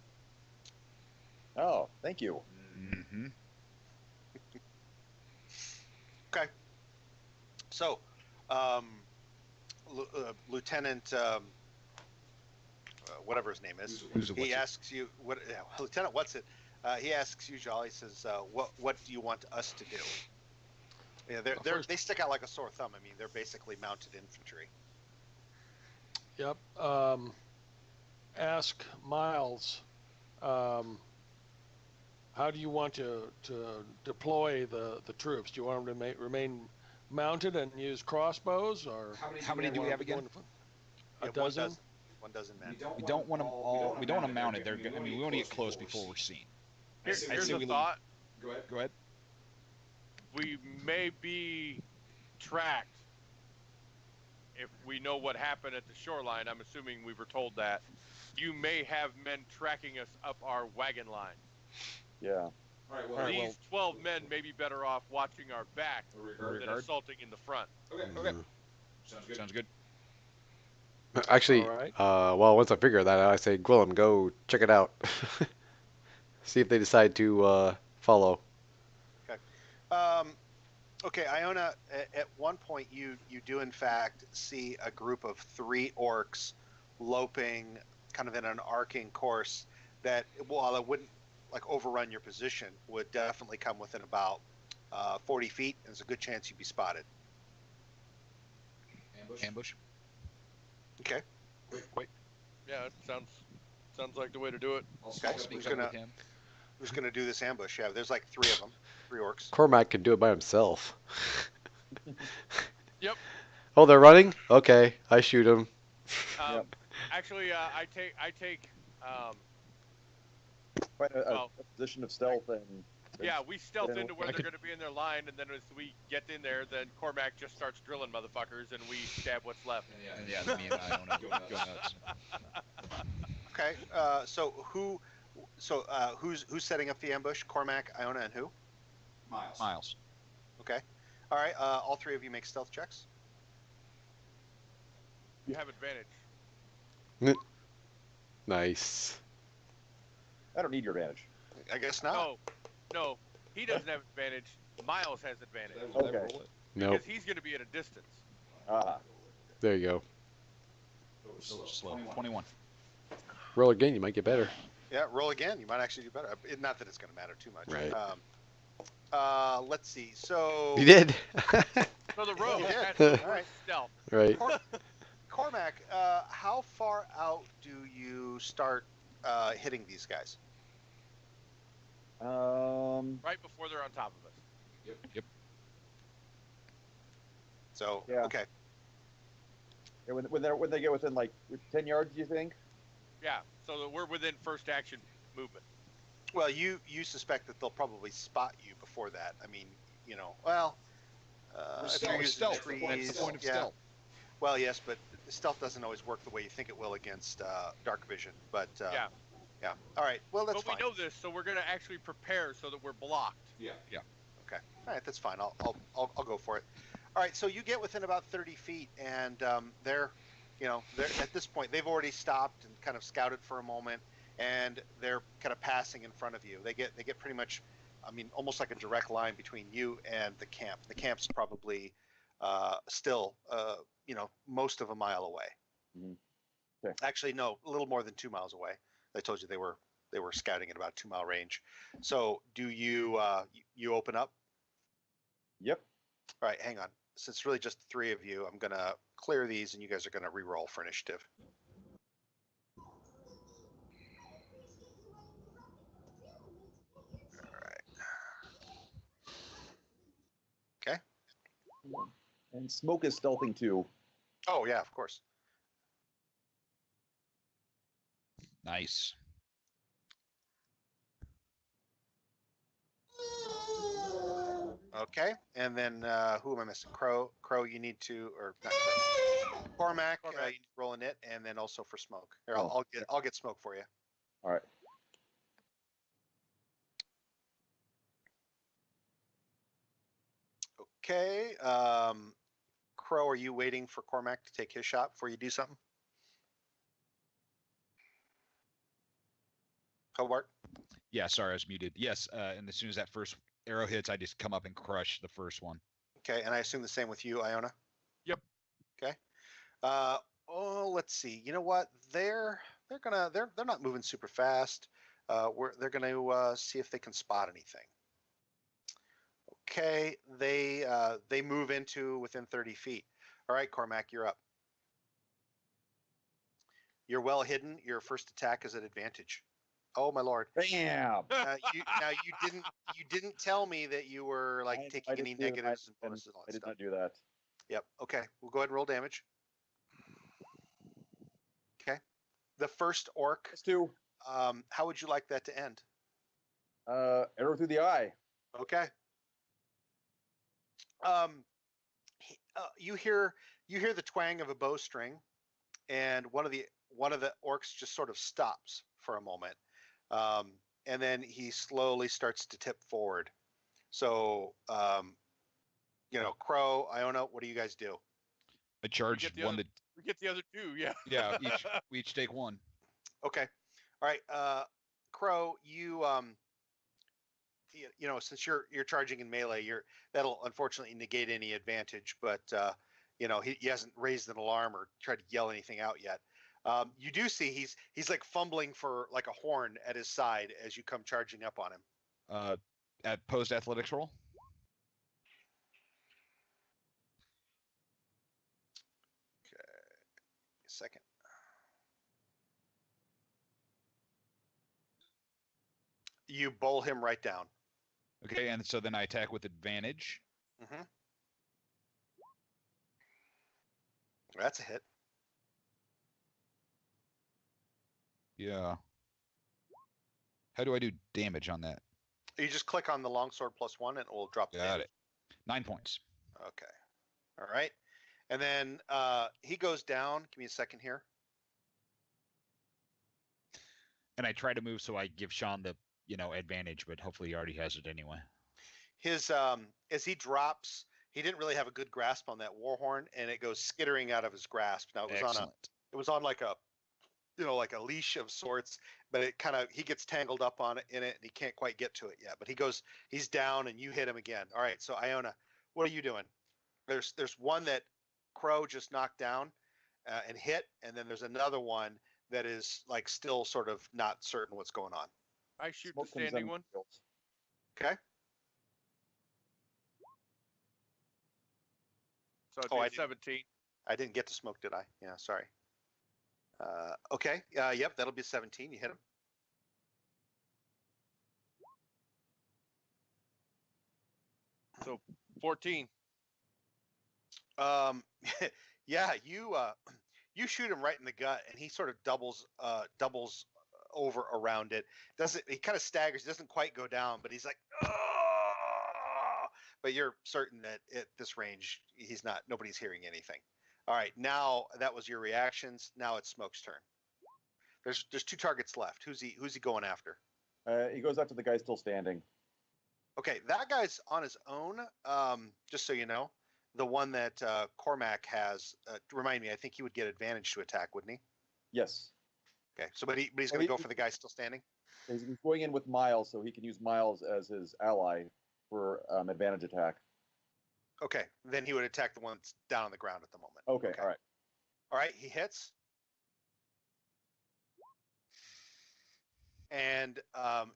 Oh, thank you. Mm-hmm. Okay. So, Lieutenant, whatever his name is, he asks you, Lieutenant What's-It, he asks you, Jolly, says, what do you want us to do? Yeah, they stick out like a sore thumb. I mean, they're basically mounted infantry. Yep. Ask Miles, how do you want to deploy the troops? Do you want them to remain mounted and use crossbows, or How many do we have again? A dozen? 1 dozen men. We don't want them all. We don't want them mounted. We want to get close before we're seen. Here's a thought. Go ahead. We may be tracked if we know what happened at the shoreline. I'm assuming we were told that. You may have men tracking us up our wagon line. Yeah. All right. Well. All right, These 12 men may be better off watching our back Rear than guard. assaulting in the front. Okay. Mhm. Sounds good. Actually, All right. well, once I figure that out, I say, Gwillem, go check it out. See if they decide to follow. Okay, Iona. At one point, you do in fact see a group of 3 orcs loping, kind of in an arcing course. That, while it wouldn't like overrun your position, would definitely come within about 40 feet, and there's a good chance you'd be spotted. Ambush. Okay. Wait. Yeah, it sounds like the way to do it. Okay. Speak Who's up gonna with him. Who's gonna do this ambush? Yeah, there's like 3 of them, 3 orcs. Cormac can do it by himself. Yep. Oh, they're running? Okay, I shoot them. Yep. Actually, I take. Find a Well, position of stealth and. Yeah, we stealth Yeah, into where I they're could- going to be in their line, and then as we get in there, then Cormac just starts drilling motherfuckers, and we stab what's left. And yeah, me and Iona go nuts. Okay. Who's setting up the ambush? Cormac, Iona, and who? Miles. Okay. All right. All 3 of you make stealth checks. You have advantage. Nice. I don't need your advantage. I guess not. No, he doesn't have advantage. Miles has advantage Okay. Nope. because he's going to be at a distance. Ah. There you go. Slow. 21. Roll again, you might get better. Yeah. Roll again. You might actually do better. Not that it's going to matter too much. Right. Let's see. So. You did. So the rogue Yeah. has the All right. stealth. Right. Cormac, how far out do you start hitting these guys? Right before they're on top of us. Yep. So Yeah. okay. Yeah, when they get within like 10 yards, do you think? Yeah, so that we're within first action movement. Well, you suspect that they'll probably spot you before that. I mean, well, if you're using Stealth. trees, That's the point of yeah. stealth. Well, yes, but stealth doesn't always work the way you think it will against dark vision. But Yeah. yeah. All right. Well, that's But fine. we know this, so we're going to actually prepare so that we're blocked. Yeah. Okay. All right, that's fine. I'll go for it. All right. So you get within about 30 feet, and they're at this point they've already stopped and kind of scouted for a moment, and they're kind of passing in front of you. They get pretty much, I mean, almost like a direct line between you and the camp. The camp's probably still, most of a mile away. Mhm. Okay. Actually, no, a little more than 2 miles away. I told you they were scouting at about 2 mile range. So do you open up? Yep. All right, hang on. Since it's really just the 3 of you, I'm gonna clear these, and you guys are gonna re-roll for initiative. All right. Okay. And smoke is stealthing too. Oh yeah, of course. Nice. Okay, and then who am I missing? Crow, you need to, or not Crow. Cormac, you need to roll a nit, and then also for smoke. Here, I'll get smoke for you. All right. Okay. Crow, are you waiting for Cormac to take his shot before you do something? Hobart? Yeah, sorry, I was muted. Yes, and as soon as that first arrow hits, I just come up and crush the first one. Okay, and I assume the same with you, Iona? Yep. Okay. Let's see. You know what? They're not moving super fast. They're gonna see if they can spot anything. Okay, they move into within 30 feet. All right, Cormac, you're up. You're well hidden. Your first attack is at advantage. Oh my lord! Bam! You didn't tell me that you were like I taking any didn't do it. negatives and bonuses and all I that did stuff. not do that. Yep. Okay, we'll go ahead and roll damage. Okay. The first orc. Let's do How would you like that to end? arrow through the eye. Okay. You hear the twang of a bowstring, and one of the orcs just sort of stops for a moment, and then he slowly starts to tip forward. So, Crow, Iona, what do you guys do? I charge one that. We get the other two, yeah. Yeah, we each take one. Okay. All right. Crow, since you're charging in melee, that'll unfortunately negate any advantage. But he hasn't raised an alarm or tried to yell anything out yet. You do see he's like fumbling for like a horn at his side as you come charging up on him. At post athletics roll. Okay. A second. You bowl him right down. Okay, and so then I attack with advantage. Mm-hmm. That's a hit. Yeah. How do I do damage on that? You just click on the longsword +1 and it will drop the Got damage. it. 9 points. Okay. All right. And then he goes down. Give me a second here. And I try to move so I give Sean the advantage, but hopefully he already has it anyway. His as he drops, he didn't really have a good grasp on that war horn, and it goes skittering out of his grasp. Now it was on like a like a leash of sorts, but he gets tangled up on it in it, and he can't quite get to it yet. But he's down, and you hit him again. All right, so Iona, what are you doing? There's one that Crow just knocked down and hit, and then there's another one that is like still sort of not certain what's going on. I shoot Smoke the comes standing in one. fields. Okay. So it'd Oh, be I a didn't- 17. I didn't get to smoke, did I? Yeah, sorry. Okay. Yep, that'll be 17. You hit him. So 14. Yeah, you shoot him right in the gut, and he sort of doubles over around it. He kind of staggers, doesn't quite go down, but he's like, "Oh!" But you're certain that at this range, nobody's hearing anything. All right, now that was your reactions. Now it's Smoke's turn. There's 2 targets left. Who's he going after? He goes after the guy still standing. Okay, that guy's on his own. Just so you know, the one that Cormac has. Remind me, I think he would get advantage to attack, wouldn't he? Yes. Okay, so but he's going to go for the guy still standing. He's going in with Miles, so he can use Miles as his ally for advantage attack. Okay, then he would attack the one that's down on the ground at the moment. Okay. All right. All right, he hits. And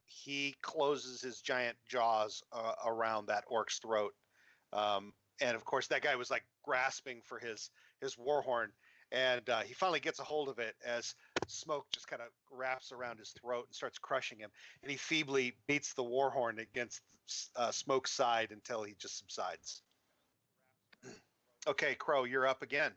he closes his giant jaws around that orc's throat. And of course, that guy was like grasping for his war horn. And he finally gets a hold of it as smoke just kind of wraps around his throat and starts crushing him. And he feebly beats the war horn against Smoke's side until he just subsides. Okay, Crow, you're up again.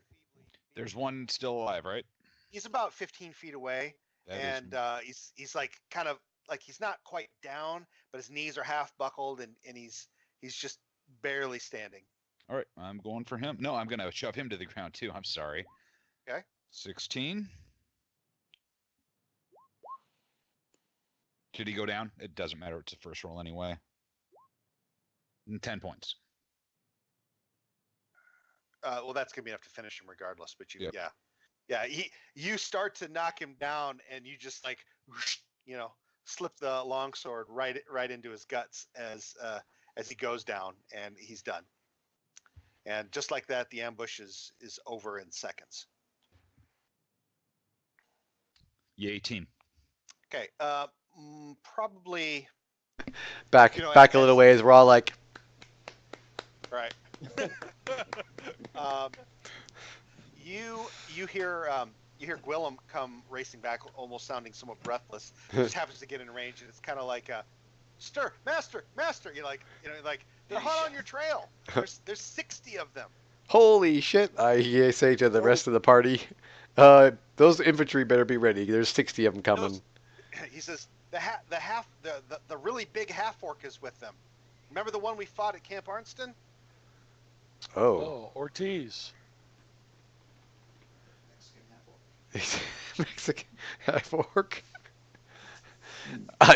There's one still alive, right? He's about 15 feet away. That And he's like kind of like he's not quite down, but his knees are half buckled, and he's just barely standing. All right, I'm going for him. No, I'm going to shove him to the ground too. I'm sorry. Okay. 16. Did he go down? It doesn't matter. It's the first roll anyway. And 10 points. Well, that's gonna be enough to finish him regardless. But Yep. yeah. You start to knock him down, and you just like slip the longsword right into his guts as he goes down, and he's done. And just like that, the ambush is over in seconds. Yay, team. Okay. Probably. Back a little ways. We're all like, Right. You hear Gwillem come racing back, almost sounding somewhat breathless. He just happens to get in range, and it's kind of like, "Stir, master!" You're like, they're hot on your trail. There's 60 of them. holy shit! I say to the rest of the party, those infantry better be ready. There's 60 of them coming. He says the really big half orc is with them. Remember the one we fought at Camp Arnston? Oh. Ortiz. Mexican half orc.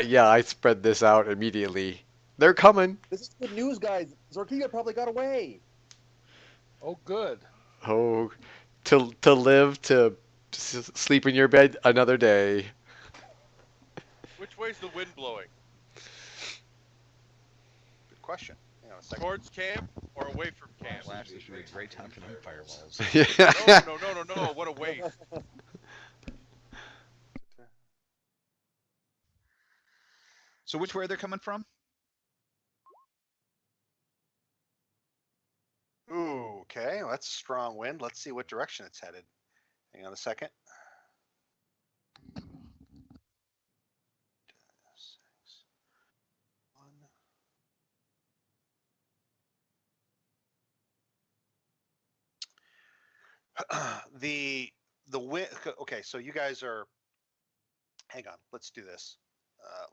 Yeah, I spread this out immediately. They're coming. This is good news, guys. Zorkia probably got away. Oh, good. Oh, to live to sleep in your bed another day. Which way's the wind blowing? Good question. Hang on a second. Towards camp or away from camp? Flash, this would be a great time for them firewalls. No. What a waste. So which way are they coming from? Ooh, okay. Well, that's a strong wind. Let's see what direction it's headed. Hang on a second. The wind. Okay, so you guys are. Hang on. Let's do this.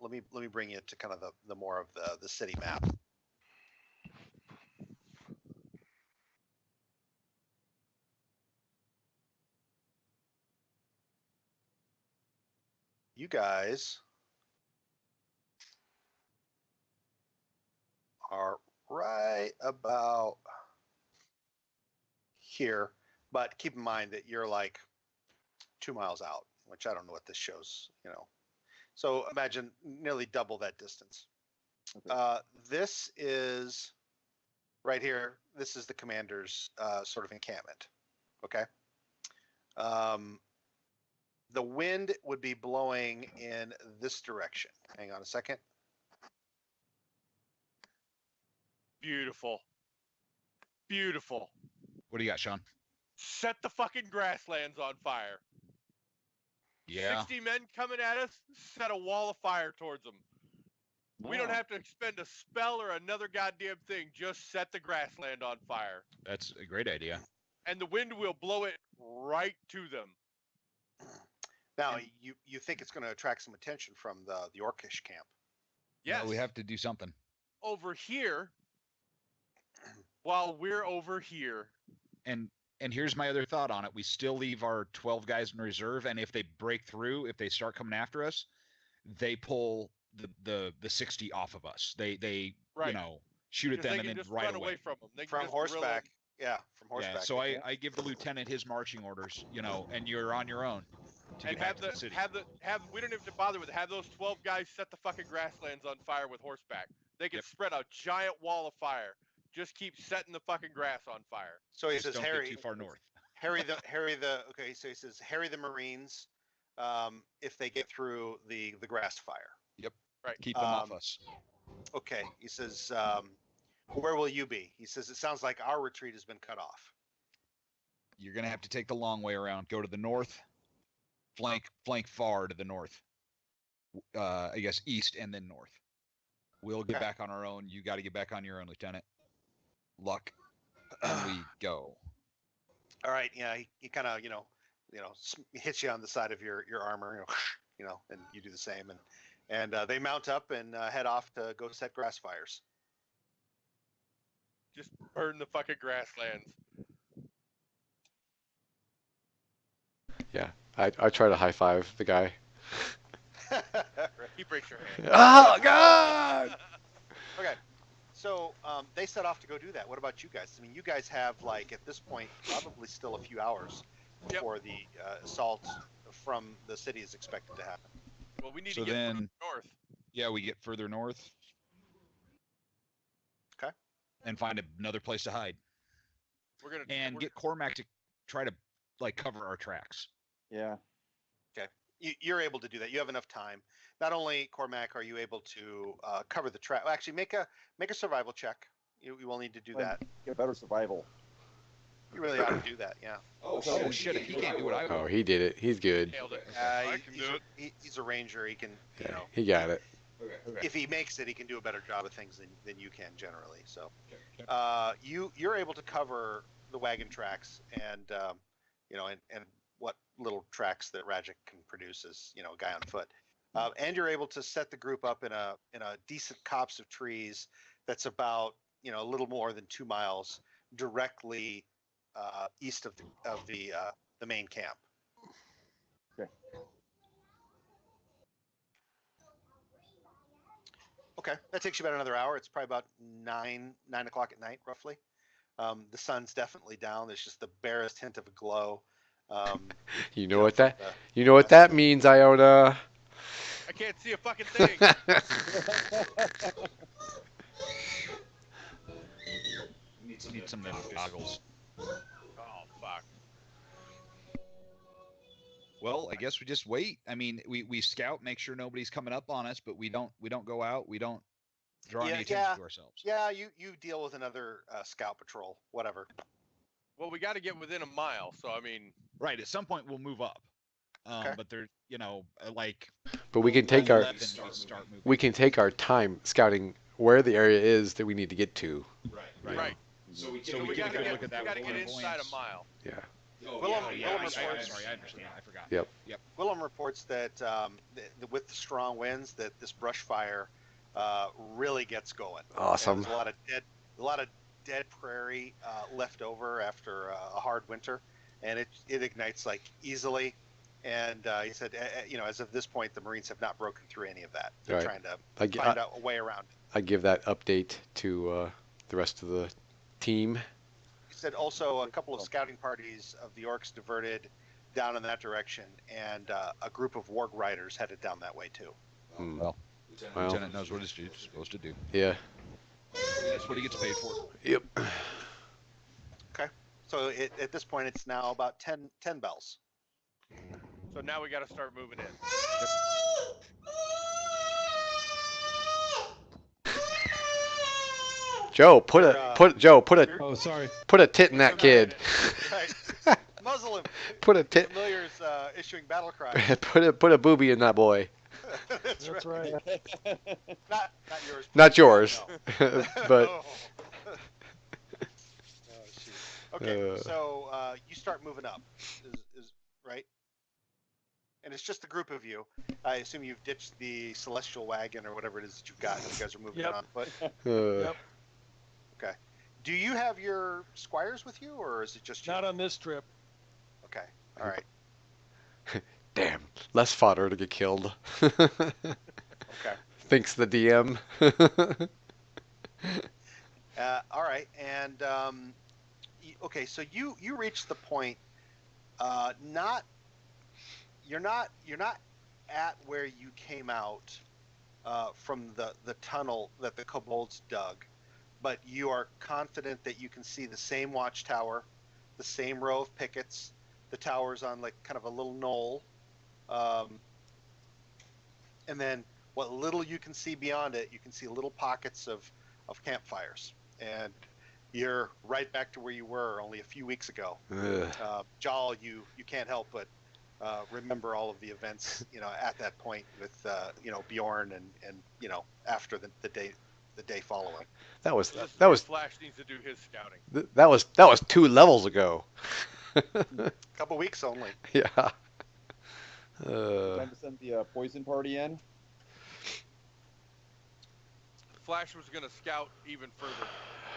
Let me bring you to kind of the more of the city map. You guys are right about here, but keep in mind that you're like 2 miles out, which I don't know what this shows, So imagine nearly double that distance. Okay. This is right here. This is the commander's sort of encampment. Okay. The wind would be blowing in this direction. Hang on a second. Beautiful. Beautiful. What do you got, Sean? Set the fucking grasslands on fire. Yeah. 60 men coming at us, set a wall of fire towards them. We don't have to expend a spell or another goddamn thing. Just set the grassland on fire. That's a great idea. And the wind will blow it right to them. Now, you think it's going to attract some attention from the Orcish camp. Yes. No, we have to do something. Over here, while we're over here. And here's my other thought on it. We still leave our 12 guys in reserve, and if they break through, if they start coming after us, they pull the 60 off of us. They right. shoot at them and then just right run away from them. They from can just horseback. Yeah, from horseback. Yeah, so I give the lieutenant his marching orders, and you're on your own to and get back to the city. We don't have to bother with it. Have those 12 guys set the fucking grasslands on fire with horseback. They can spread a giant wall of fire. Just keep setting the fucking grass on fire. So he Just says, don't Harry, get too far north. okay, so he says, Harry the Marines, if they get through the grass fire. Yep. Right. Keep them off us. Okay. He says, where will you be? He says, it sounds like our retreat has been cut off. You're gonna have to take the long way around. Go to the north, flank far to the north. I guess east and then north. We'll get back on our own. You got to get back on your own, Lieutenant. Luck, and we go. All right. Yeah. He kind of, hits you on the side of your armor, and you do the same. And they mount up and head off to go set grass fires. Just burn the fucking grasslands. Yeah, I try to high five the guy. He breaks your hand. Oh God! Okay. So they set off to go do that. What about you guys? I mean, you guys have, like, at this point, probably still a few hours before the assault from the city is expected to happen. Well, we need So to get then- north. Yeah, we get further north. Okay. And find another place to hide. We're Get Cormac to try to cover our tracks. Yeah. You're able to do that. You have enough time. Not only, Cormac, are you able to cover the track. Well, actually, make a survival check. You will need to do that. Get better survival. You really ought to do that. Yeah. Oh shit! If he can't do it, I will. Oh, he did it. He's good. nailed it. I can do it. He's a ranger. He can, Yeah, he got it. Okay. if he makes it, he can do a better job of things than you can generally. So, you're able to cover the wagon tracks and what little tracks that Rajic can produce as a guy on foot. And you're able to set the group up in a decent copse of trees that's about a little more than 2 miles directly east of the main camp. Okay. Okay, that takes you about another hour. It's probably about 9 o'clock at night, roughly. The sun's definitely down. There's just the barest hint of a glow. You know what from that? the You know what west. that means, Iona. I can't see a fucking thing. Need some of them goggles. Oh fuck. Well, I guess we just wait. I mean, we scout, make sure nobody's coming up on us, but we don't go out. We don't draw any attention to ourselves. Yeah, you deal with another scout patrol, whatever. Well, we got to get within a mile, so I mean. Right. At some point, we'll move up. Okay. But there, like. But we can take our 11, we start moving. we can take our time scouting where the area is that we need to get to. Right. So we So can we We got to can get, look at that we gotta with get clairvoyance. inside a mile. Yeah. Oh, Willem- yeah, Willem I'm reports- sorry, I understand. I forgot. Yep. Willem reports that with the strong winds, that this brush fire really gets going. Awesome. And there's a lot of dead prairie left over after a hard winter, and it ignites like easily. And he said, as of this point, the Marines have not broken through any of that. They're Right. trying to I, find out a way around it. I give that update to the rest of the team. He said also a couple of scouting parties of the orcs diverted down in that direction, and a group of warg riders headed down that way too. Hmm. Well, Well. Lieutenant knows what he's supposed to do. Yeah. That's what he gets paid for. Yep. So at this point, it's now about 10 bells. So now we got to start moving in. Joe, put Oh, sorry. a tit in that kid. Right. Muzzle him. Put a tit. Familiars issuing battle cries. put a booby in that boy. That's right. Not yours. Not yours, No. but Oh. Oh, shoot. Okay, Uh. so you start moving up, is right? And it's just a group of you. I assume you've ditched the celestial wagon or whatever it is that you've got. You guys are moving Yep. on foot. Yep. Okay. Do you have your squires with you, or is it just you? Not on this trip. Okay. All right. damn, less fodder to get killed. Okay. Thinks the DM. All right. And okay, so you reach the point. You're not at where you came out from the tunnel that the kobolds dug, but you are confident that you can see the same watchtower, the same row of pickets. The tower's on like kind of a little knoll, and then what little you can see beyond it, you can see little pockets of campfires, and you're right back to where you were only a few weeks ago. Ugh. Jal, you can't help but remember all of the events, at that point with Bjorn and after the day following. That was This is that where was Flash needs to do his scouting. that was 2 levels ago. Couple weeks only. Yeah. Time to send the poison party in. Flash was gonna scout even further.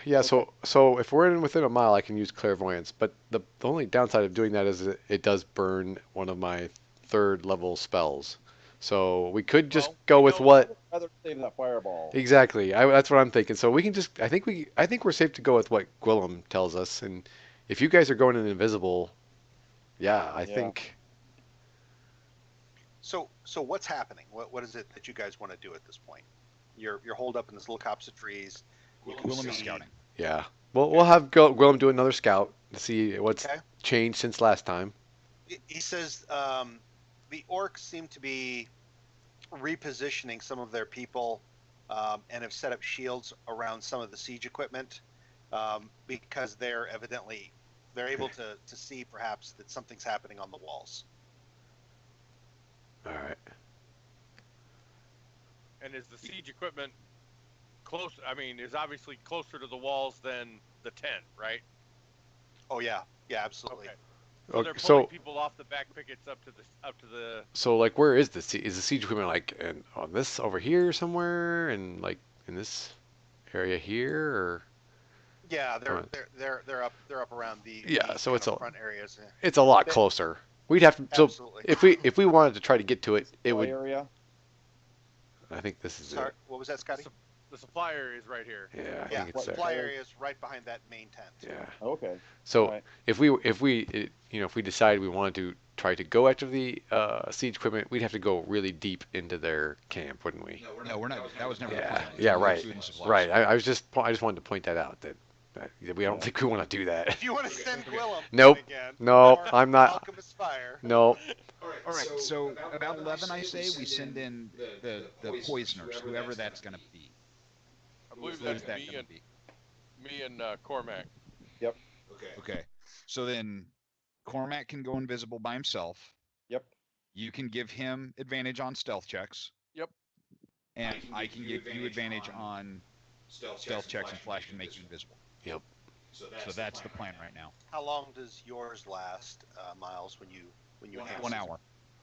Yeah, so if we're within a mile, I can use clairvoyance, but the only downside of doing that is it does burn one of my 3rd level spells. So we could just Well, go we with know- what I'd rather save that fireball. exactly. That's what I'm thinking. So we can just I think we're safe to go with what Gwillem tells us, and if you guys are going in invisible, yeah, I Yeah. think So what's happening? What is it that you guys want to do at this point? You're holed up in this little copse of trees. You can Willem is see- scouting. yeah. We'll have Gwillem do another scout to see what's Okay. changed since last time. He says the orcs seem to be repositioning some of their people and have set up shields around some of the siege equipment because they're able to see perhaps that something's happening on the walls. All right. And is the siege equipment close? I mean, is obviously closer to the walls than the tent, right? Oh yeah, absolutely. Okay. So they're Okay, pulling so people off the back pickets up to the. so like where is the siege equipment like on this over here somewhere and like in this area here or Yeah, Alright. they're up around the Yeah, so kind it's of all- front areas. it's a lot They- closer. We'd have to so Absolutely. if we wanted to try to get to it, it Play would area. I think this is Sorry, it. what was that, Scotty? The supplier is right here. Yeah, I Yeah, think it's the there. supply area is right behind that main tent. Yeah. Okay. So All right. if we decide we wanted to try to go after the siege equipment, we'd have to go really deep into their camp, wouldn't we? No, we're not. That was never the Yeah. plan. Yeah. We need Right. food and supplies. Right. I just wanted to point that out that we don't think we want to do that. If you want to send Gwillem Nope. again, No, or I'm not. Alchemist Fire. No. All right. So about 11, I say we send in the poisoners, whoever that's going to be. I believe Who is that's that me going and to be? Cormac. Okay. So then Cormac can go invisible by himself. Yep. You can give him advantage on stealth checks. Yep. And I can give you advantage on stealth checks, and Flash can make you invisible. Yep. So that's the plan right now. How long does yours last, Miles? When you enhance 1 it? hour.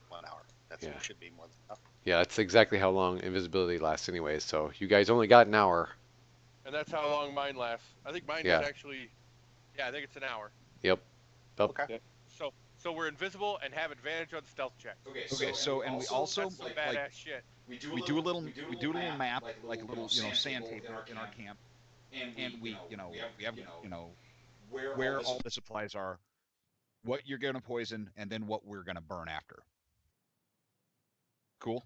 1 hour. That Yeah. should be more than enough. Yeah, that's exactly how long invisibility lasts, anyways. So you guys only got an hour. And that's how long mine lasts. I think mine Yeah. is actually, I think it's an hour. Yep. Okay. So we're invisible and have advantage on stealth checks. Okay. So and we also That's some like badass shit. we do a little map, like a little sandpaper in our camp, and we have where all the supplies are, what you're going to poison, and then what we're going to burn after. Cool.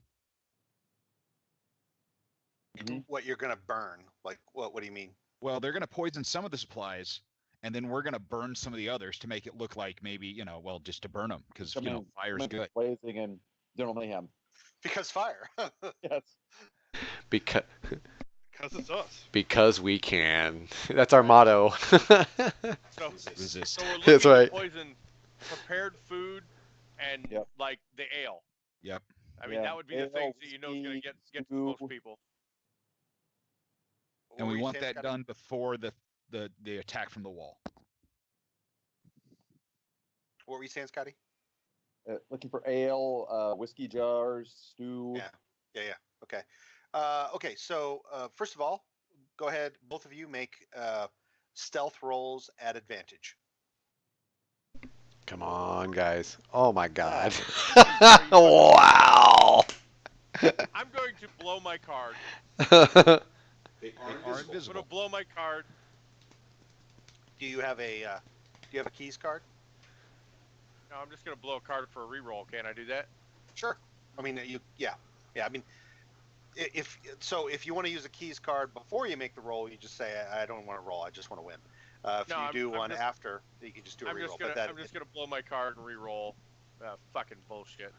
What you're gonna burn? Like what? What do you mean? Well, they're going to poison some of the supplies, and then we're going to burn some of the others to make it look like maybe just to burn them because fire's good. Blazing and General Mayhem. Because fire. Yes. Because it's us. because we can. That's our motto. So, Resist. so we're looking That's right. to poison prepared food and Yep. like the ale. Yep. I mean, Yeah. that would be the Ale, things that you know is going to get to stew. most people. And What we were you want saying, that Scotty? done before the attack from the wall. What were you saying, Scotty? Looking for ale, whiskey jars, stew. Yeah. Okay. Okay. So first of all, go ahead. Both of you make stealth rolls at advantage. Come on, guys. Oh my God. Ah. Wow. I'm going to blow my card. They are I'm going invisible. to blow my card. Do you have a keys card? No, I'm just going to blow a card for a reroll. Can I do that? Sure. I mean, yeah. I mean, if you want to use a keys card before you make the roll, you just say I don't want to roll. I just want to win. If No, you I'm- do I'm one just- after, you can just do a I'm reroll. just gonna blow my card and reroll. Fucking bullshit.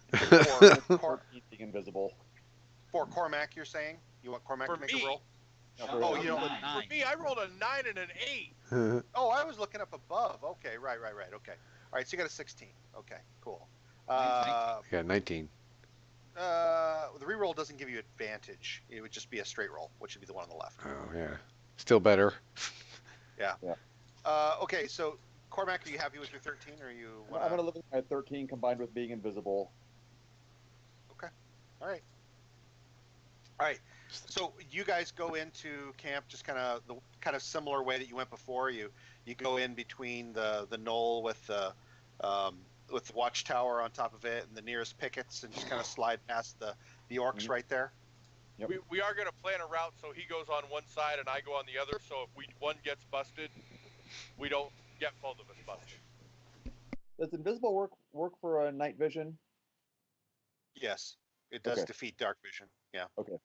for Being invisible. Cormac, you're saying you want Cormac For to make me? a roll? Oh, you don't. For me, I rolled a 9 and an 8. Oh, I was looking up above. Okay, right. Okay. All right, so you got a 16. Okay, cool. Yeah, 19. The reroll doesn't give you advantage. It would just be a straight roll, which would be the one on the left. Oh yeah. Still better. Okay, so Cormac, are you happy with your 13, or you? I'm gonna live at 13 combined with being invisible. All right. So you guys go into camp just kind of similar way that you went before. You go in between the knoll with the watchtower on top of it and the nearest pickets, and just kind of slide past the orcs right there. Yep. We are going to plan a route so he goes on one side and I go on the other. So if one gets busted, we don't get both of us busted. Does invisible work for a night vision? Yes, it does Okay. defeat dark vision. Yeah. Okay.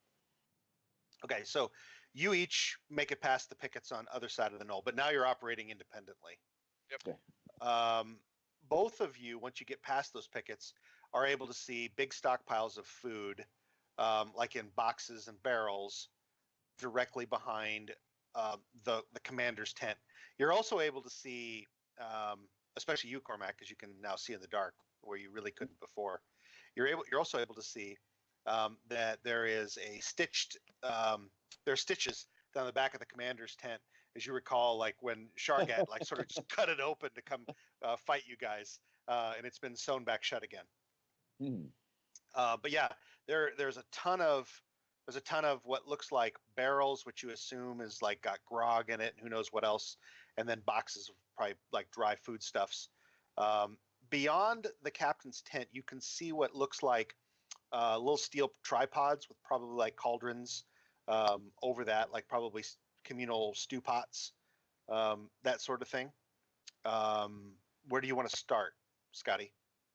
Okay, so you each make it past the pickets on other side of the knoll, but now you're operating independently. Yep. Both of you, once you get past those pickets, are able to see big stockpiles of food, like in boxes and barrels, directly behind the commander's tent. You're also able to see, especially you, Cormac, because you can now see in the dark where you really couldn't before. You're also able to see that there is a stitched. There are stitches down the back of the commander's tent, as you recall, like when Shargat like sort of just cut it open to come fight you guys, and it's been sewn back shut again. But yeah, there's a ton of what looks like barrels, which you assume is like got grog in it, and who knows what else, and then boxes of probably like dry foodstuffs. Beyond the captain's tent, you can see what looks like little steel tripods with probably like cauldrons over that, like probably communal stew pots, that sort of thing. Where do you want to start, Scotty?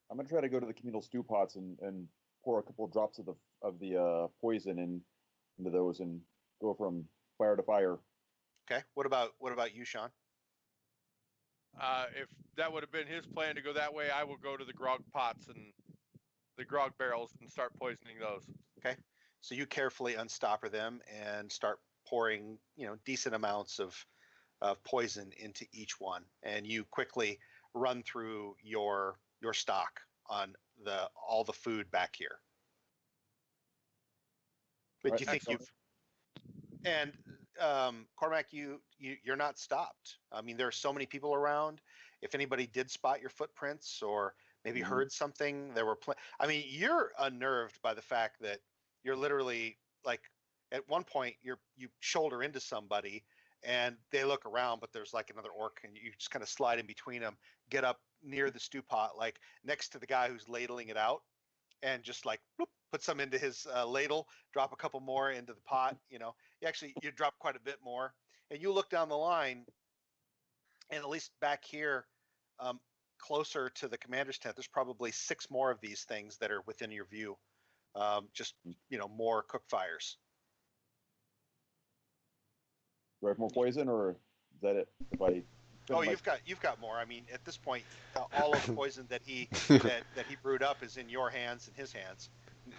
I'm gonna try to go to the communal stew pots and pour a couple of drops of the poison into those and go from fire to fire. Okay. What about you, Sean? If that would have been his plan to go that way, I will go to the grog pots and the grog barrels and start poisoning those. Okay. So you carefully unstopper them and start pouring, decent amounts of poison into each one, and you quickly run through your stock on all the food back here. But Right, you think excellent. and Cormac, you're not stopped. I mean, there are so many people around. If anybody did spot your footprints or maybe Mhm. heard something, there were I mean, you're unnerved by the fact that you're literally like at one point you shoulder into somebody and they look around, but there's like another orc and you just kind of slide in between them, get up near the stew pot, like next to the guy who's ladling it out, and just like whoop, put some into his ladle, drop a couple more into the pot. You drop quite a bit more, and you look down the line, and at least back here, closer to the commander's tent, there's probably 6 more of these things that are within your view. Just more cook fires. Do I have more poison, or is that it? If I Oh, you've got more. I mean, at this point, all of the poison that he brewed up is in your hands and his hands.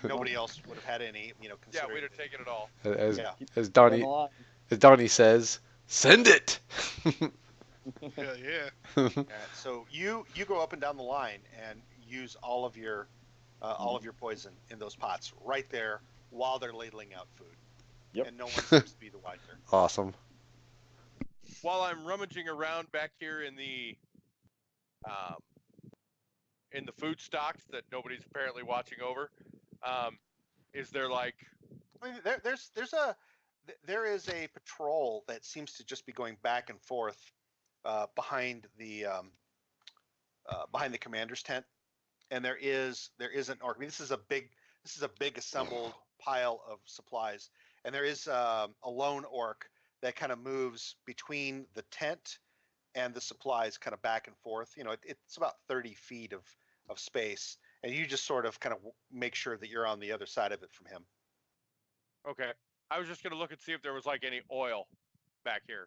Nobody else would have had any. Yeah, Considering we'd have taken it all. As Yeah. as down the Donnie line. as Donnie says, send it. Yeah. So you go up and down the line and use all of your poison in those pots right there while they're ladling out food. Yep. And no one seems to be the wiser. Awesome. While I'm rummaging around back here in the food stocks that nobody's apparently watching over, is there like? I mean, there is a patrol that seems to just be going back and forth behind the commander's tent, and there is an orc. I mean, this is a big assembled pile of supplies, and there is a lone orc that kind of moves between the tent and the supplies, kind of back and forth. It's about 30 feet of space, and you just sort of kind of make sure that you're on the other side of it from him. Okay, I was just gonna look and see if there was like any oil back here.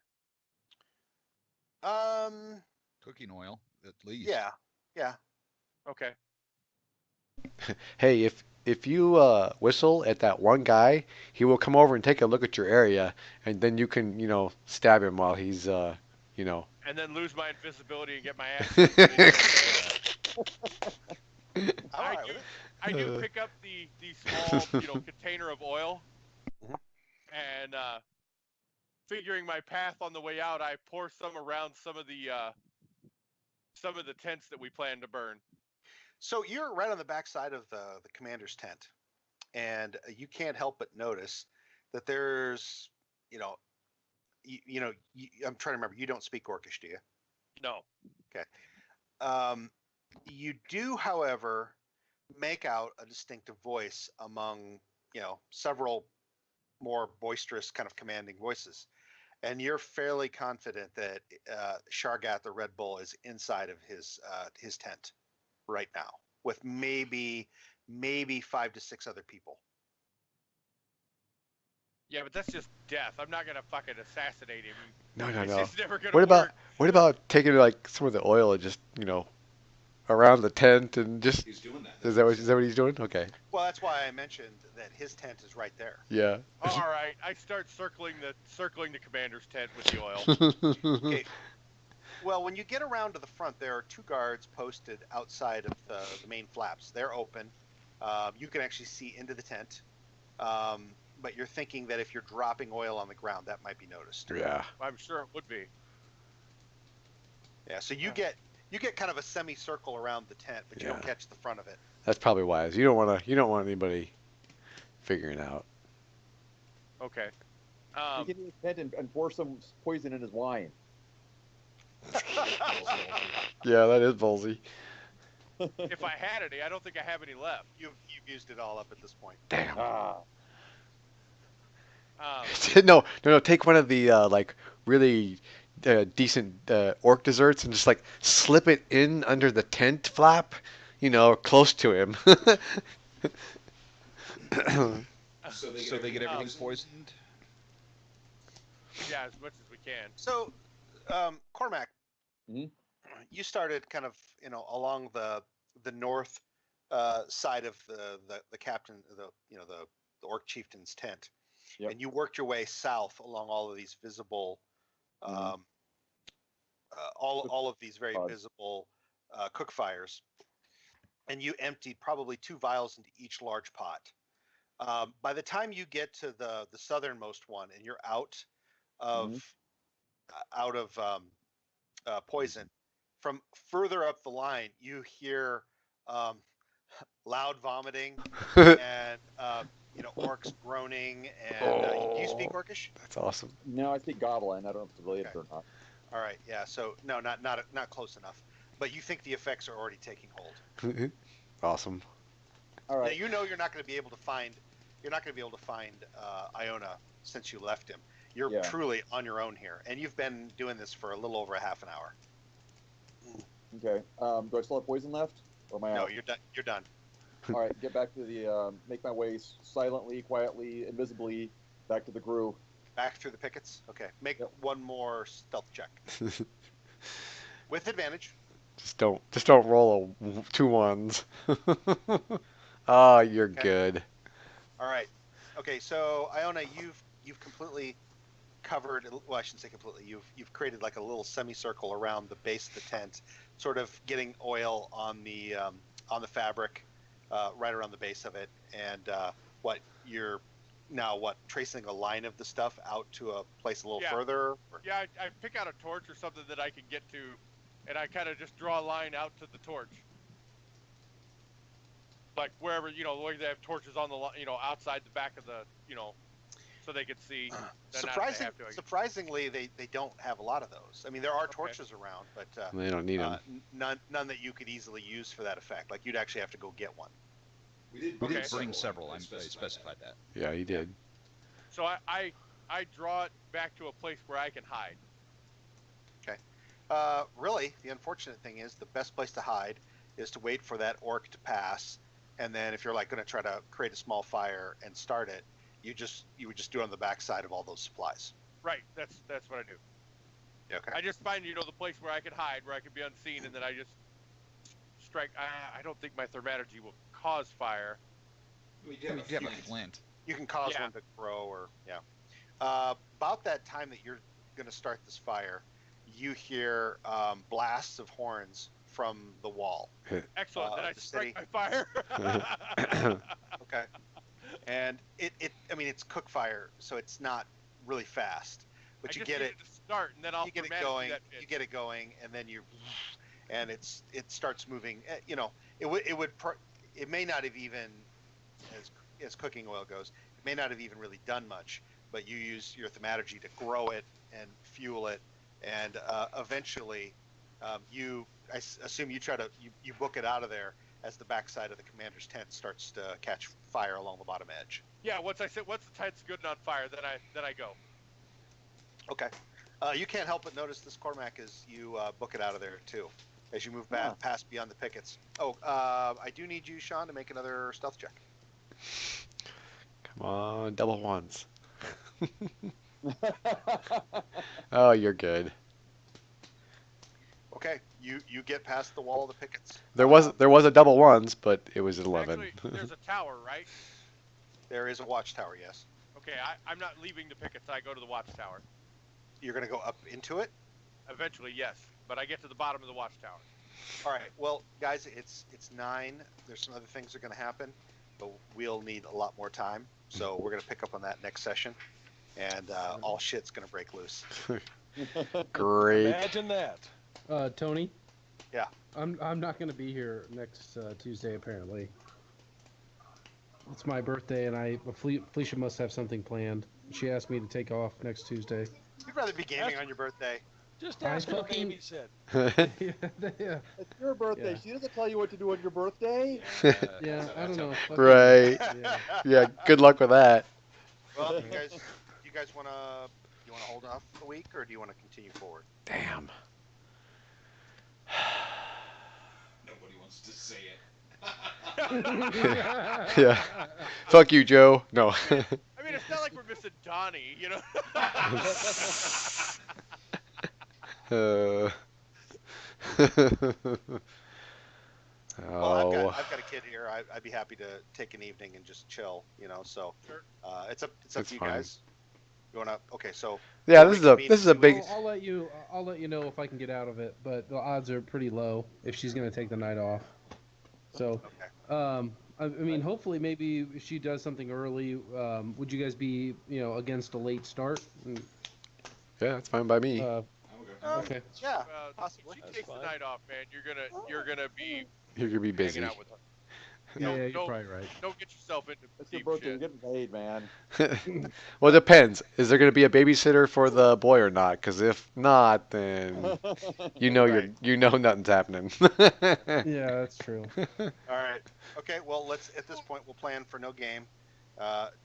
Cooking oil, at least. Yeah. Okay. Hey, if you whistle at that one guy, he will come over and take a look at your area, and then you can stab him while he's And then lose my invisibility and get my ass. All right with it. I do pick up the small container of oil, Mhm. and figuring my path on the way out, I pour some around some of the tents that we plan to burn. So you're right on the backside of the commander's tent, and you can't help but notice that there's, I'm trying to remember. You don't speak Orcish, do you? No. You do, however, make out a distinctive voice among, several more boisterous, kind of commanding voices, and you're fairly confident that Shargat the Red Bull is inside of his tent right now, with maybe 5 to 6 other people. Yeah, but that's just death. I'm not gonna fucking assassinate him. No. It's just never gonna What work. about taking like some of the oil and just around the tent and just? He's doing that. Is that what he's doing? Okay. Well, that's why I mentioned that his tent is right there. Yeah. All right, I start circling the commander's tent with the oil. Okay. Well, when you get around to the front, there are 2 guards posted outside of the main flaps. They're open. You can actually see into the tent. But you're thinking that if you're dropping oil on the ground, that might be noticed. Yeah. I'm sure it would be. Yeah. So you get kind of a semicircle around the tent, but you don't Yeah. catch the front of it. That's probably wise. You don't want anybody figuring out. Okay. You get in his tent and pour some poison in his wine. Yeah, that is ballsy. If I had any, I don't think I have any left. You've used it all up at this point. Damn. Ah. No. Take one of the like really decent orc desserts and just like slip it in under the tent flap, close to him. So they get everything poisoned. Yeah, as much as we can. So, Cormac, Mhm. you started kind of along the north side of the captain, the orc chieftain's tent, Yep. and you worked your way south along all of these visible, Mhm. all of these very Pods. visible cook fires, and you emptied probably 2 vials into each large pot. By the time you get to the southernmost one, and you're out of poison, from further up the line, you hear loud vomiting and orcs groaning. And do you speak Orcish? That's awesome. No, I speak Goblin. I don't know if it's related Okay. or not. All right, yeah. So no, not close enough. But you think the effects are already taking hold. Awesome. All Now right. you know you're not going to be able to find Iona since you left him. You're Yeah. truly on your own here, and you've been doing this for a little over a half an hour. Okay. Do I still have poison left? Or am I No, out? you're done. You're done. All right. Get back to the. Make my way silently, quietly, invisibly back to the crew. Back through the pickets. Okay. Make Yep. one more stealth check with advantage. Just don't roll 2 ones. Oh, you're Okay. good. All right. Okay. So Iona, you've completely covered. Well, I shouldn't say completely. You've created like a little semicircle around the base of the tent, sort of getting oil on the fabric, right around the base of it, and you're now tracing a line of the stuff out to a place a little Yeah. further. Or- Yeah, I pick out a torch or something that I can get to, and I kind of just draw a line out to the torch. Like wherever, where they have torches on the, outside the back of the, so they could see. Then I have to, I guess. Surprisingly, they don't have a lot of those. I mean, there are torches around, but They don't need them. none that you could easily use for that effect. Like you'd actually have to go get one. We did Okay. Bring several. I specified that. Yeah, he did. So I draw it back to a place where I can hide. Really, the unfortunate thing is the best place to hide is to wait for that orc to pass, and then if you're like going to try to create a small fire and start it, you would just do it on the backside of all those supplies. Right. That's what I do. Okay. I just find the place where I can hide, where I can be unseen, and then I just strike. I don't think my thermaturgy will cause fire. We You have a flint. You can cause Yeah. one to grow, or yeah. About that time that you're going to start this fire, you hear blasts of horns from the wall. Excellent. Then I the strike city. my fire. Okay. And it's cook fire, so it's not really fast, but I you just get need it. to start, and then I'll You get it thematic going. that You shit. get it going, and then and it starts moving. It may not have even, as cooking oil goes, it may not have even really done much, but you use your thaumaturgy to grow it and fuel it, and eventually, I assume you try to you book it out of there as the backside of the commander's tent starts to catch fire along the bottom edge. Yeah. Once the tent's good and on fire, then I go. Okay. You can't help but notice this, Cormac, as you book it out of there too, as you move Yeah. past beyond the pickets. Oh, I do need you, Sean, to make another stealth check. Come on, double ones. Oh, you're good. Okay, you get past the wall of the pickets. There was a double ones, but it was 11. Actually, there's a tower, right? There is a watchtower. Yes, Okay. I'm not leaving the pickets. I go to the watchtower. you're going to go up into it. Eventually, yes. But I get to the bottom of the watchtower. All right. Well, guys, it's 9. There's some other things that are going to happen, but we'll need a lot more time. So we're going to pick up on that next session, and all shit's going to break loose. Great. Imagine that. Tony. Yeah. I'm not going to be here next Tuesday apparently. It's my birthday, and Felicia must have something planned. She asked me to take off next Tuesday. You'd rather be gaming on your birthday. Just I ask her to fucking- babysit. yeah. It's your birthday. Yeah. She doesn't tell you what to do on your birthday. Yeah, I don't know. Fucking- Right. Yeah. Yeah. Good luck with that. Well, you guys wanna hold off a week, or do you want to continue forward? Damn. Nobody wants to say it. Yeah. Fuck you, Joe. No. I mean, it's not like we're missing Donnie, you know. Well, I've Oh. got a kid here. I'd be happy to take an evening and just chill, you know. So Sure. it's up That's to you fine. guys. You wanna? Okay, so Yeah, we'll this is a big. I'll let you know if I can get out of it, but the odds are pretty low if she's gonna take the night off. So, okay. I mean, hopefully, maybe if she does something early, would you guys be, against a late start? Yeah, that's fine by me. Okay. Yeah, If possibly. she That's takes fine. the night off, man, you're gonna be You're gonna be busy. hanging out with her. Yeah, Don't- you're don't- probably right. Don't get yourself into It's your deep birthday. You're shit. getting paid, man. Well, it depends. Is there gonna be a babysitter for the boy or not? Because if not, then you know Right. nothing's happening. Yeah, that's true. All right. Okay. Well, at this point we'll plan for no game.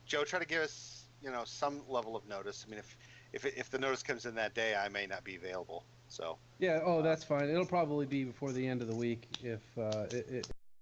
Joe, try to give us some level of notice. I mean, if the notice comes in that day, I may not be available. So Yeah. Oh, that's fine. It'll probably be before the end of the week if